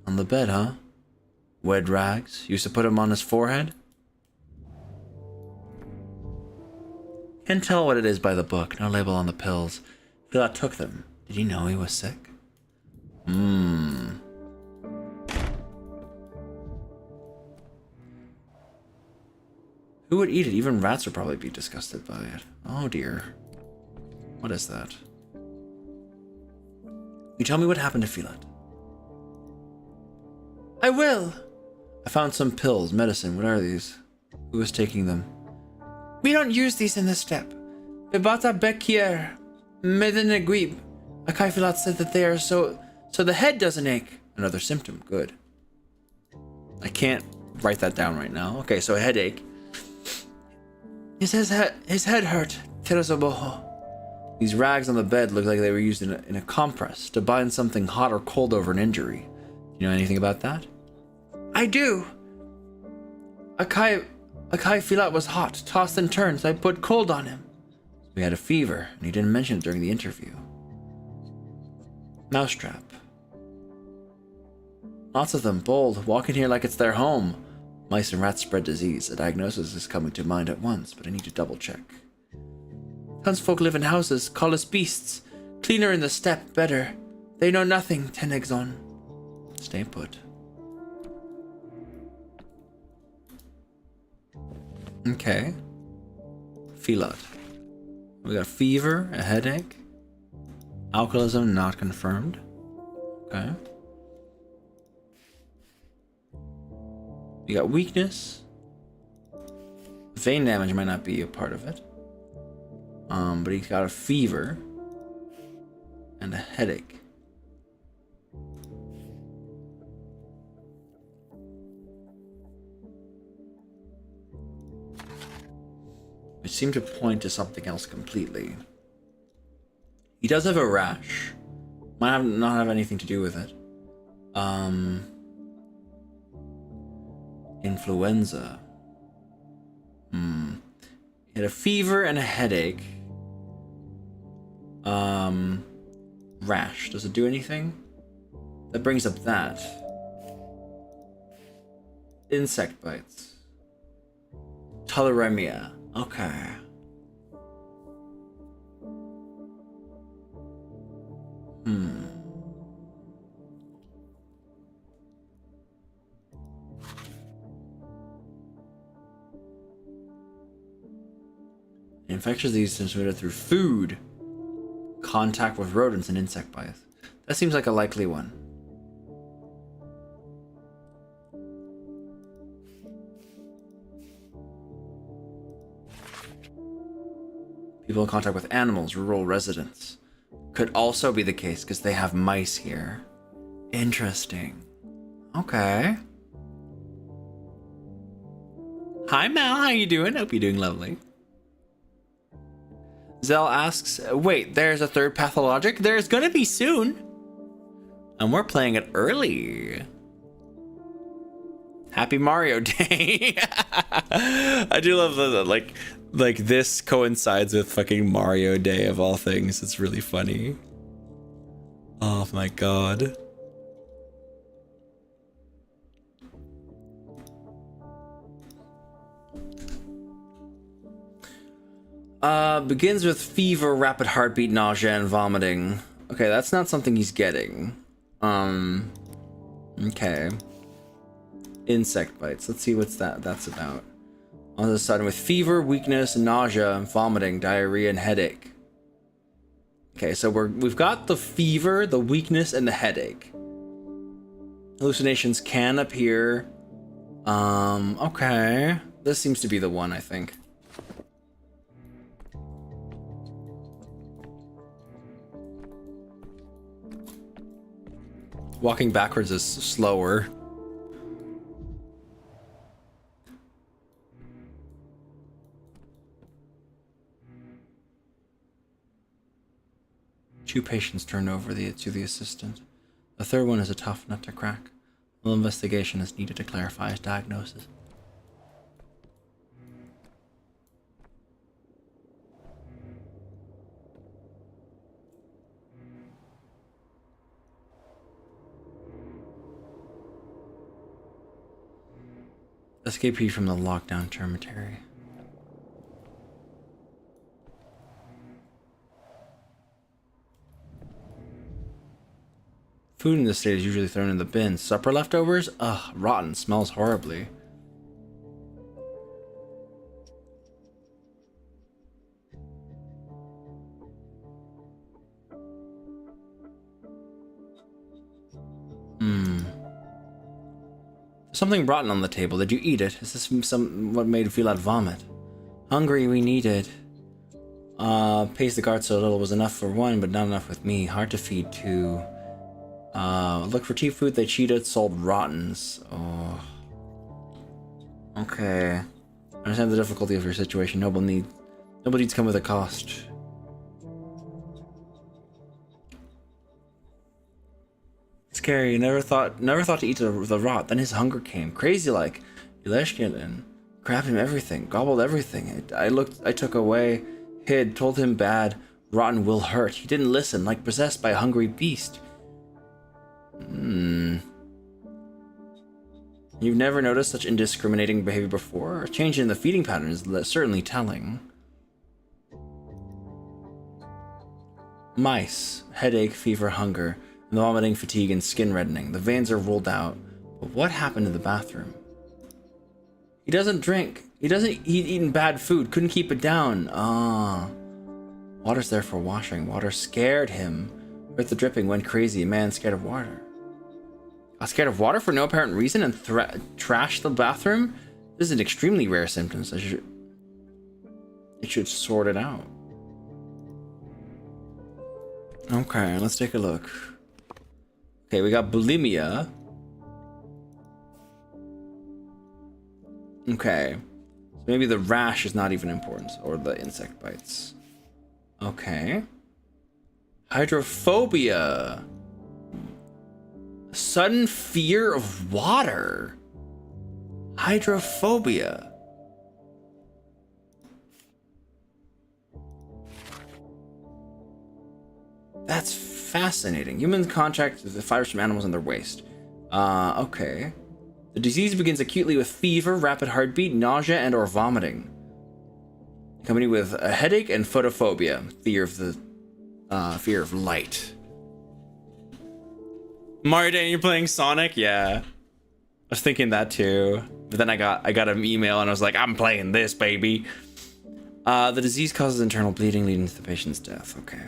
On the bed, huh? Wet rags? Used to put him on his forehead? Can't tell what it is by the book. No label on the pills. Filad took them. Did he know he was sick? Who would eat it? Even rats would probably be disgusted by it. Oh dear. What is that? You tell me what happened to Filad.
I will.
I found some pills, medicine. What are these? Who is taking them?
We don't use these in this step. Bebata Bekier Medeneguib. Akai Filad said that they are so the head doesn't ache.
Another symptom. Good. I can't write that down right now. Okay, so a headache.
His head hurt. Terazoboho.
These rags on the bed look like they were used in a compress to bind something hot or cold over an injury. Do you know anything about that?
I do. Akai Filad was hot, tossed and turned, so I put cold on him.
We had a fever, and he didn't mention it during the interview. Mousetrap. Lots of them, bold, walk in here like it's their home. Mice and rats spread disease. A diagnosis is coming to mind at once, but I need to double check.
Townsfolk live in houses, call us beasts. Cleaner in the steppe, better. They know nothing, Tenegzon.
Stay put. Okay. Filad. We got fever, a headache. Alcoholism not confirmed. Okay. We got weakness. Vein damage might not be a part of it. But he's got a fever and a headache. Which seemed to point to something else completely. He does have a rash. Might not have anything to do with it. Influenza. He had a fever and a headache. Rash. Does it do anything? That brings up that. Insect bites. Tularemia. Okay. Infectious disease is transmitted through food, contact with rodents, and insect bites. That seems like a likely one. People in contact with animals, rural residents. Could also be the case because they have mice here. Interesting. Okay. Hi Mal, how you doing? Hope you're doing lovely. Zell asks, wait, there's a third pathologic? There's gonna be soon. And we're playing it early. Happy Mario Day. I do love that, like this coincides with fucking Mario Day of all things. It's really funny. Oh my god. Begins with fever, rapid heartbeat, nausea, and vomiting. Okay, that's not something he's getting. Okay. Insect bites. Let's see what's that's about. On the sudden with fever, weakness, nausea, vomiting, diarrhea, and headache. Okay, so we've got the fever, the weakness, and the headache. Hallucinations can appear. Okay. This seems to be the one, I think. Walking backwards is slower. Two patients turn over to the assistant. The third one is a tough nut to crack. A little investigation is needed to clarify his diagnosis. Escapee from the lockdown termitary. Food in this state is usually thrown in the bin. Supper leftovers? Ugh, rotten. Smells horribly. Something rotten on the table. Did you eat it? Is this what made you feel like vomit? Hungry, we need it. Pays the guard so little was enough for one, but not enough with me. Hard to feed two. Look for cheap food. They cheated, sold rottens. Oh. Okay. I understand the difficulty of your situation. Nobody needs come with a cost. Scary. Never thought to eat the rot. Then his hunger came. Crazy like. He lashed in, grabbed him everything, gobbled everything. I took away, hid, told him bad, rotten will hurt. He didn't listen, like possessed by a hungry beast. You've never noticed such indiscriminating behavior before? A change in the feeding pattern is certainly telling. Mice, headache, fever, hunger, vomiting, fatigue, and skin reddening. The veins are ruled out. But what happened in the bathroom? He doesn't drink. He doesn't eat eaten bad food. Couldn't keep it down. Water's there for washing. Water scared him. Heard the dripping, went crazy. A man scared of water. Got scared of water for no apparent reason and trashed the bathroom? This is an extremely rare symptom. So it should sort it out. Okay, let's take a look. Okay, we got bulimia. Okay. So maybe the rash is not even important, or the insect bites. Okay. Hydrophobia. Sudden fear of water. Hydrophobia. That's fascinating. Humans contract the fibers from animals in their waste. Okay. The disease begins acutely with fever, rapid heartbeat, nausea, and or vomiting. Accompanied with a headache and photophobia, fear of light. Mario Day and you're playing Sonic? Yeah. I was thinking that too. But then I got an email and I was like, I'm playing this, baby. The disease causes internal bleeding leading to the patient's death. Okay.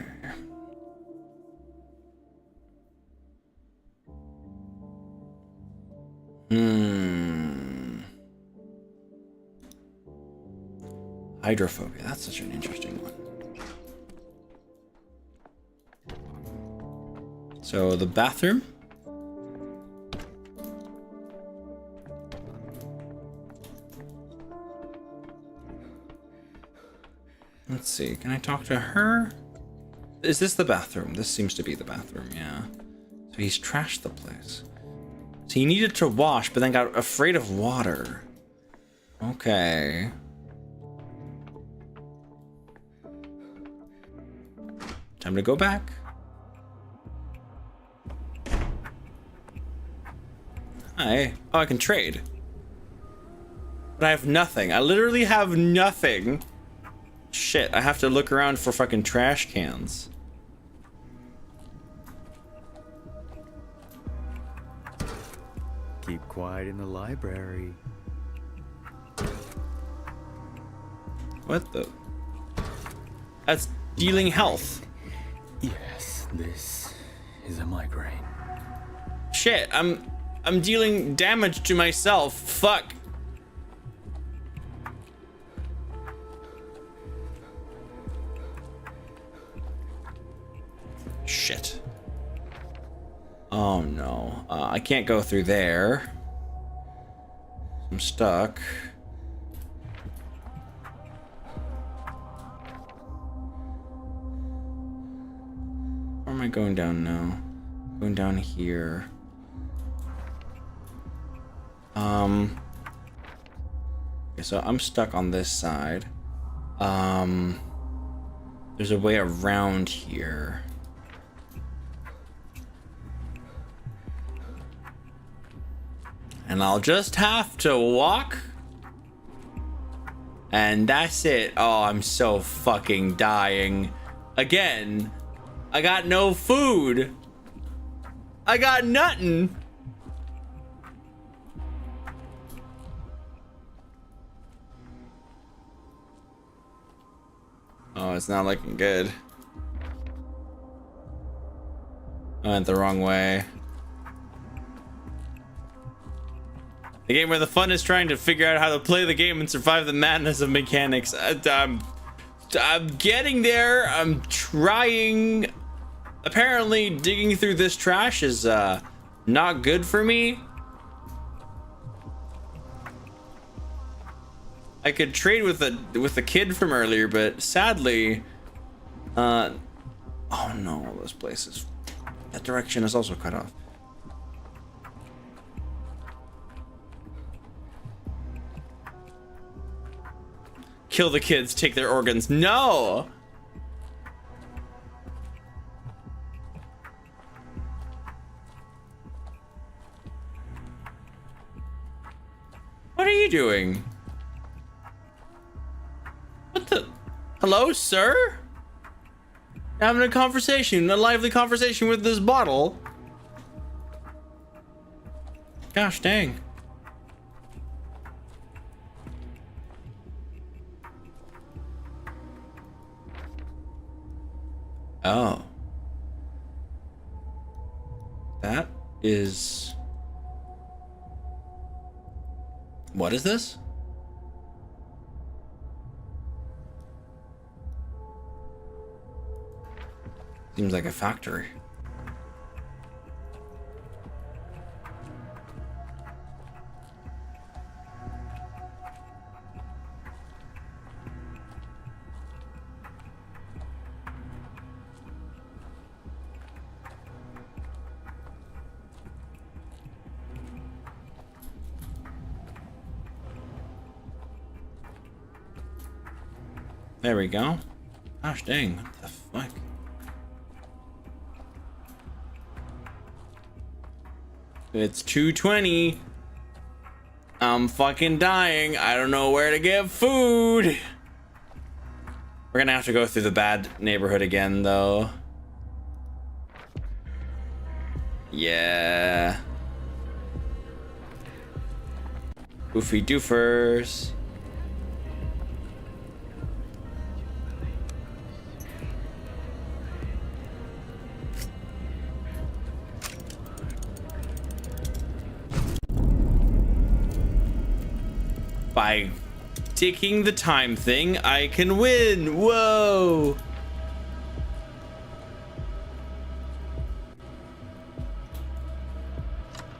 Hydrophobia. That's such an interesting one. So the bathroom. Let's see. Can I talk to her? Is this the bathroom? This seems to be the bathroom, yeah. So he's trashed the place. So he needed to wash, but then got afraid of water. Okay. Time to go back. Hi. Oh, I can trade. But I have nothing. I literally have nothing. Shit, I have to look around for fucking trash cans.
Keep quiet in the library.
What the? That's dealing health.
Yes, this is a migraine.
Shit, I'm dealing damage to myself. Fuck. Shit. Oh no. I can't go through there. I'm stuck. Where am I going down now? Going down here. Okay, so I'm stuck on this side. There's a way around here. And I'll just have to walk. And that's it. Oh, I'm so fucking dying. Again, I got no food. I got nothing. Oh, it's not looking good. I went the wrong way. The game where the fun is trying to figure out how to play the game and survive the madness of mechanics. I'm getting there. I'm trying. Apparently, digging through this trash is not good for me. I could trade with the kid from earlier, but sadly, oh no, those places. That direction is also cut off. Kill the kids, take their organs. No! What are you doing? What the? Hello, sir? Having a conversation, a lively conversation with this bottle. Gosh dang. Oh. That is... What is this? Seems like a factory. There we go. Gosh dang, what the fuck? It's 2:20. I'm fucking dying. I don't know where to get food. We're gonna have to go through the bad neighborhood again, though. Yeah. Goofy doofers. By taking the time thing, I can win. Whoa.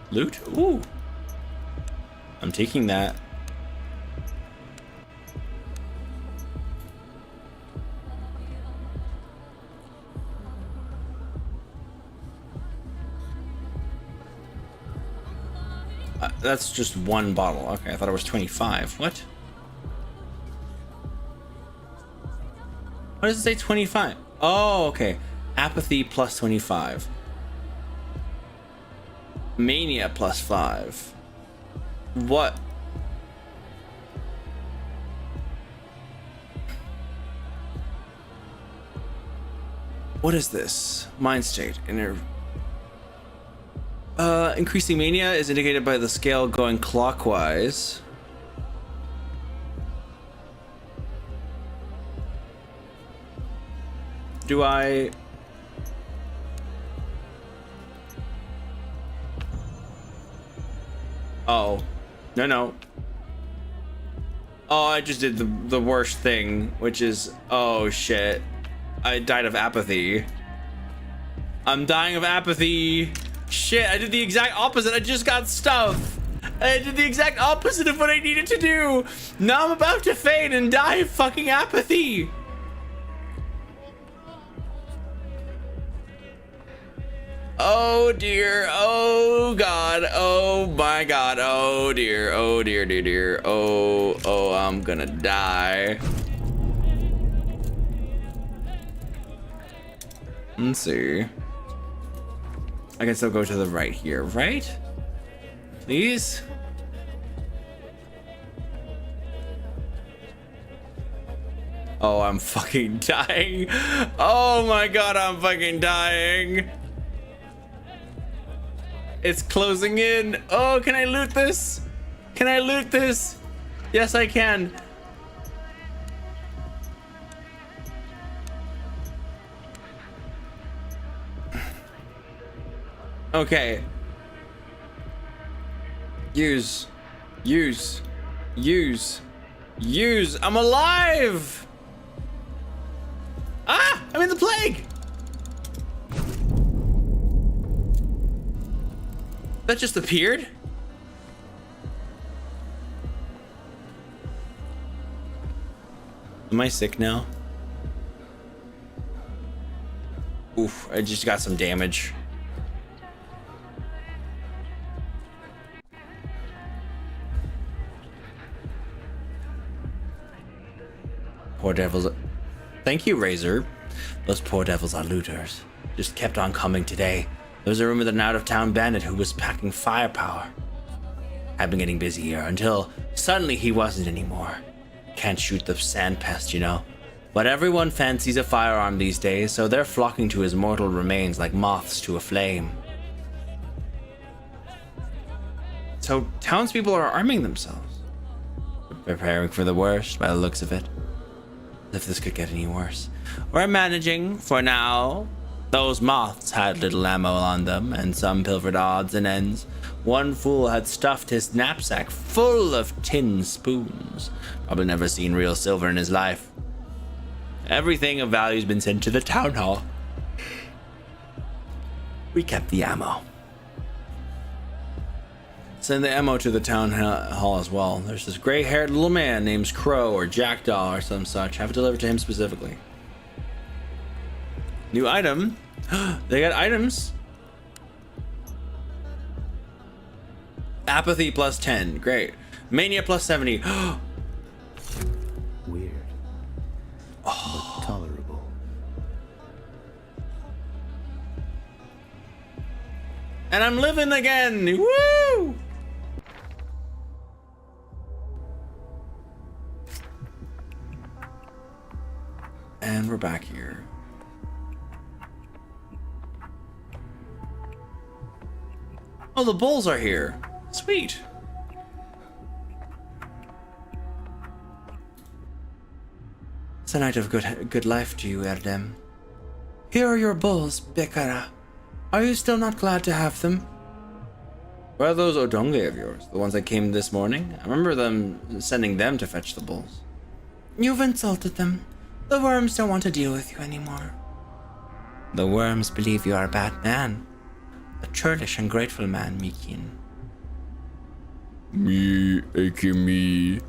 Loot? Ooh. I'm taking that. That's just one bottle. Okay, I thought it was 25. What? What does it say 25? Oh, okay. Apathy plus 25. Mania plus 5. What? What is this? Mind state. Increasing mania is indicated by the scale going clockwise. Do I... Oh. No. Oh, I just did the worst thing, which is... Oh, shit. I died of apathy. I'm dying of apathy. Shit, I did the exact opposite. I just got stuff. I did the exact opposite of what I needed to do. Now I'm about to faint and die of fucking apathy. Oh dear, oh god, oh my god, oh dear, dear. Oh, I'm gonna die. Let's see. I can still go to the right here, right? Please? Oh, I'm fucking dying. Oh my god, I'm fucking dying. It's closing in. Oh, can I loot this? Can I loot this? Yes, I can. Okay. Use. I'm alive! Ah! I'm in the plague! That just appeared? Am I sick now? Oof, I just got some damage. Poor devils. Thank you, Razor. Those poor devils are looters. Just kept on coming today. There was a rumor that an out-of-town bandit who was packing firepower had been getting busy here until suddenly he wasn't anymore. Can't shoot the sand pest, you know. But everyone fancies a firearm these days, so they're flocking to his mortal remains like moths to a flame. So townspeople are arming themselves, preparing for the worst by the looks of it. As if this could get any worse. We're managing for now. Those moths had little ammo on them, and some pilfered odds and ends. One fool had stuffed his knapsack full of tin spoons. Probably never seen real silver in his life. Everything of value's been sent to the town hall. We kept the ammo. Send the ammo to the town hall as well. There's this gray-haired little man named Crow or Jackdaw or some such. Have it delivered to him specifically. New item. They got items. Apathy plus 10. Great. Mania plus 70.
Weird.
Oh.
But tolerable.
And I'm living again. Woo! And we're back here. Oh, the bulls are here. Sweet.
It's a night of good life to you, Erdem. Here are your bulls, Bekara. Are you still not glad to have them?
Where are those Odonge of yours? The ones that came this morning? I remember them sending them to fetch the bulls.
You've insulted them. The worms don't want to deal with you anymore. The worms believe you are a bad man. A churlish and grateful man, Mikin.
Me, aka me.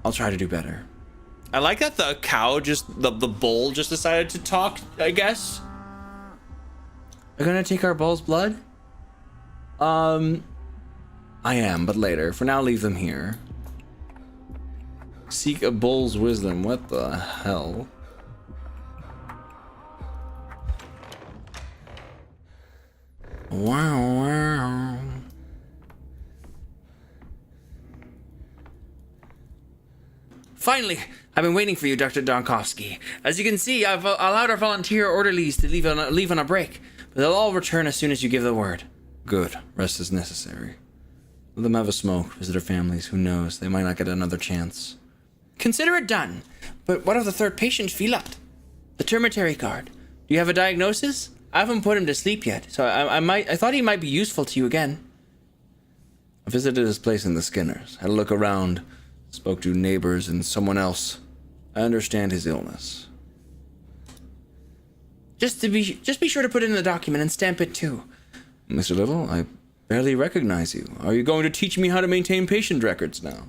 I'll try to do better.
I like that the cow the bull just decided to talk, I guess.
Are gonna take our bull's blood? I am, but later. For now, leave them here. Seek a bull's wisdom. What the hell? Wow.
Finally, I've been waiting for you, Dr. Donkovsky. As you can see, I've allowed our volunteer orderlies to leave on a break, but they'll all return as soon as you give the word.
Good. Rest is necessary. Let them have a smoke, visit their families. Who knows? They might not get another chance.
Consider it done. But what of the third patient, Filat? The termitary guard. Do you have a diagnosis? I haven't put him to sleep yet, so I thought he might be useful to you again.
I visited his place in the Skinners, had a look around, spoke to neighbors and someone else. I understand his illness.
Just be sure to put it in the document and stamp it too.
Mr. Little, I barely recognize you. Are you going to teach me how to maintain patient records now?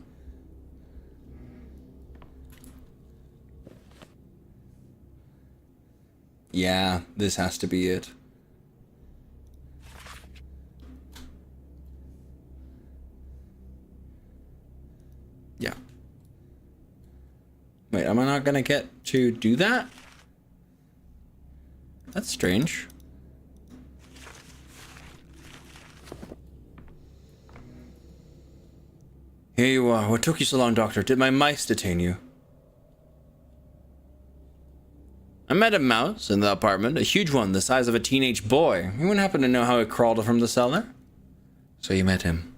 Yeah, this has to be it. Yeah. Wait, am I not gonna get to do that? That's strange. Here you are. What took you so long, Doctor? Did my mice detain you? I met a mouse in the apartment, a huge one the size of a teenage boy. Anyone happen to know how it crawled from the cellar? So you met him.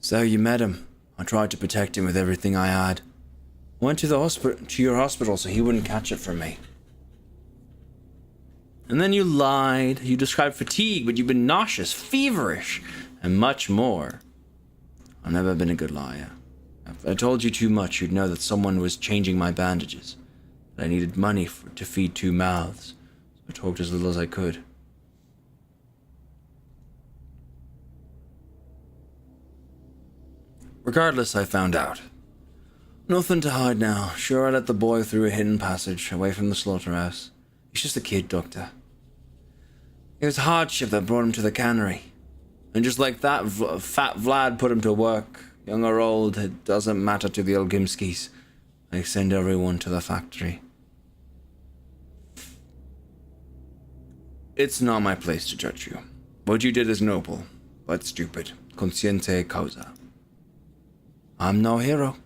So you met him. I tried to protect him with everything I had. Went to your hospital so he wouldn't catch it from me. And then you lied. You described fatigue, but you've been nauseous, feverish, and much more. I've never been a good liar. If I told you too much, you'd know that someone was changing my bandages. That I needed money to feed 2 mouths, so I talked as little as I could. Regardless, I found out. Nothing to hide now. Sure, I let the boy through a hidden passage, away from the slaughterhouse. He's just a kid, Doctor. It was hardship that brought him to the cannery. And just like that, Fat Vlad put him to work. Young or old, it doesn't matter to the Olgimskis. They send everyone to the factory. It's not my place to judge you. What you did is noble, but stupid. Consciente causa. I'm no hero,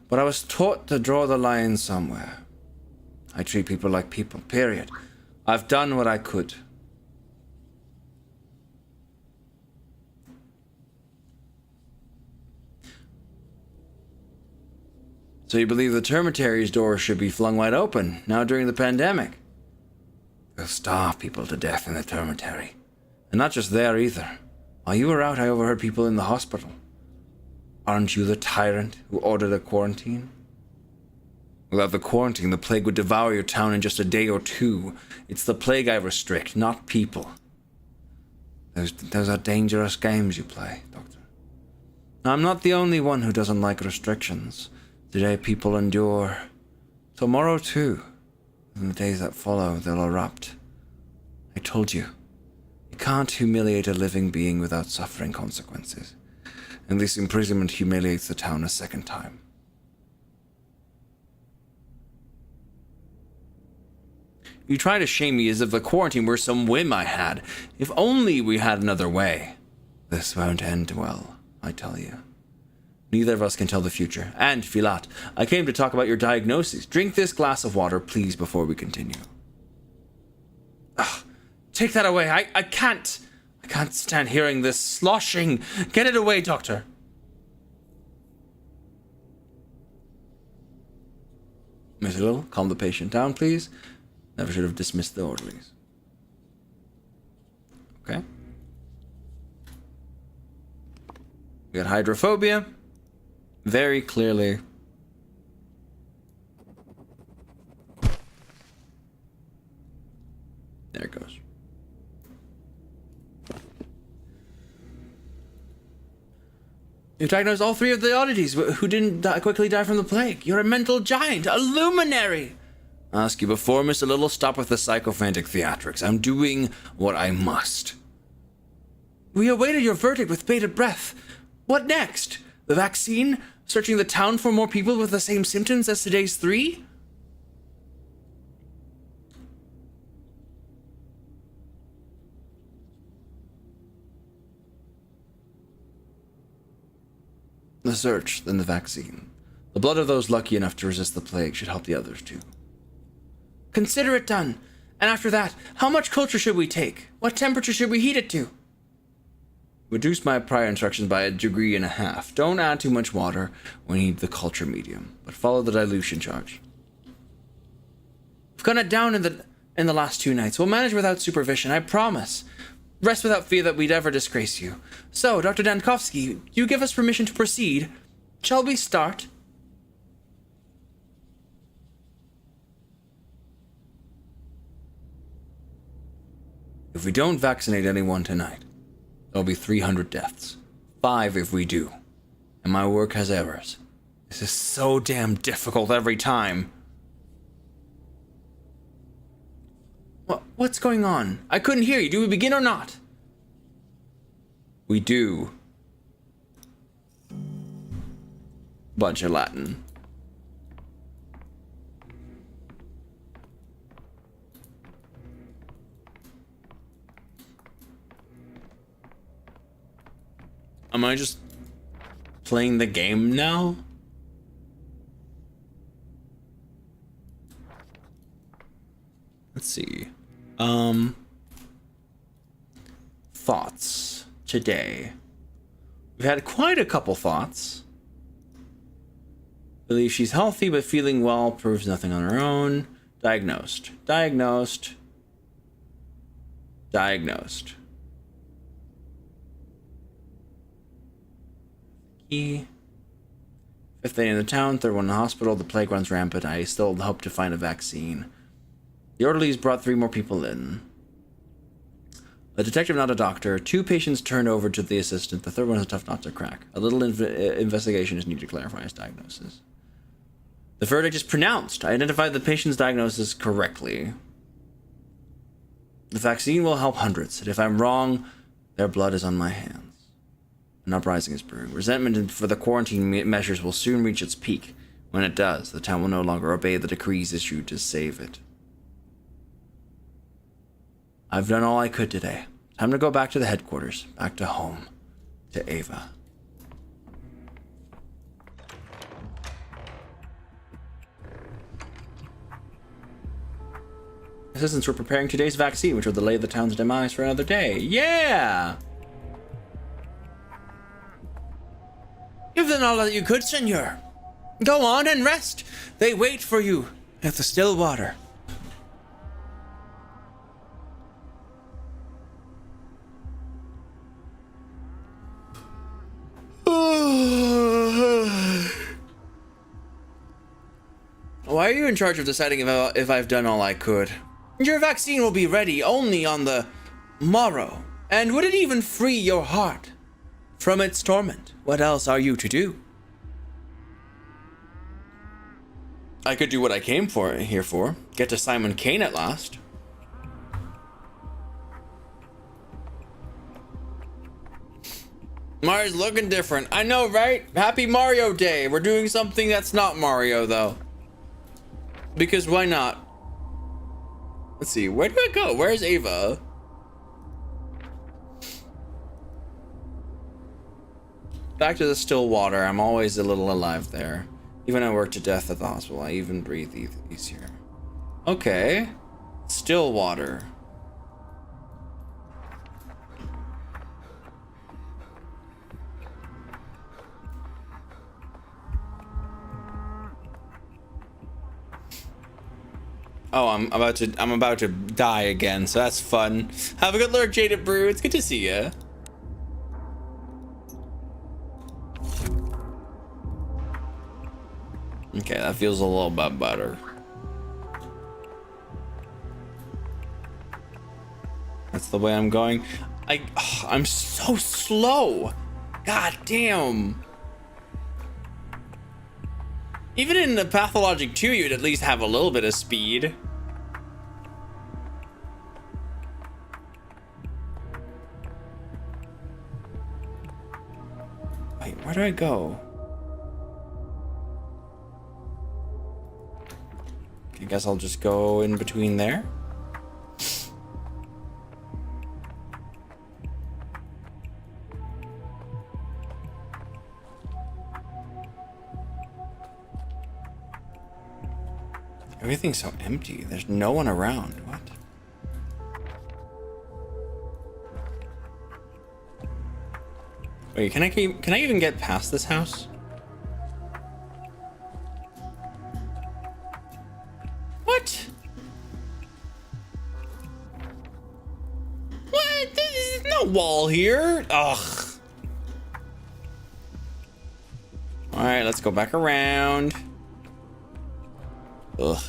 but I was taught to draw the line somewhere. I treat people like people, period. I've done what I could. So you believe the termitary's door should be flung wide open, now during the pandemic? They'll starve people to death in the termitary. And not just there either. While you were out, I overheard people in the hospital. Aren't you the tyrant who ordered a quarantine? Without the quarantine, the plague would devour your town in just a day or 2. It's the plague I restrict, not people. Those are dangerous games you play, Doctor. Now, I'm not the only one who doesn't like restrictions. Today people endure. Tomorrow too. In the days that follow, they'll erupt. I told you. You can't humiliate a living being without suffering consequences. And this imprisonment humiliates the town a second time. You try to shame me as if the quarantine were some whim I had. If only we had another way. This won't end well, I tell you. Neither of us can tell the future. And, Filat, I came to talk about your diagnosis. Drink this glass of water, please, before we continue. take that away. I can't stand hearing this sloshing. Get it away, doctor. Miss Little, calm the patient down, please. Never should have dismissed the orderlies. Okay. We got hydrophobia. Very clearly. There it goes. You diagnosed all 3 of the oddities who didn't quickly die from the plague. You're a mental giant, a luminary. I ask you before, Mr. Little, stop with the sycophantic theatrics. I'm doing what I must. We awaited your verdict with bated breath. What next? The vaccine? Searching the town for more people with the same symptoms as today's 3? The search, then the vaccine. The blood of those lucky enough to resist the plague should help the others too. Consider it done. And after that, how much culture should we take? What temperature should we heat it to? Reduce my prior instructions by 1.5 degrees. Don't add too much water. We need the culture medium, but follow the dilution charge. We've got it down in the last 2 nights. We'll manage without supervision, I promise. Rest without fear that we'd ever disgrace you. So, Dr. Dankovsky, you give us permission to proceed. Shall we start? If we don't vaccinate anyone tonight, there'll be 300 deaths. 5 if we do. And my work has errors. This is so damn difficult every time. What's going on? I couldn't hear you. Do we begin or not? We do. Bunch of Latin. Am I just playing the game now? Let's see. Thoughts today. We've had quite a couple thoughts. Believe she's healthy but feeling well, proves nothing on her own. Diagnosed. Diagnosed. Diagnosed. Key. 5th day in the town, 3rd one in the hospital. The plague runs rampant. I still hope to find a vaccine. The orderlies brought 3 more people in. A detective, not a doctor. 2 patients turned over to the assistant. The 3rd one is a tough nut to crack. A little investigation is needed to clarify his diagnosis. The verdict is pronounced. I identified the patient's diagnosis correctly. The vaccine will help hundreds, and if I'm wrong, their blood is on my hands. An uprising is brewing. Resentment for the quarantine measures will soon reach its peak. When it does, the town will no longer obey the decrees issued to save it. I've done all I could today. Time to go back to the headquarters, back to home, to Ava. Assistants were preparing today's vaccine, which will delay the town's demise for another day. Yeah! You've done all that you could, senor. Go on and rest. They wait for you at the still water. Why are you in charge of deciding if I've done all I could? Your vaccine will be ready only on the morrow. And would it even free your heart from its torment? What else are you to do? I could do what I came here for. Get to Simon Kane at last. Mario's looking different. I know, right? Happy Mario Day. We're doing something that's not Mario, though. Because why not? Let's see. Where do I go? Where's Ava? Back to the still water. I'm always a little alive there. Even I work to death at the hospital. I even breathe easier. Okay. Still water. Oh, I'm about to die again, so that's fun. Have a good lurk, Jaded Brew. It's good to see ya. Okay, that feels a little bit better. That's the way I'm going. I'm so slow. God damn. Even in the Pathologic 2, you'd at least have a little bit of speed. Wait, where do I go? I guess I'll just go in between there. Everything's so empty. There's no one around. What? Wait, can I even get past this house? What? What? There's no wall here. Ugh. All right, let's go back around. Ugh.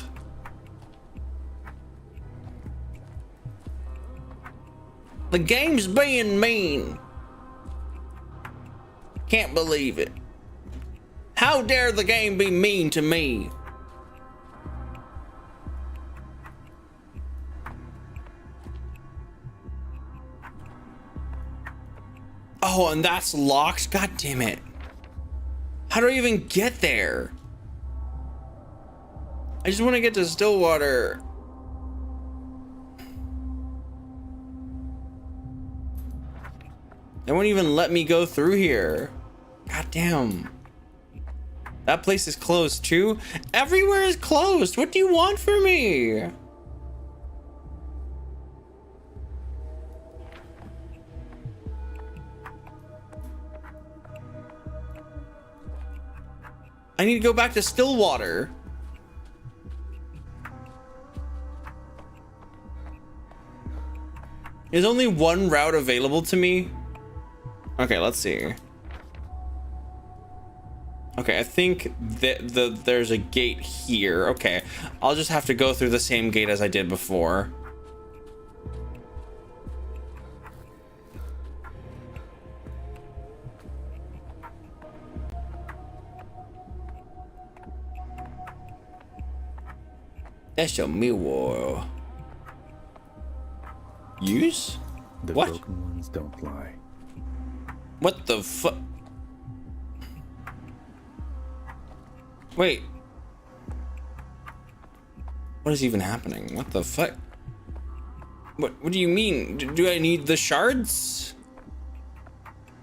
The game's being mean. Can't believe it. How dare the game be mean to me? Oh, and that's locked? God damn it. How do I even get there? I just want to get to Stillwater. They won't even let me go through here. God damn. That place is closed too. Everywhere is closed. What do you want from me? I need to go back to Stillwater. There's only one route available to me. Okay, let's see. Okay, I think that there's a gate here. Okay, I'll just have to go through the same gate as I did before. That's a mirror. Use?
The
What?
broken ones don't lie.
What the fuck? Wait. What is even happening? What the fuck? What do you mean? Do I need the shards?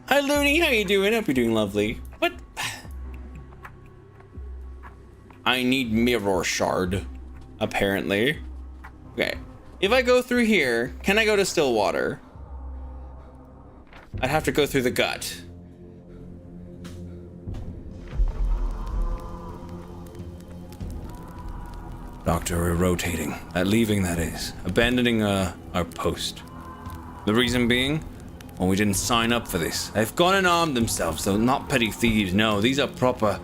Hi Looney, how you doing? Hope you're doing lovely. What? I need mirror shard, apparently. Okay. If I go through here, can I go to Stillwater? I'd have to go through the gut. Doctor, we're rotating. Leaving, that is. Abandoning our post. The reason being? Well, we didn't sign up for this. They've gone and armed themselves, though not petty thieves, no. These are proper...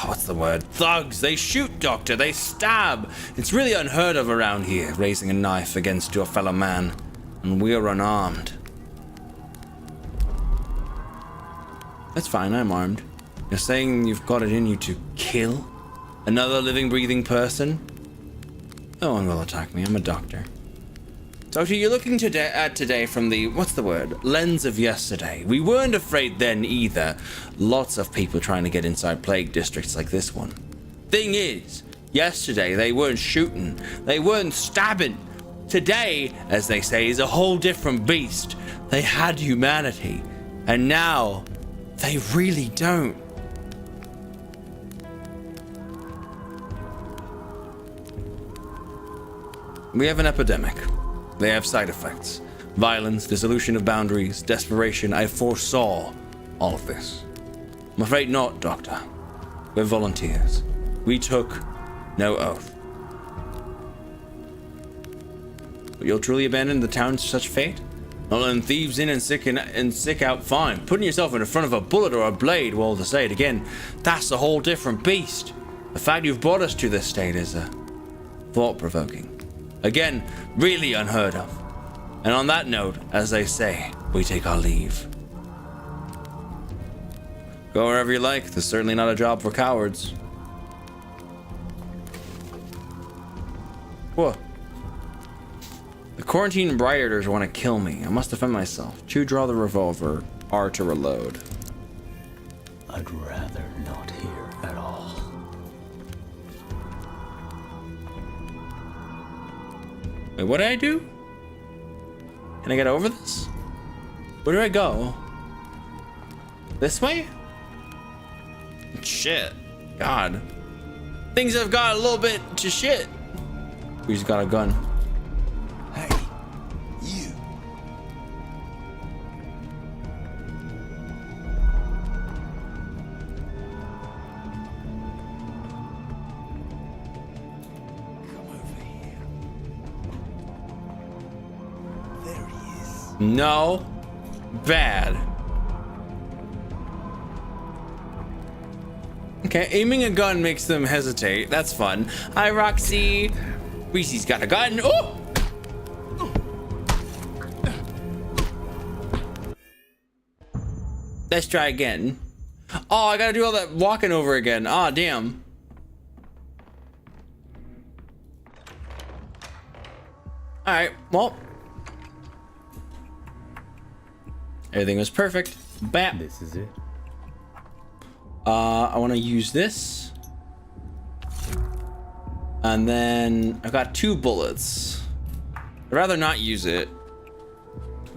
what's the word? Thugs. They shoot, Doctor. They stab. It's really unheard of around here, raising a knife against your fellow man. And we're unarmed. That's fine, I'm armed. You're saying you've got it in you to kill another living, breathing person? No one will attack me, I'm a doctor. Doctor, you're looking at today from the, what's the word? Lens of yesterday. We weren't afraid then either. Lots of people trying to get inside plague districts like this one. Thing is, yesterday they weren't shooting, they weren't stabbing. Today, as they say, is a whole different beast. They had humanity, and now they really don't. We have an epidemic. They have side effects. Violence, dissolution of boundaries, desperation. I foresaw all of this. I'm afraid not, Doctor. We're volunteers. We took no oath. But you'll truly abandon the town to such fate? Not letting thieves in and sick out, fine. Putting yourself in front of a bullet or a blade, well, to say it again, that's a whole different beast. The fact you've brought us to this state is thought-provoking. Again, really unheard of. And on that note, as they say, we take our leave. Go wherever you like. This is certainly not a job for cowards. Whoa. The quarantine rioters want to kill me. I must defend myself. To draw the revolver, R to reload.
I'd rather not hear at all.
Wait, what did I do? Can I get over this? Where do I go? This way? Shit. God. Things have got a little bit to shit. Who's got a gun?
Hey, you. Come over here. There he is.
No. Bad. Okay, aiming a gun makes them hesitate. That's fun. Hi, Roxy. Breezy's got a gun. Oh! Let's try again. Oh, I gotta do all that walking over again. Ah, damn. Alright, well. Everything was perfect. Bam.
This is it.
I want to use this. And then I've got 2 bullets. I'd rather not use it.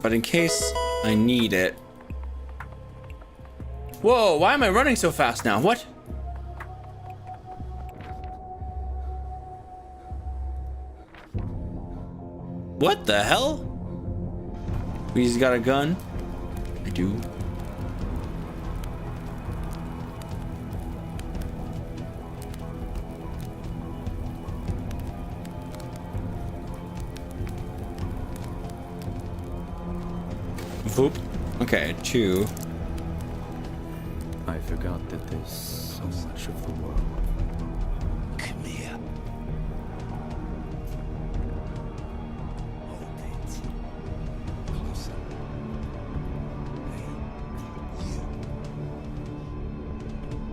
But in case I need it. Whoa, why am I running so fast now? What? What the hell? He's got a gun. I do. Voop. Okay, 2.
I forgot that there's so much of the world.
Come here. Hold it. Closer. Hey, you.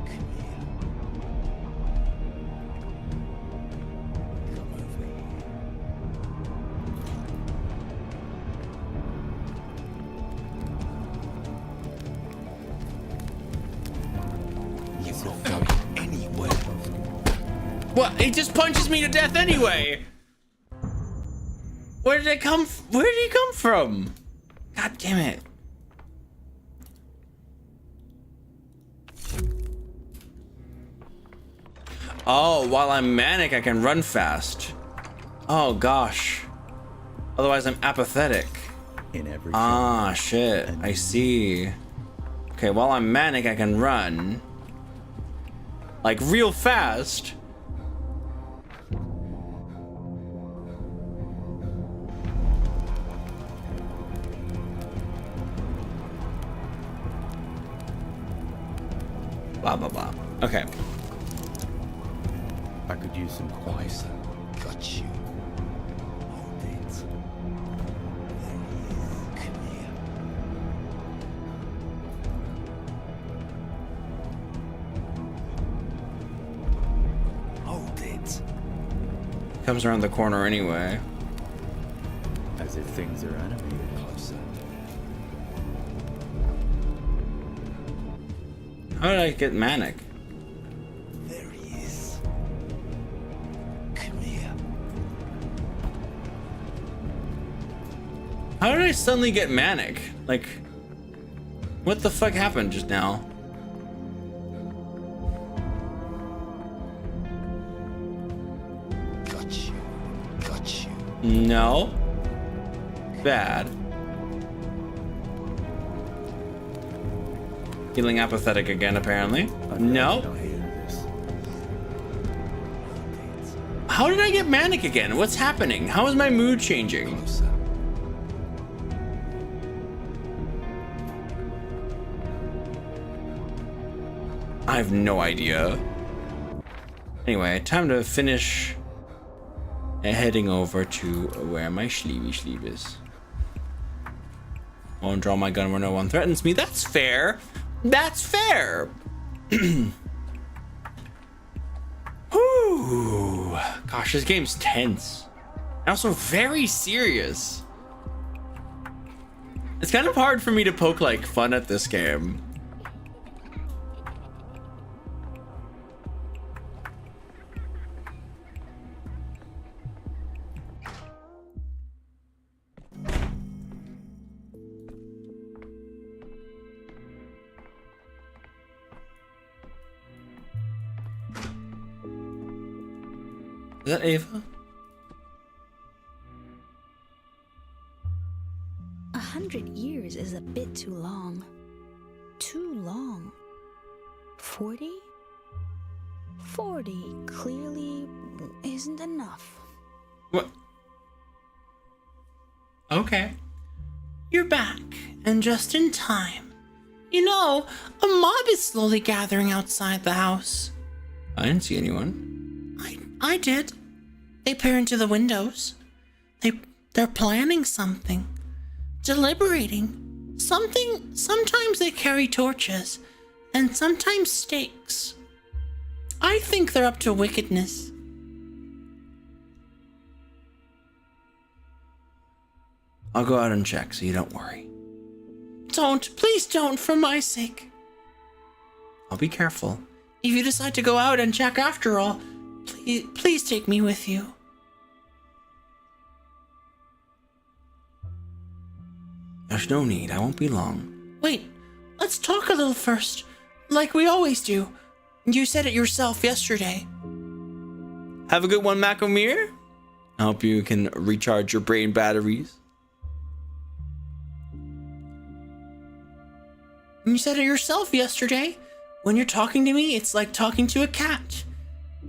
Come here. Come over here. You're not going anywhere.
What? He just punches me to death anyway. Where did he come from? God damn it. Oh, while I'm manic, I can run fast. Oh gosh. Otherwise, I'm apathetic.
In every
Ah, shit. I see. Okay, while I'm manic, I can run. Like, real fast. Blah, blah, blah. Okay.
I could use some quiet.
Got you. Hold it. There he is. Come here. Hold it.
Comes around the corner anyway.
As if things are animated.
Closer.
How did I get manic?
There he is. Come here.
How did I suddenly get manic? Like, what the fuck happened just now?
Got you. Got you.
No. Bad. Feeling apathetic again, apparently. No.
I hear this.
How did I get manic again? What's happening? How is my mood changing?
Closer.
I have no idea. Anyway, time to finish heading over to where my sleeve is. Won't draw my gun where no one threatens me. That's fair. That's fair. Whew. Gosh, this game's tense. And also very serious. It's kind of hard for me to poke like fun at this game. Is that Ava?
100 years is a bit too long. Too long. 40? 40 clearly isn't enough.
What?
Okay. You're back, and just in time. You know, a mob is slowly gathering outside the house.
I didn't see anyone.
I did. They peer into the windows. They're planning something. Deliberating. Something. Sometimes they carry torches, and sometimes stakes. I think they're up to wickedness.
I'll go out and check, so you don't worry.
Don't. Please don't, for my sake.
I'll be careful.
If you decide to go out and check after all, please take me with you.
There's no need. I won't be long.
Wait, let's talk a little first, like we always do. You said it yourself yesterday.
Have a good one, Macomir.
I hope you can recharge your brain batteries.
You said it yourself yesterday. When you're talking to me, it's like talking to a cat.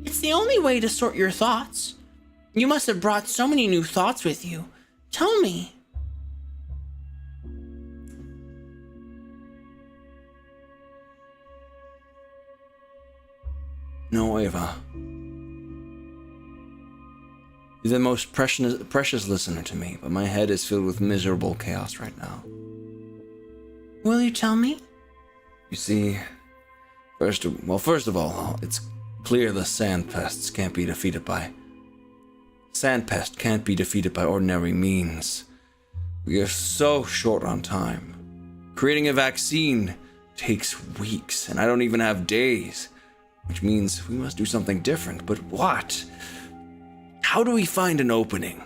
It's the only way to sort your thoughts. You must have brought so many new thoughts with you. Tell me.
No, Ava. You're the most precious listener to me, but my head is filled with miserable chaos right now.
Will you tell me?
You see, first of all, it's clear the sandpest can't be defeated by ordinary means. We are so short on time. Creating a vaccine takes weeks, and I don't even have days, which means we must do something different. But what? How do we find an opening?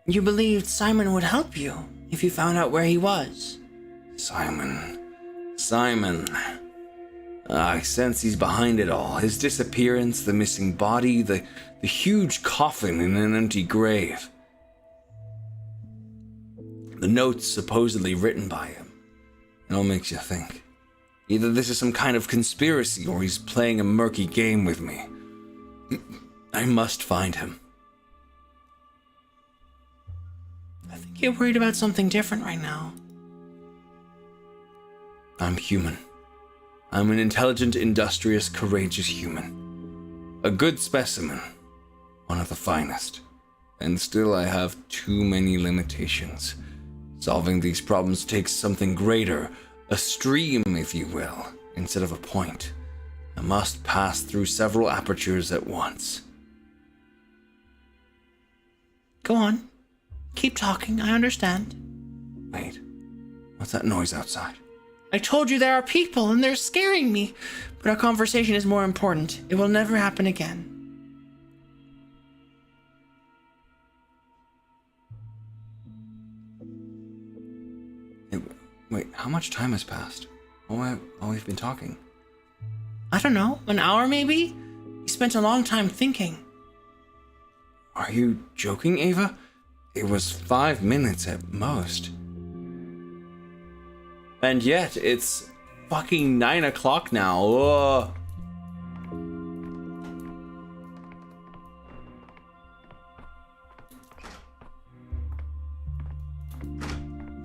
You believed Simon would help you if you found out where he was.
Simon. I sense he's behind it all. His disappearance, the missing body, the huge coffin in an empty grave. The notes supposedly written by him. It all makes you think. Either this is some kind of conspiracy or he's playing a murky game with me. I must find him.
I think you're worried about something different right now.
I'm human. I'm an intelligent, industrious, courageous human. A good specimen. One of the finest. And still I have too many limitations. Solving these problems takes something greater. A stream, if you will, instead of a point. I must pass through several apertures at once.
Go on. Keep talking, I understand.
Wait, what's that noise outside?
I told you there are people and they're scaring me, but our conversation is more important. It will never happen again.
Wait, how much time has passed? Oh, we've been talking.
I don't know, an hour maybe? He spent a long time thinking.
Are you joking, Ava? It was 5 minutes at most. And yet, it's fucking 9 o'clock now. Ugh.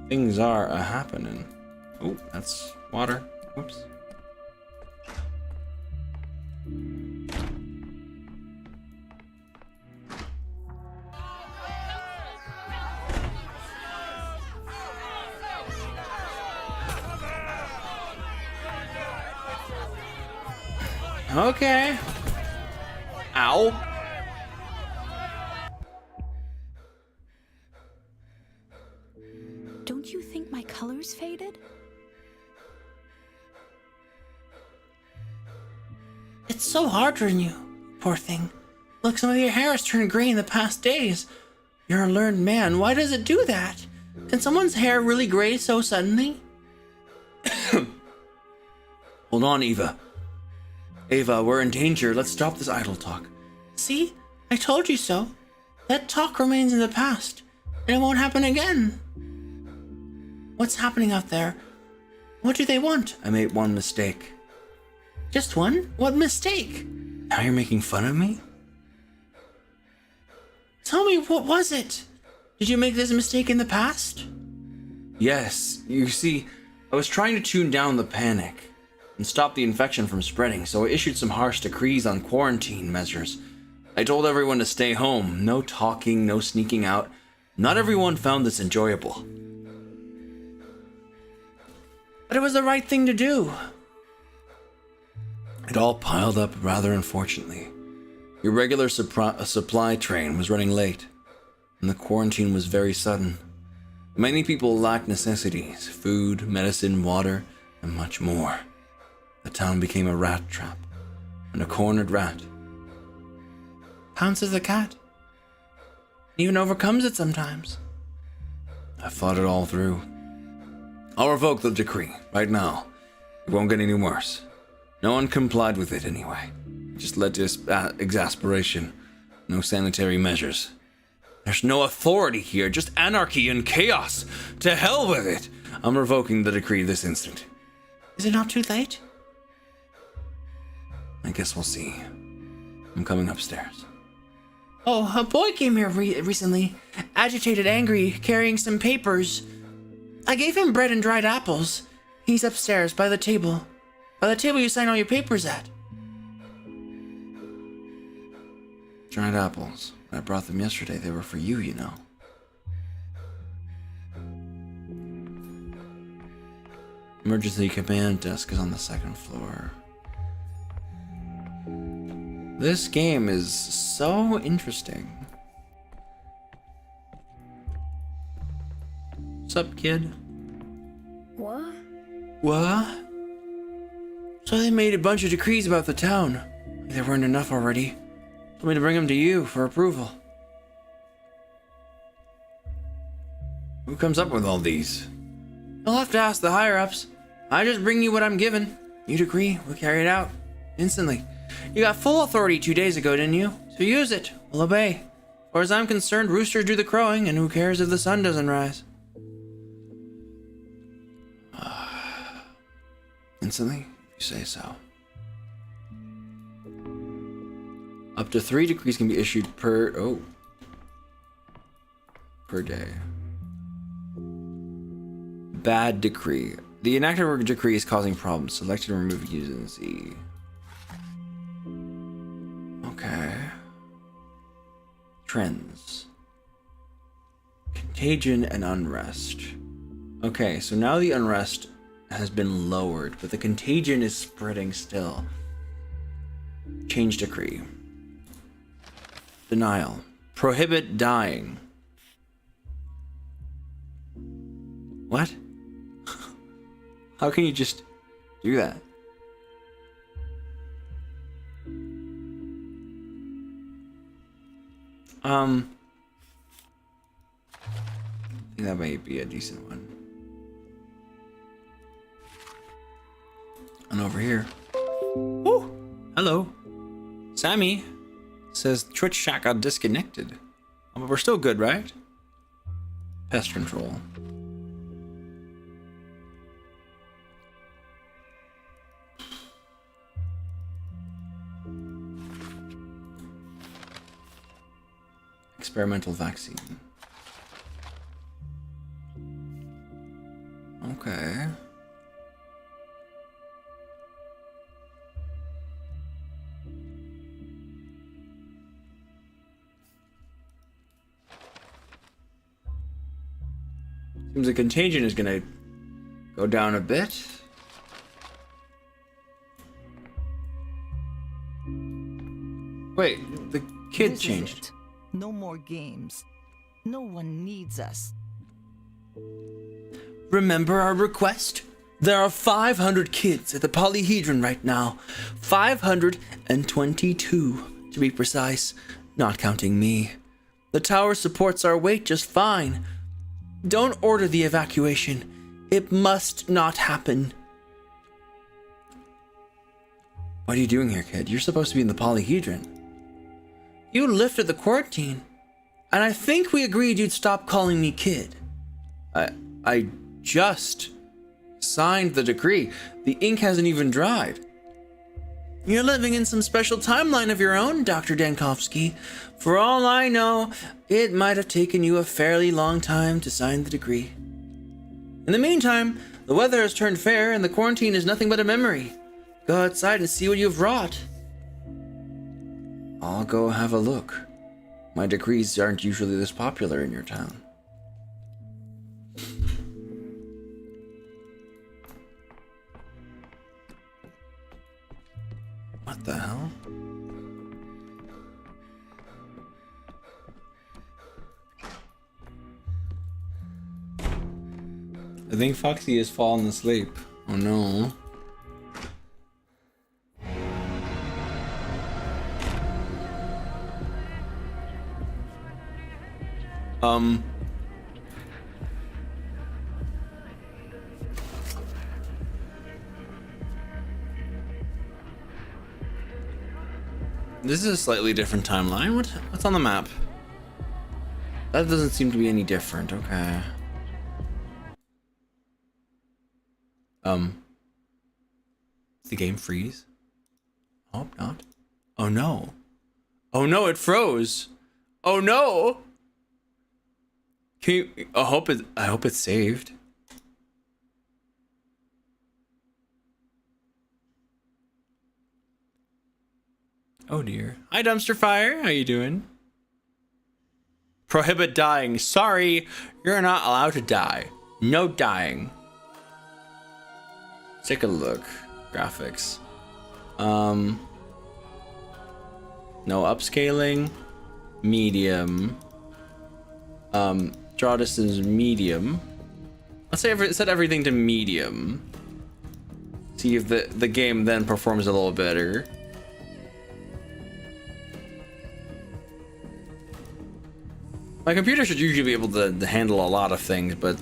Things are happening. Oh, that's water. Whoops. Okay. Ow.
Don't you think my color's faded?
It's so hard on you, poor thing. Look, some of your hair has turned gray in the past days. You're a learned man. Why does it do that? Can someone's hair really gray so suddenly?
Hold on, Eva. Ava, we're in danger. Let's stop this idle talk.
See? I told you so. That talk remains in the past, and it won't happen again. What's happening out there? What do they want?
I made one mistake.
Just one? What mistake?
Now you're making fun of me?
Tell me, what was it? Did you make this mistake in the past?
Yes. You see, I was trying to tune down the panic and stop the infection from spreading, so I issued some harsh decrees on quarantine measures. I told everyone to stay home. No talking, no sneaking out. Not everyone found this enjoyable.
But it was the right thing to do.
It all piled up rather unfortunately. Your regular supply train was running late, and the quarantine was very sudden. Many people lacked necessities, food, medicine, water, and much more. The town became a rat trap, and a cornered rat
pounces the cat. Even overcomes it sometimes.
I fought it all through. I'll revoke the decree, right now. It won't get any worse. No one complied with it anyway. It just led to exasperation. No sanitary measures. There's no authority here, just anarchy and chaos. To hell with it! I'm revoking the decree this instant.
Is it not too late?
I guess we'll see. I'm coming upstairs.
Oh, a boy came here recently, agitated, angry, carrying some papers. I gave him bread and dried apples. He's upstairs by the table. By the table you sign all your papers at.
Dried apples. I brought them yesterday. They were for you, you know. Emergency command desk is on the second floor. This game is so interesting. What's up, kid?
What?
What? So they made a bunch of decrees about the town. There weren't enough already. Told me to bring them to you for approval. Who comes up with all these?
You'll have to ask the higher-ups. I just bring you what I'm given. You decree, we'll carry it out. Instantly. You got full authority 2 days ago, didn't you? So use it. We'll obey. As far as I'm concerned, roosters do the crowing, and who cares if the sun doesn't rise?
Instantly, if you say so. Up to 3 decrees can be issued per day. Bad decree. The enacted decree is causing problems. Select and remove using Z. Okay. Trends. Contagion and unrest. Okay, so now the unrest has been lowered, but the contagion is spreading still. Change decree. Denial. Prohibit dying. What? How can you just do that? I think that may be a decent one. And over here. Woo! Hello. Sammy says Twitch chat got disconnected. But we're still good, right? Pest control. Experimental vaccine. Okay. Seems the contagion is gonna go down a bit. Wait, the kid
This is
changed.
it. No more games. No one needs us.
Remember our request? There are 500 kids at the polyhedron right now. 522, to be precise, not counting me. The tower supports our weight just fine. Don't order the evacuation. It must not happen. What are you doing here, kid? You're supposed to be in the polyhedron. You lifted the quarantine, and I think we agreed you'd stop calling me kid. I just signed the decree. The ink hasn't even dried. You're living in some special timeline of your own, Dr. Dankovsky. For all I know, it might have taken you a fairly long time to sign the decree. In the meantime, the weather has turned fair and the quarantine is nothing but a memory. Go outside and see what you've wrought. I'll go have a look. My decrees aren't usually this popular in your town. What the hell? I think Foxy has fallen asleep. Oh no. This is a slightly different timeline. What's on the map? That doesn't seem to be any different. Okay. Did the game freeze? I hope not. Oh no. Oh no, it froze. Oh no. Can you, I hope it's saved. Oh dear. Hi Dumpster Fire, how you doing? Prohibit dying. Sorry, you're not allowed to die. No dying. Let's take a look. Graphics. No upscaling. Medium. Draw distance medium. Let's say set everything to medium. See if the game then performs a little better. My computer should usually be able to handle a lot of things, but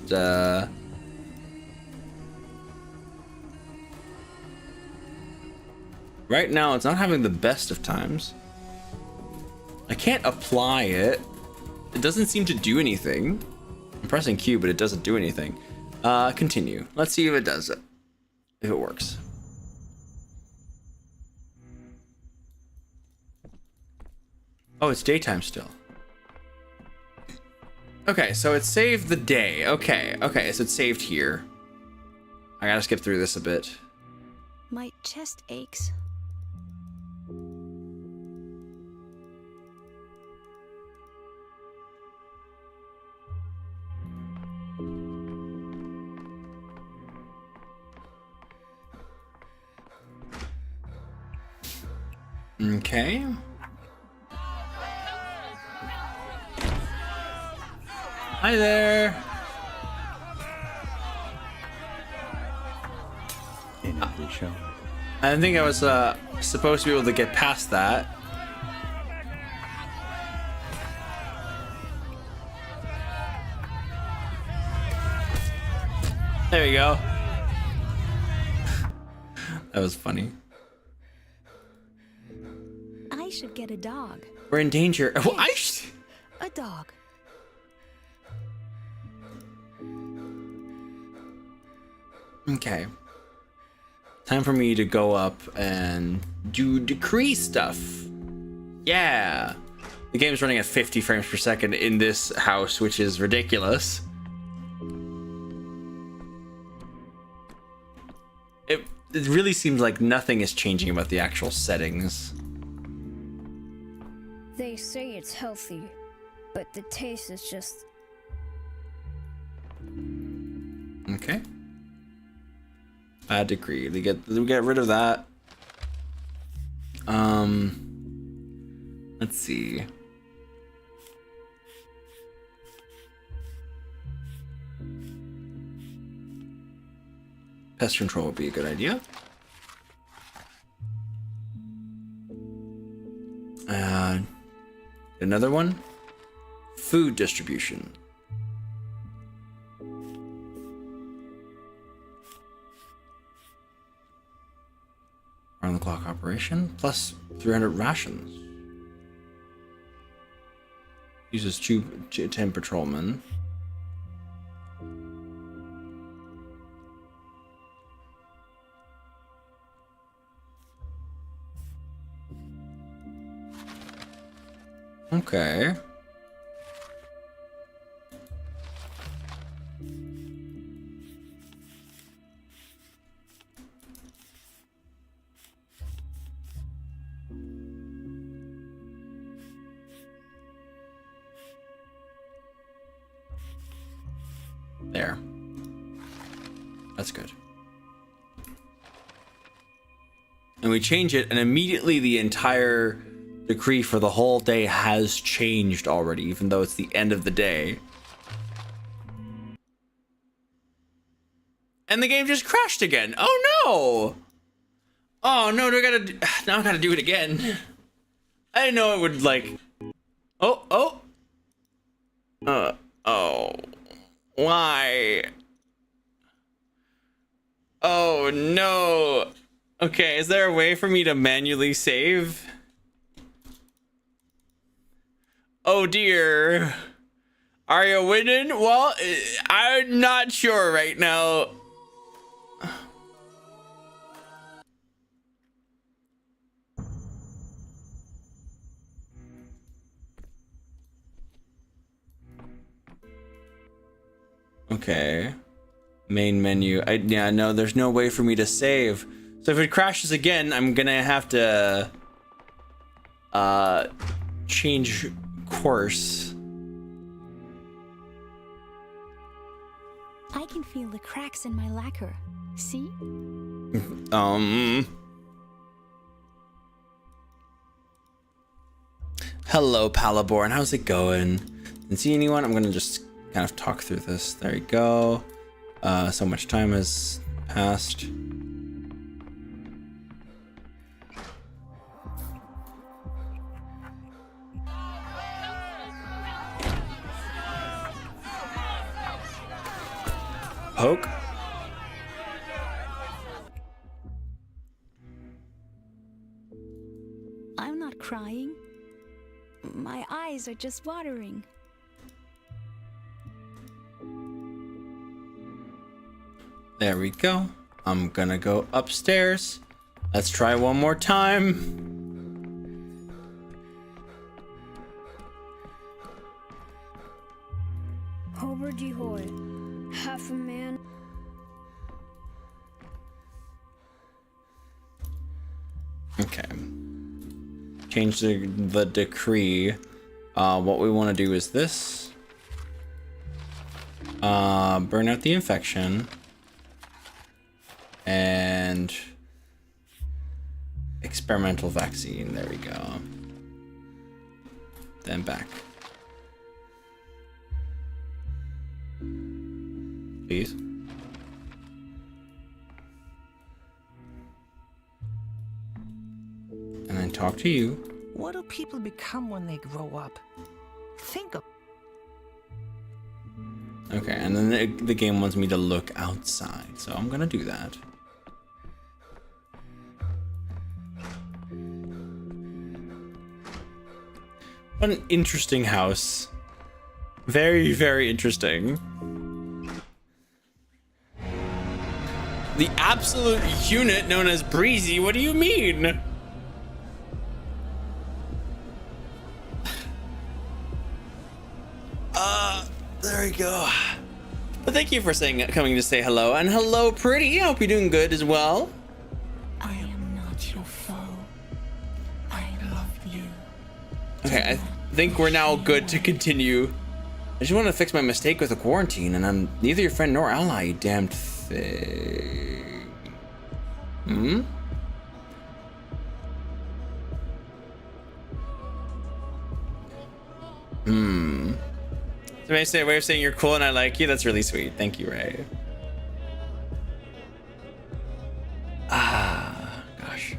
right now it's not having the best of times. I can't apply it. It doesn't seem to do anything. I'm pressing Q, but it doesn't do anything. Continue. Let's see if it does it. If it works. Oh, it's daytime still. Okay, so it saved the day. Okay, so it's saved here. I gotta skip through this a bit.
My chest aches.
Okay. Hi there.
In every show.
I think I was supposed to be able to get past that. There you go. That was funny.
I I should get a dog.
We're in danger. Well,
A dog.
Okay. Time for me to go up and do decree stuff. Yeah. The game's running at 50 frames per second in this house, which is ridiculous. It really seems like nothing is changing about the actual settings.
They say it's healthy, but the taste is just...
Okay. Bad decree. We get rid of that. Let's see. Pest control would be a good idea. Another one. Food distribution. Around the clock operation plus 300 rations. Uses 10 patrolmen. Okay. There. That's good. And we change it, and immediately the entire decree for the whole day has changed already, even though it's the end of the day. And the game just crashed again. Oh no! Oh no, now I gotta do it again. I didn't know it would like... Oh. Why? Oh no. Okay, is there a way for me to manually save? Oh dear. Are you winning? Well, I'm not sure right now. Okay. Main menu. Yeah, no, there's no way for me to save. So if it crashes again, I'm gonna have to change course.
I can feel the cracks in my lacquer. See?
Hello, Palaborn. How's it going? Didn't see anyone. I'm gonna just kind of talk through this. There you go. So much time has passed. Poke.
I'm not crying. My eyes are just watering.
There we go. I'm gonna go upstairs. Let's try one more time.
Hober de hoy, half a man.
Okay. Change the decree. What we want to do is this. Burn out the infection. And experimental vaccine. There we go. Then back. Please. And then talk to you.
What do people become when they grow up? Think of...
Okay, and then the game wants me to look outside, so I'm gonna do that.
What an interesting house. Very, very interesting. The absolute unit known as Breezy, what do you mean? There we go. But thank you for coming to say hello. And hello, pretty. I hope you're doing good as well.
I am not your foe. I love you.
Okay, I think we're now good to continue. I just want to fix my mistake with the quarantine, and I'm neither your friend nor ally, you damned thing. Hmm? Hmm. Somebody say a way of saying you're cool and I like you. That's really sweet. Thank you, Ray. Ah, gosh.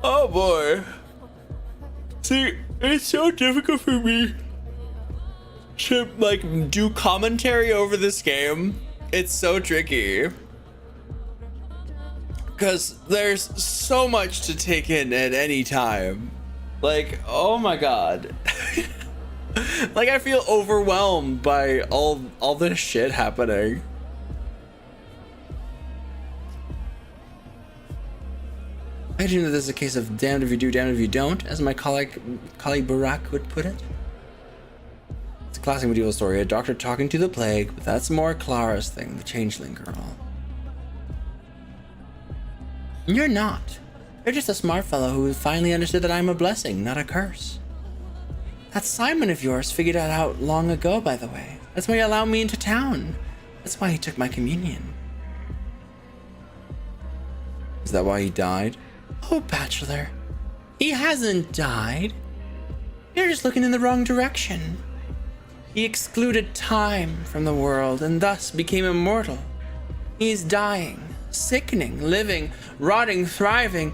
Oh boy. See, it's so difficult for me to like do commentary over this game. It's so tricky. Because there's so much to take in at any time. Like, oh my god. Like, I feel overwhelmed by all this shit happening. I do know this is a case of damned if you do, damned if you don't, as my colleague Barack would put it. It's a classic medieval story, a doctor talking to the plague, but that's more Clara's thing, the changeling girl. You're not. You're just a smart fellow who finally understood that I'm a blessing, not a curse. That Simon of yours figured that out long ago, by the way. That's why he allowed me into town. That's why he took my communion. Is that why he died? Oh, Bachelor. He hasn't died. You're just looking in the wrong direction. He excluded time from the world and thus became immortal. He's dying. Sickening, living, rotting, thriving,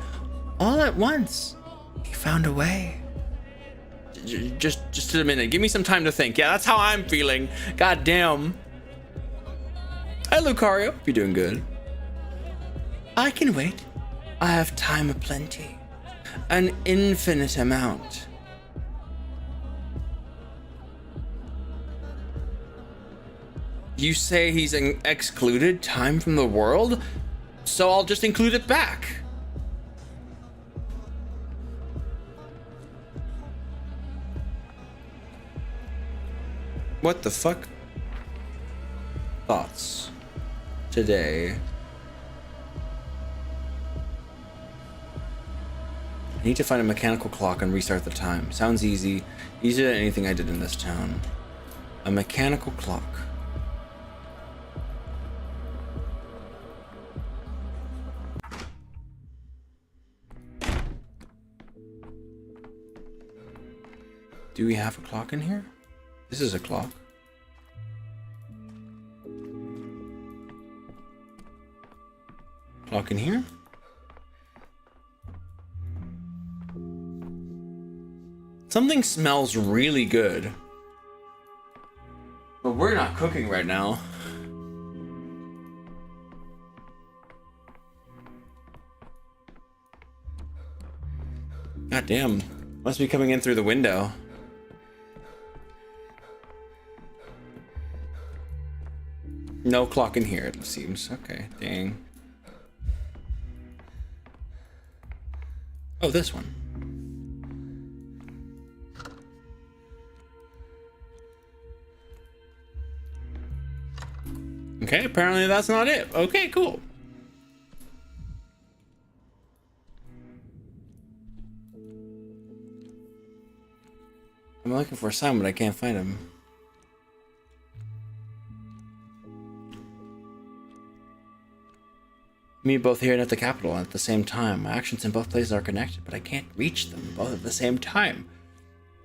all at once. He found a way. Just a minute. Give me some time to think. Yeah, that's how I'm feeling. God damn. Hi, Lucario. Hope you're doing good. I can wait. I have time aplenty. An infinite amount. You say he's excluded time from the world? So I'll just include it back. What the fuck? Thoughts today. I need to find a mechanical clock and restart the time. Sounds easy. Easier than anything I did in this town. A mechanical clock. Do we have a clock in here? This is a clock. Clock in here? Something smells really good. But we're not cooking right now. God damn. Must be coming in through the window. No clock in here, it seems. Okay, dang. Oh, this one. Okay, apparently that's not it. Okay, cool. I'm looking for Simon, but I can't find him. Me both here and at the capital at the same time. My actions in both places are connected, but I can't reach them both at the same time.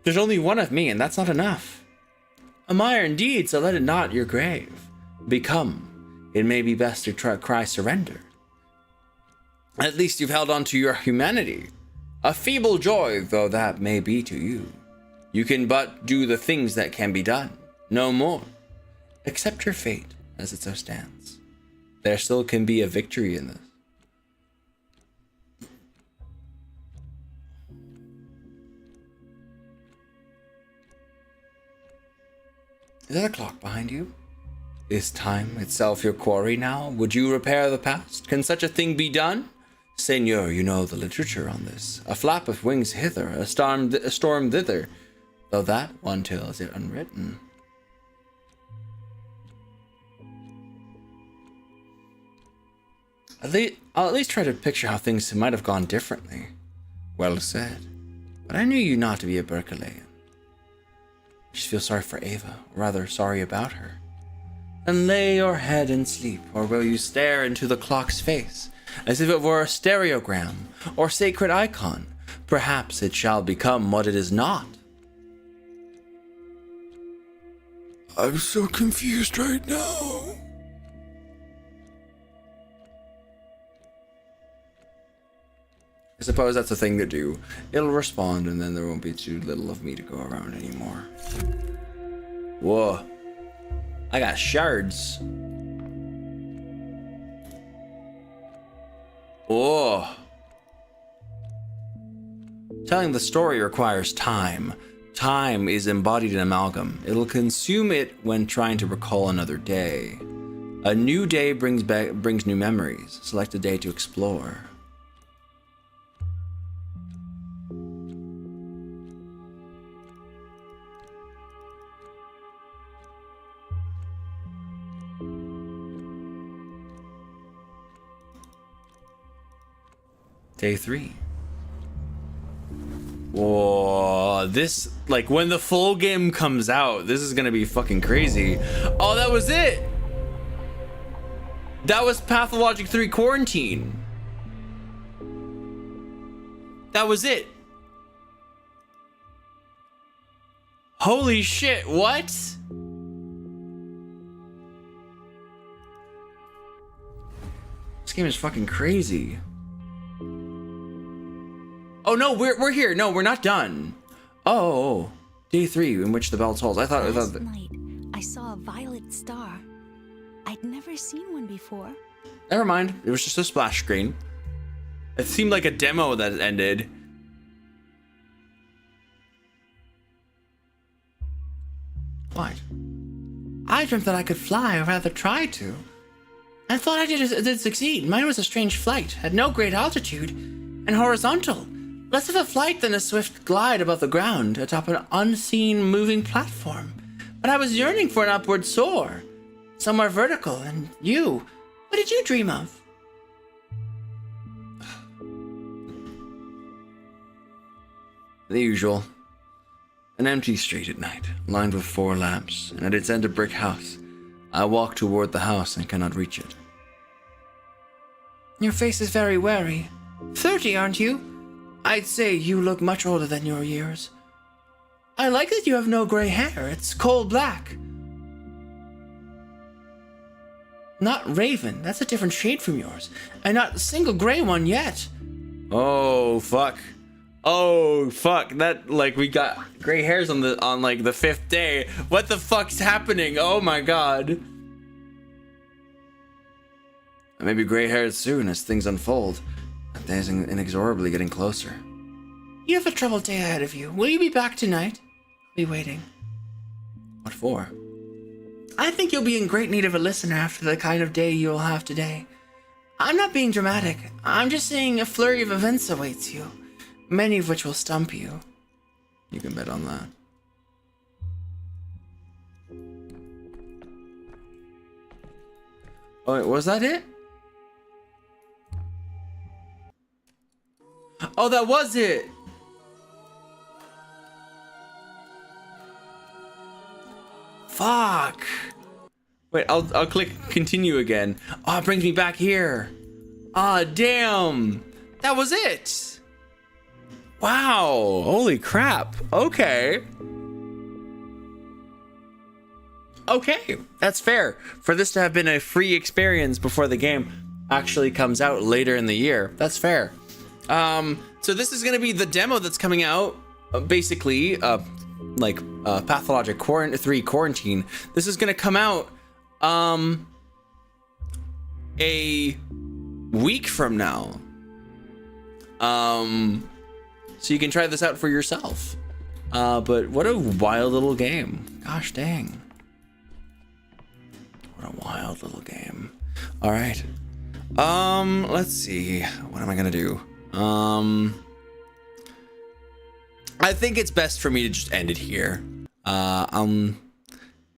There's only one of me, and that's not enough. A mire indeed, so let it not your grave become. It may be best to cry surrender. At least you've held on to your humanity. A feeble joy, though that may be to you. You can but do the things that can be done. No more. Accept your fate
as it so stands. There still can be a victory in this. Is that a clock behind you? Is time itself your quarry now? Would you repair the past? Can such a thing be done? Seigneur, you know the literature on this. A flap of wings hither, a storm thither, though that one tells it unwritten. I'll at least try to picture how things might have gone differently. Well said. But I knew you not to be a Berkeleyan. I just feel sorry for Ava, or rather sorry about her. Then lay your head and sleep, or will you stare into the clock's face, as if it were a stereogram, or sacred icon? Perhaps it shall become what it is not.
I'm so confused right now.
I suppose that's the thing to do. It'll respond, and then there won't be too little of me to go around anymore. Whoa. I got shards. Whoa. Telling the story requires time. Time is embodied in amalgam. It'll consume it when trying to recall another day. A new day brings new memories. Select a day to explore. Day 3. Whoa, this, like, when the full game comes out, this is gonna be fucking crazy. Oh, that was it! That was Pathologic 3 Quarantine. That was it. Holy shit, what? This game is fucking crazy. Oh no, we're here. No, we're not done. Oh, day 3 in which the bell tolls. I thought
Last night, I saw a violet star. I'd never seen one before.
Never mind. It was just a splash screen. It seemed like a demo that ended.
What? I dreamt that I could fly, or rather try to. I thought I did succeed. Mine was a strange flight, at no great altitude, and horizontal. Less of a flight than a swift glide above the ground atop an unseen moving platform. But I was yearning for an upward soar, somewhere vertical. And you, what did you dream of?
The usual. An empty street at night, lined with 4 lamps, and at its end a brick house. I walk toward the house and cannot reach it.
Your face is very wary. 30, aren't you? I'd say you look much older than your years. I like that you have no gray hair. It's coal black. Not raven. That's a different shade from yours. And not a single gray one yet.
Oh, fuck. Oh, fuck. That, like, we got gray hairs on like the 5th day. What the fuck's happening? Oh my god. I may be gray haired soon as things unfold. That day is inexorably getting closer.
You have a troubled day ahead of you. Will you be back tonight? I'll be waiting.
What for?
I think you'll be in great need of a listener after the kind of day you'll have today. I'm not being dramatic. I'm just saying a flurry of events awaits you, many of which will stump you.
You can bet on that. Oh, wait, was that it? Oh, that was it! Fuck! Wait, I'll click continue again. Oh, it brings me back here. Ah, damn! That was it! Wow! Holy crap! Okay. Okay, that's fair. For this to have been a free experience before the game actually comes out later in the year, that's fair. So this is gonna be the demo that's coming out, basically, Pathologic 3 Quarantine. This is gonna come out
a week from now. So you can try this out for yourself. But what a wild little game. Gosh dang. What a wild little game. All right. Let's see. What am I gonna do? I think it's best for me to just end it here.